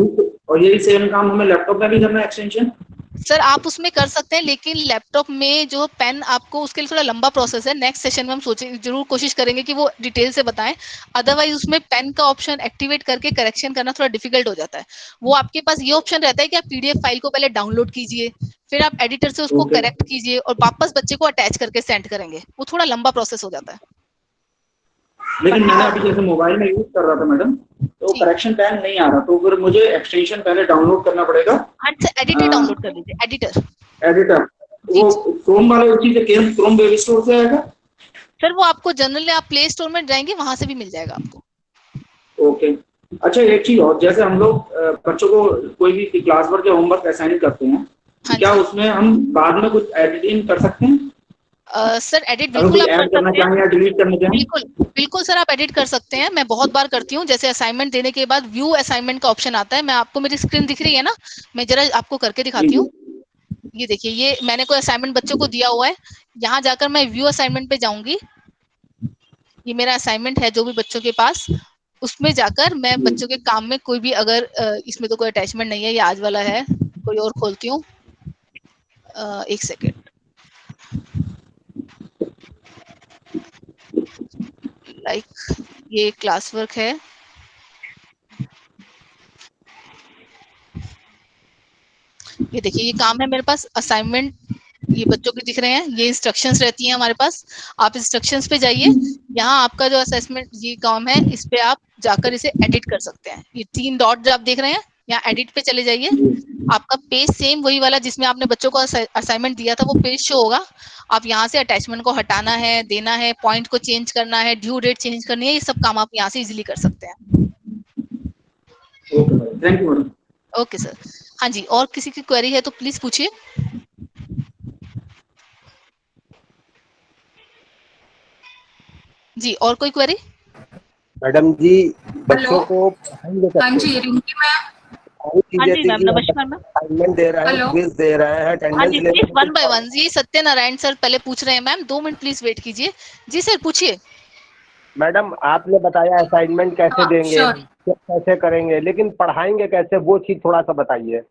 यही सेम काम हमें लैपटॉप में भी करना है एक्सटेंशन? सर आप उसमें कर सकते हैं, लेकिन लैपटॉप में जो पेन आपको, उसके लिए थोड़ा लंबा प्रोसेस है। नेक्स्ट सेशन में हम जरूर कोशिश करेंगे कि वो डिटेल से बताएं। अदरवाइज उसमें पेन का ऑप्शन एक्टिवेट करके करेक्शन करना थोड़ा डिफिकल्ट हो जाता है। वो आपके पास ये ऑप्शन रहता है कि आप पीडीएफ फाइल को पहले डाउनलोड कीजिए, फिर आप एडिटर से उसको करेक्ट कीजिए और वापस बच्चे को अटैच करके सेंड करेंगे। वो थोड़ा लंबा प्रोसेस हो जाता है। लेकिन मैंने अभी जैसे मोबाइल में यूज कर रहा था मैडम, तो करेक्शन पेन नहीं आ रहा, तो फिर मुझे एक्सटेंशन पहले डाउनलोड करना पड़ेगा? अच्छा, एडिटर डाउनलोड कर लीजिए, एडिटर। वो क्रोम वाले उसी से क्रोम वेब स्टोर से आएगा? सर वो आपको जनरली आप प्ले स्टोर में जाएंगे वहां से भी मिल जाएगा आपको। ओके। अच्छा एक चीज और, जैसे हम लोग बच्चों को कोई भी क्लास वर्क या होमवर्क असाइन करते हैं, क्या उसमें हम बाद में कुछ एडिटिंग कर सकते हैं? सर एडिट बिल्कुल आप कर सकते हैं, या डिलीट करना चाहें? बिल्कुल सर आप एडिट कर सकते हैं। मैं बहुत बार करती हूँ। जैसे असाइनमेंट देने के बाद व्यू असाइनमेंट का ऑप्शन आता है, मैं आपको, मेरी स्क्रीन दिख रही है ना, मैं जरा आपको करके दिखाती हूँ। ये देखिए, ये मैंने कोई असाइनमेंट बच्चों को दिया हुआ है, यहाँ जाकर मैं व्यू असाइनमेंट पे जाऊंगी। ये मेरा असाइनमेंट है जो भी बच्चों के पास, उसमें जाकर मैं बच्चों के काम में कोई भी, अगर इसमें तो कोई अटैचमेंट नहीं है, ये आज वाला है, कोई और खोलती हूँ। एक सेकेंड, लाइक ये क्लास वर्क है, ये देखिए ये काम है मेरे पास असाइनमेंट, ये बच्चों के दिख रहे हैं, ये इंस्ट्रक्शंस रहती हैं हमारे पास। आप इंस्ट्रक्शंस पे जाइए, यहाँ आपका जो असेसमेंट ये काम है, इस पे आप जाकर इसे एडिट कर सकते हैं। ये 3 डॉट जो आप देख रहे हैं, यहाँ एडिट पे चले जाइए, आपका पेज सेम वही वाला जिसमें आपने बच्चों को असाइनमेंट दिया था वो पेज शो होगा। आप यहाँ से अटैचमेंट को हटाना है, देना है, पॉइंट को चेंज करना है, ड्यू डेट चेंज करनी है, ये सब काम आप यहाँ से इजिली कर सकते हैं। Thank you madam. Okay sir. हाँ जी, और किसी की क्वेरी है तो प्लीज पूछिए। जी और कोई क्वेरी? मैडम जी बच्चों को हाँ जी रिंकी मैम। हाँ जी मैम, नमस्कार मैम। असाइनमेंट दे रहे हैं, क्विज दे रहे हैं, हाँ जी अटेंडेंस ले प्लीज 1 बाय 1। जी सत्यनारायण सर पहले पूछ रहे हैं मैम, 2 मिनट प्लीज वेट कीजिए। जी सर पूछिए। मैडम आपने बताया असाइनमेंट कैसे देंगे, कैसे करेंगे, लेकिन पढ़ाएंगे कैसे, वो चीज थोड़ा सा बताइए।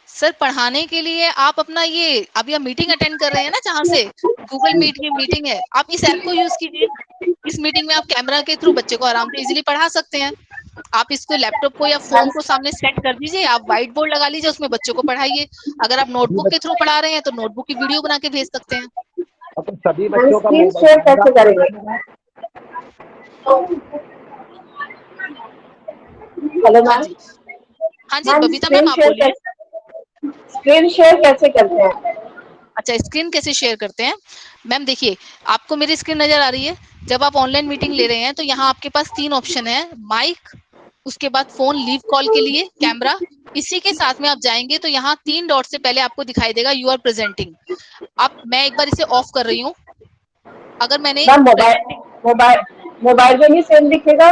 सर पढ़ाने के लिए आप अपना ये, अभी आप मीटिंग अटेंड कर रहे हैं ना, जहाँ से गूगल मीट की मीटिंग है, आप इस ऐप को यूज कीजिए। इस मीटिंग में आप कैमरा के थ्रू बच्चे को आराम से इजीली पढ़ा सकते हैं। आप इसको लैपटॉप को या फोन को सामने सेट कर दीजिए, आप व्हाइट बोर्ड लगा लीजिए, उसमें बच्चों को पढ़ाइए। अगर आप नोटबुक के थ्रू पढ़ा रहे हैं तो नोटबुक की वीडियो बना के भेज सकते हैं। तो सभी बच्चों का स्क्रीन शेयर कैसे करेंगे? Hello ma'am. हाँ जी बबीता मैम आप बोलिए। स्क्रीन शेयर कैसे करते हैं? अच्छा, स्क्रीन कैसे शेयर करते हैं मैम? देखिए, आपको मेरी स्क्रीन नजर आ रही है। जब आप ऑनलाइन मीटिंग ले रहे हैं तो यहाँ आपके पास 3 ऑप्शन है, माइक, उसके बाद फोन लीव कॉल के लिए कैमरा। इसी के साथ में आप जाएंगे तो यहाँ 3 डॉट से पहले आपको दिखाई देगा यू आर प्रेजेंटिंग। मैं एक बार इसे ऑफ कर रही हूँ। अगर मैंने मोबाइल में भी सेम दिखेगा?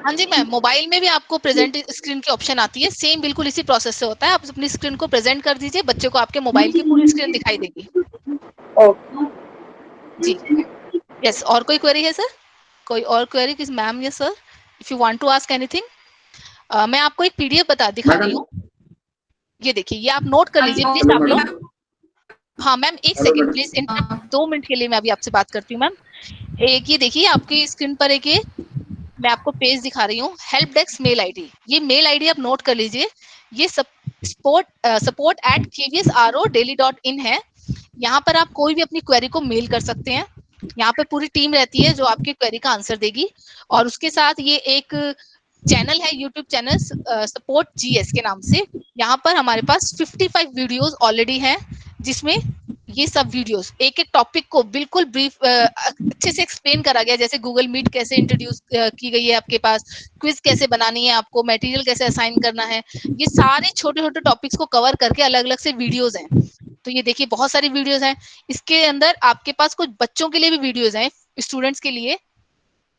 हाँ जी मैम, मोबाइल में भी आपको प्रेजेंट स्क्रीन की ऑप्शन आती है, सेम बिल्कुल इसी प्रोसेस से होता है। आप अपनी स्क्रीन को प्रेजेंट कर दीजिए, बच्चे को आपके मोबाइल की पूरी स्क्रीन दिखाई देगी। जी यस। और कोई क्वेरी है सर? कोई और क्वेरी किस मैम या sir? If you want to ask anything. मैं आपको एक पीडीएफ दिखा रही हूँ। ये देखिए, ये आप नोट कर लीजिए प्लीज आप लोग। हाँ मैम, एक सेकेंड प्लीज, 2 मिनट के लिए मैं अभी आपसे बात करती हूँ मैम। एक ये देखिए आपकी स्क्रीन पर एक ये मैं आपको पेज दिखा रही हूँ, हेल्प डेस्क मेल आईडी। ये मेल आईडी आप नोट कर लीजिए। ये support@kvsro.daily.in है। यहाँ पर आप कोई भी अपनी क्वेरी को मेल कर सकते हैं। यहाँ पे पूरी टीम रहती है जो आपकी क्वेरी का आंसर देगी। और उसके साथ ये एक चैनल है, यूट्यूब चैनल सपोर्ट जीएस के नाम से। यहाँ पर हमारे पास 55 वीडियोस ऑलरेडी हैं, जिसमें ये सब वीडियोस एक एक टॉपिक को बिल्कुल ब्रीफ अच्छे से एक्सप्लेन करा गया। जैसे गूगल मीट कैसे इंट्रोड्यूस की गई है आपके पास, क्विज कैसे बनानी है आपको, मटेरियल कैसे असाइन करना है, ये सारे छोटे छोटे टॉपिक्स को कवर करके अलग अलग से वीडियोस हैं। तो ये देखिए बहुत सारी वीडियोस हैं। इसके अंदर आपके पास कुछ बच्चों के लिए भी वीडियोस हैं, स्टूडेंट्स के लिए।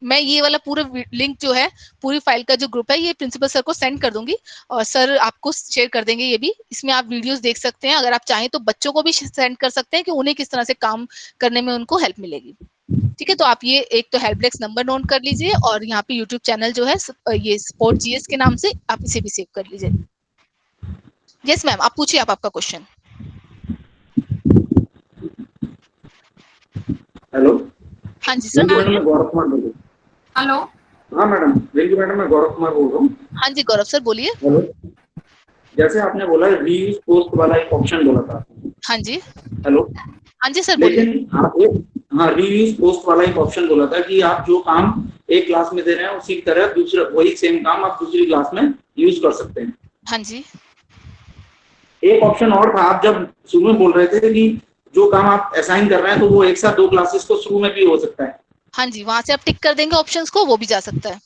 मैं ये वाला पूरा लिंक जो है, पूरी फाइल का जो ग्रुप है, ये प्रिंसिपल सर को सेंड कर दूंगी और सर आपको शेयर कर देंगे ये भी। इसमें आप वीडियोस देख सकते हैं। अगर आप चाहें तो बच्चों को भी सेंड कर सकते हैं कि उन्हें किस तरह से काम करने में उनको हेल्प मिलेगी। ठीक है, तो आप ये एक तो हेल्प डेस्क नंबर नोट कर लीजिए और यहाँ पे यूट्यूब चैनल जो है ये सपोर्ट जीएस के नाम से, आप इसे भी सेव कर लीजिए। यस मैम, आप पूछिए आप आपका क्वेश्चन। हेलो। हाँ जी सर, मैं गौरव कुमार बोल रहा हूँ। हेलो। हाँ मैडम, मैडम मैं गौरव कुमार बोल रहा हूँ। हाँ जी गौरव सर बोलिए। हेलो। जैसे आपने बोला रीयूज पोस्ट वाला एक ऑप्शन बोला था। हाँ जी। हेलो। हाँ जी सर बोलिए। लेकिन आप हाँ, रीयूज पोस्ट वाला एक ऑप्शन बोला था कि आप जो काम एक क्लास में दे रहे हैं उसी की तरह दूसरा वही सेम काम आप दूसरी क्लास में यूज कर सकते हैं। हाँ जी। एक ऑप्शन और था, आप जब शुरू में बोल रहे थे कि जो काम आप असाइन कर रहे हैं तो वो एक साथ 2 क्लासेस को शुरू में भी हो सकता है। हाँ जी, वहां से आप टिक कर देंगे ऑप्शंस को, वो भी जा सकता है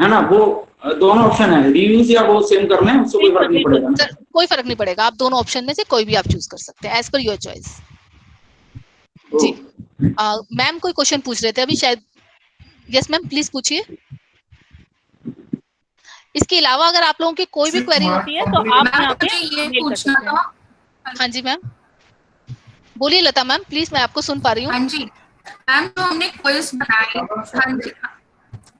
ना? वो दोनों ऑप्शन है, रिव्यूज या वो सेम कर लें, उससे कोई फर्क नहीं पड़ेगा। सर कोई फर्क नहीं पड़ेगा, आप दोनों ऑप्शन में से कोई भी आप चूज कर सकते हैं एज पर योर चॉइस। जी मैम कोई क्वेश्चन पूछ रहे थे अभी शायद। यस मैम प्लीज पूछिए। इसके अलावा अगर आप लोगों की कोई भी क्वेरी होती है तो आप यहाँ पे ये मेल कर पूछना सकते हैं। था। हाँ जी मैम बोलिए लता मैम, प्लीज, मैं आपको सुन पा रही हूँ। हाँ जी मैम, जो हमने क्विज बनाई, हाँ जी,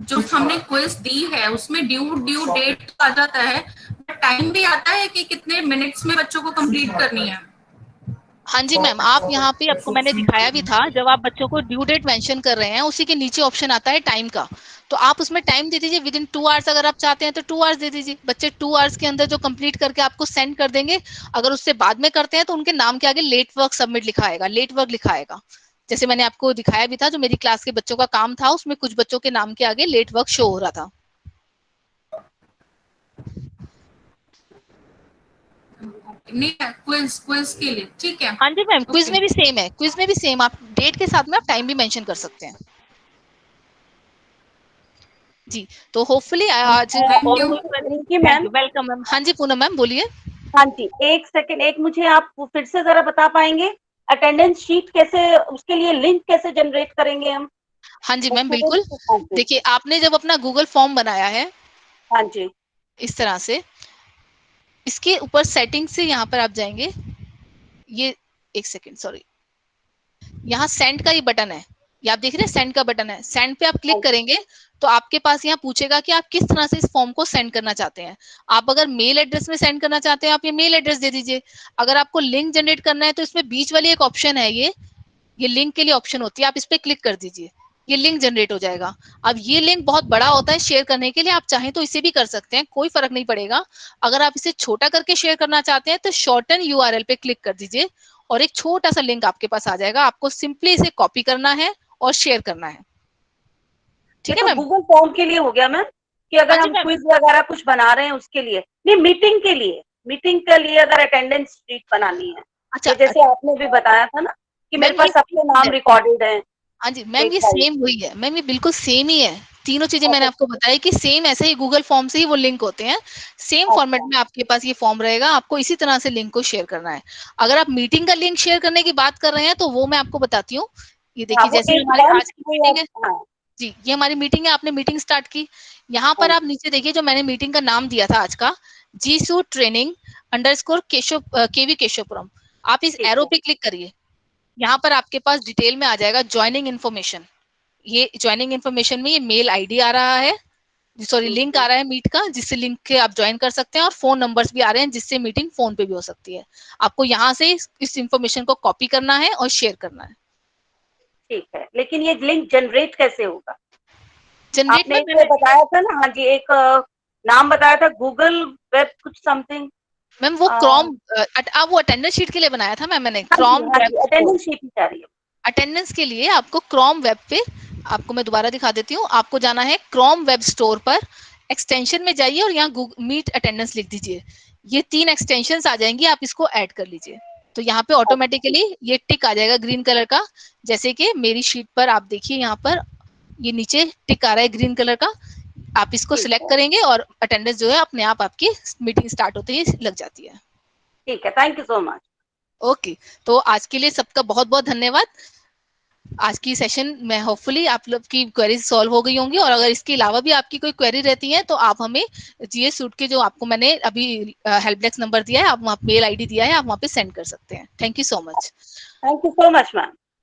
जो हमने क्विज दी है उसमें ड्यू डेट आ जाता है, टाइम भी आता है कि कितने मिनट्स में बच्चों को कंप्लीट करनी है। हाँ जी मैम, आप यहाँ पे आपको मैंने दिखाया भी था, जब आप बच्चों को ड्यू डेट मेंशन कर रहे हैं उसी के नीचे ऑप्शन आता है टाइम का, तो आप उसमें टाइम दे दीजिए विद इन 2 आवर्स। अगर आप चाहते हैं तो 2 आवर्स दे दीजिए। बच्चे 2 आवर्स के अंदर जो कंप्लीट करके आपको सेंड कर देंगे। अगर उससे बाद में करते हैं तो उनके नाम के आगे लेट वर्क सबमिट लिखा आएगा, लेट वर्क लिखा आएगा। जैसे मैंने आपको दिखाया भी था, जो मेरी क्लास के बच्चों का काम था उसमें कुछ बच्चों के नाम के आगे लेट वर्क शो हो रहा था। नहीं है क्विज के लिए, ठीक है। हाँ जी मैम, क्विज में भी सेम है, क्विज में भी सेम, आप डेट के साथ में आप टाइम भी मेंशन कर सकते हैं। जी तो होपफुली आज वेलकम मैम। हाँ जी पूनम मैम बोलिए। हाँ जी, एक सेकंड, एक मुझे आप फिर से जरा बता पाएंगे अटेंडेंस शीट कैसे, उसके लिए लिंक कैसे जनरेट करेंगे हम? हाँ जी मैम बिल्कुल। देखिए आपने जब अपना गूगल फॉर्म बनाया है, हाँ जी, इस तरह से, इसके ऊपर सेटिंग से यहाँ पर आप जाएंगे, ये एक सेकेंड सॉरी, यहाँ सेंड का ये बटन है, ये आप देख रहे हैं सेंड का बटन है, सेंड पे आप क्लिक करेंगे तो आपके पास यहाँ पूछेगा कि आप किस तरह से इस फॉर्म को सेंड करना चाहते हैं। आप अगर मेल एड्रेस में सेंड करना चाहते हैं आप ये मेल एड्रेस दे दीजिए। अगर आपको लिंक जनरेट करना है तो इसमें बीच वाली एक ऑप्शन है, ये लिंक के लिए ऑप्शन होती है, आप इस पे क्लिक कर दीजिए, ये लिंक जनरेट हो जाएगा। अब ये लिंक बहुत बड़ा होता है शेयर करने के लिए, आप चाहें तो इसे भी कर सकते हैं, कोई फर्क नहीं पड़ेगा। अगर आप इसे छोटा करके शेयर करना चाहते हैं तो शॉर्टन यूआरएल पे क्लिक कर दीजिए और एक छोटा सा लिंक आपके पास आ जाएगा। आपको सिंपली इसे कॉपी करना है और शेयर करना है। ठीक है मैम। गूगल फॉर्म के लिए हो गया मैम, कि अगर हम क्विज वगैरह कुछ बना रहे हैं उसके लिए नहीं, मीटिंग के लिए, मीटिंग के लिए अगर अटेंडेंस शीट बनानी है। अच्छा, ये जैसे आपने भी बताया था ना कि मेरे मैम पास ये सबके नाम रिकॉर्डेड है। हाँ जी मैम, ये सेम वही है मैम, ये बिल्कुल सेम ही है। तीनों चीजें मैंने आपको बताया कि सेम ऐसे ही गूगल फॉर्म से ही वो लिंक होते हैं। सेम फॉर्मेट में आपके पास ये फॉर्म रहेगा, आपको इसी तरह से लिंक को शेयर करना है। अगर आप मीटिंग का लिंक शेयर करने की बात कर रहे हैं तो वो मैं आपको बताती हूँ। ये देखिए, वो जैसे एक हमारी लैंप आज की मीटिंग है, हाँ, जी ये हमारी मीटिंग है, आपने मीटिंग स्टार्ट की। यहाँ पर आप नीचे देखिए, जो मैंने मीटिंग का नाम दिया था आज का, जीसू ट्रेनिंग अंडरस्कोर केवी केशवपुरम, आप इस एरो पे क्लिक करिए। यहाँ पर आपके पास डिटेल में आ जाएगा ज्वाइनिंग इन्फॉर्मेशन। ये ज्वाइनिंग इन्फॉर्मेशन में ये मेल आईडी आ रहा है, सॉरी लिंक आ रहा है मीट का, जिससे लिंक के आप ज्वाइन कर सकते हैं, और फोन नंबर्स भी आ रहे हैं जिससे मीटिंग फोन पे भी हो सकती है। आपको यहाँ से इस इन्फॉर्मेशन को कॉपी करना है और शेयर करना है। ठीक है, लेकिन ये लिंक जनरेट कैसे होगा? जनरेट आपने एक बताया था ना, हाँ जी, एक नाम बताया था गूगल वेब कुछ समथिंग। मैम वो क्रोम, वो अटेंडेंस शीट के लिए बनाया था मैम मैंने, क्रोम वेब। अटेंडेंस शीट ही चाहिए। अटेंडेंस के लिए आपको क्रोम वेब पे, आपको मैं दोबारा दिखा देती हूँ, आपको जाना है क्रोम वेब स्टोर पर, एक्सटेंशन में जाइए और यहाँ मीट अटेंडेंस लिख दीजिए। ये 3 एक्सटेंशंस आ जाएंगी, आप इसको ऐड कर लीजिए। तो यहाँ पे ऑटोमेटिकली ये टिक आ जाएगा ग्रीन कलर का, जैसे कि मेरी शीट पर आप देखिए, यहाँ पर ये नीचे टिक आ रहा है ग्रीन कलर का। आप इसको सिलेक्ट करेंगे और अटेंडेंस जो है अपने आप आपकी मीटिंग स्टार्ट होते ही लग जाती है। ठीक है, thank you so much. Okay, तो आज के लिए सबका बहुत बहुत धन्यवाद। आज की सेशन में होपफुली आप लोग की क्वेरीज सॉल्व हो गई होंगी, और अगर इसके अलावा भी आपकी कोई क्वेरी रहती है तो आप हमें जीएस सूट के जो आपको मैंने अभी हेल्प डेस्क नंबर दिया है, आप वहाँ मेल आईडी दिया है, आप वहाँ पे सेंड कर सकते हैं। Thank you so much. Thank you so much ma'am.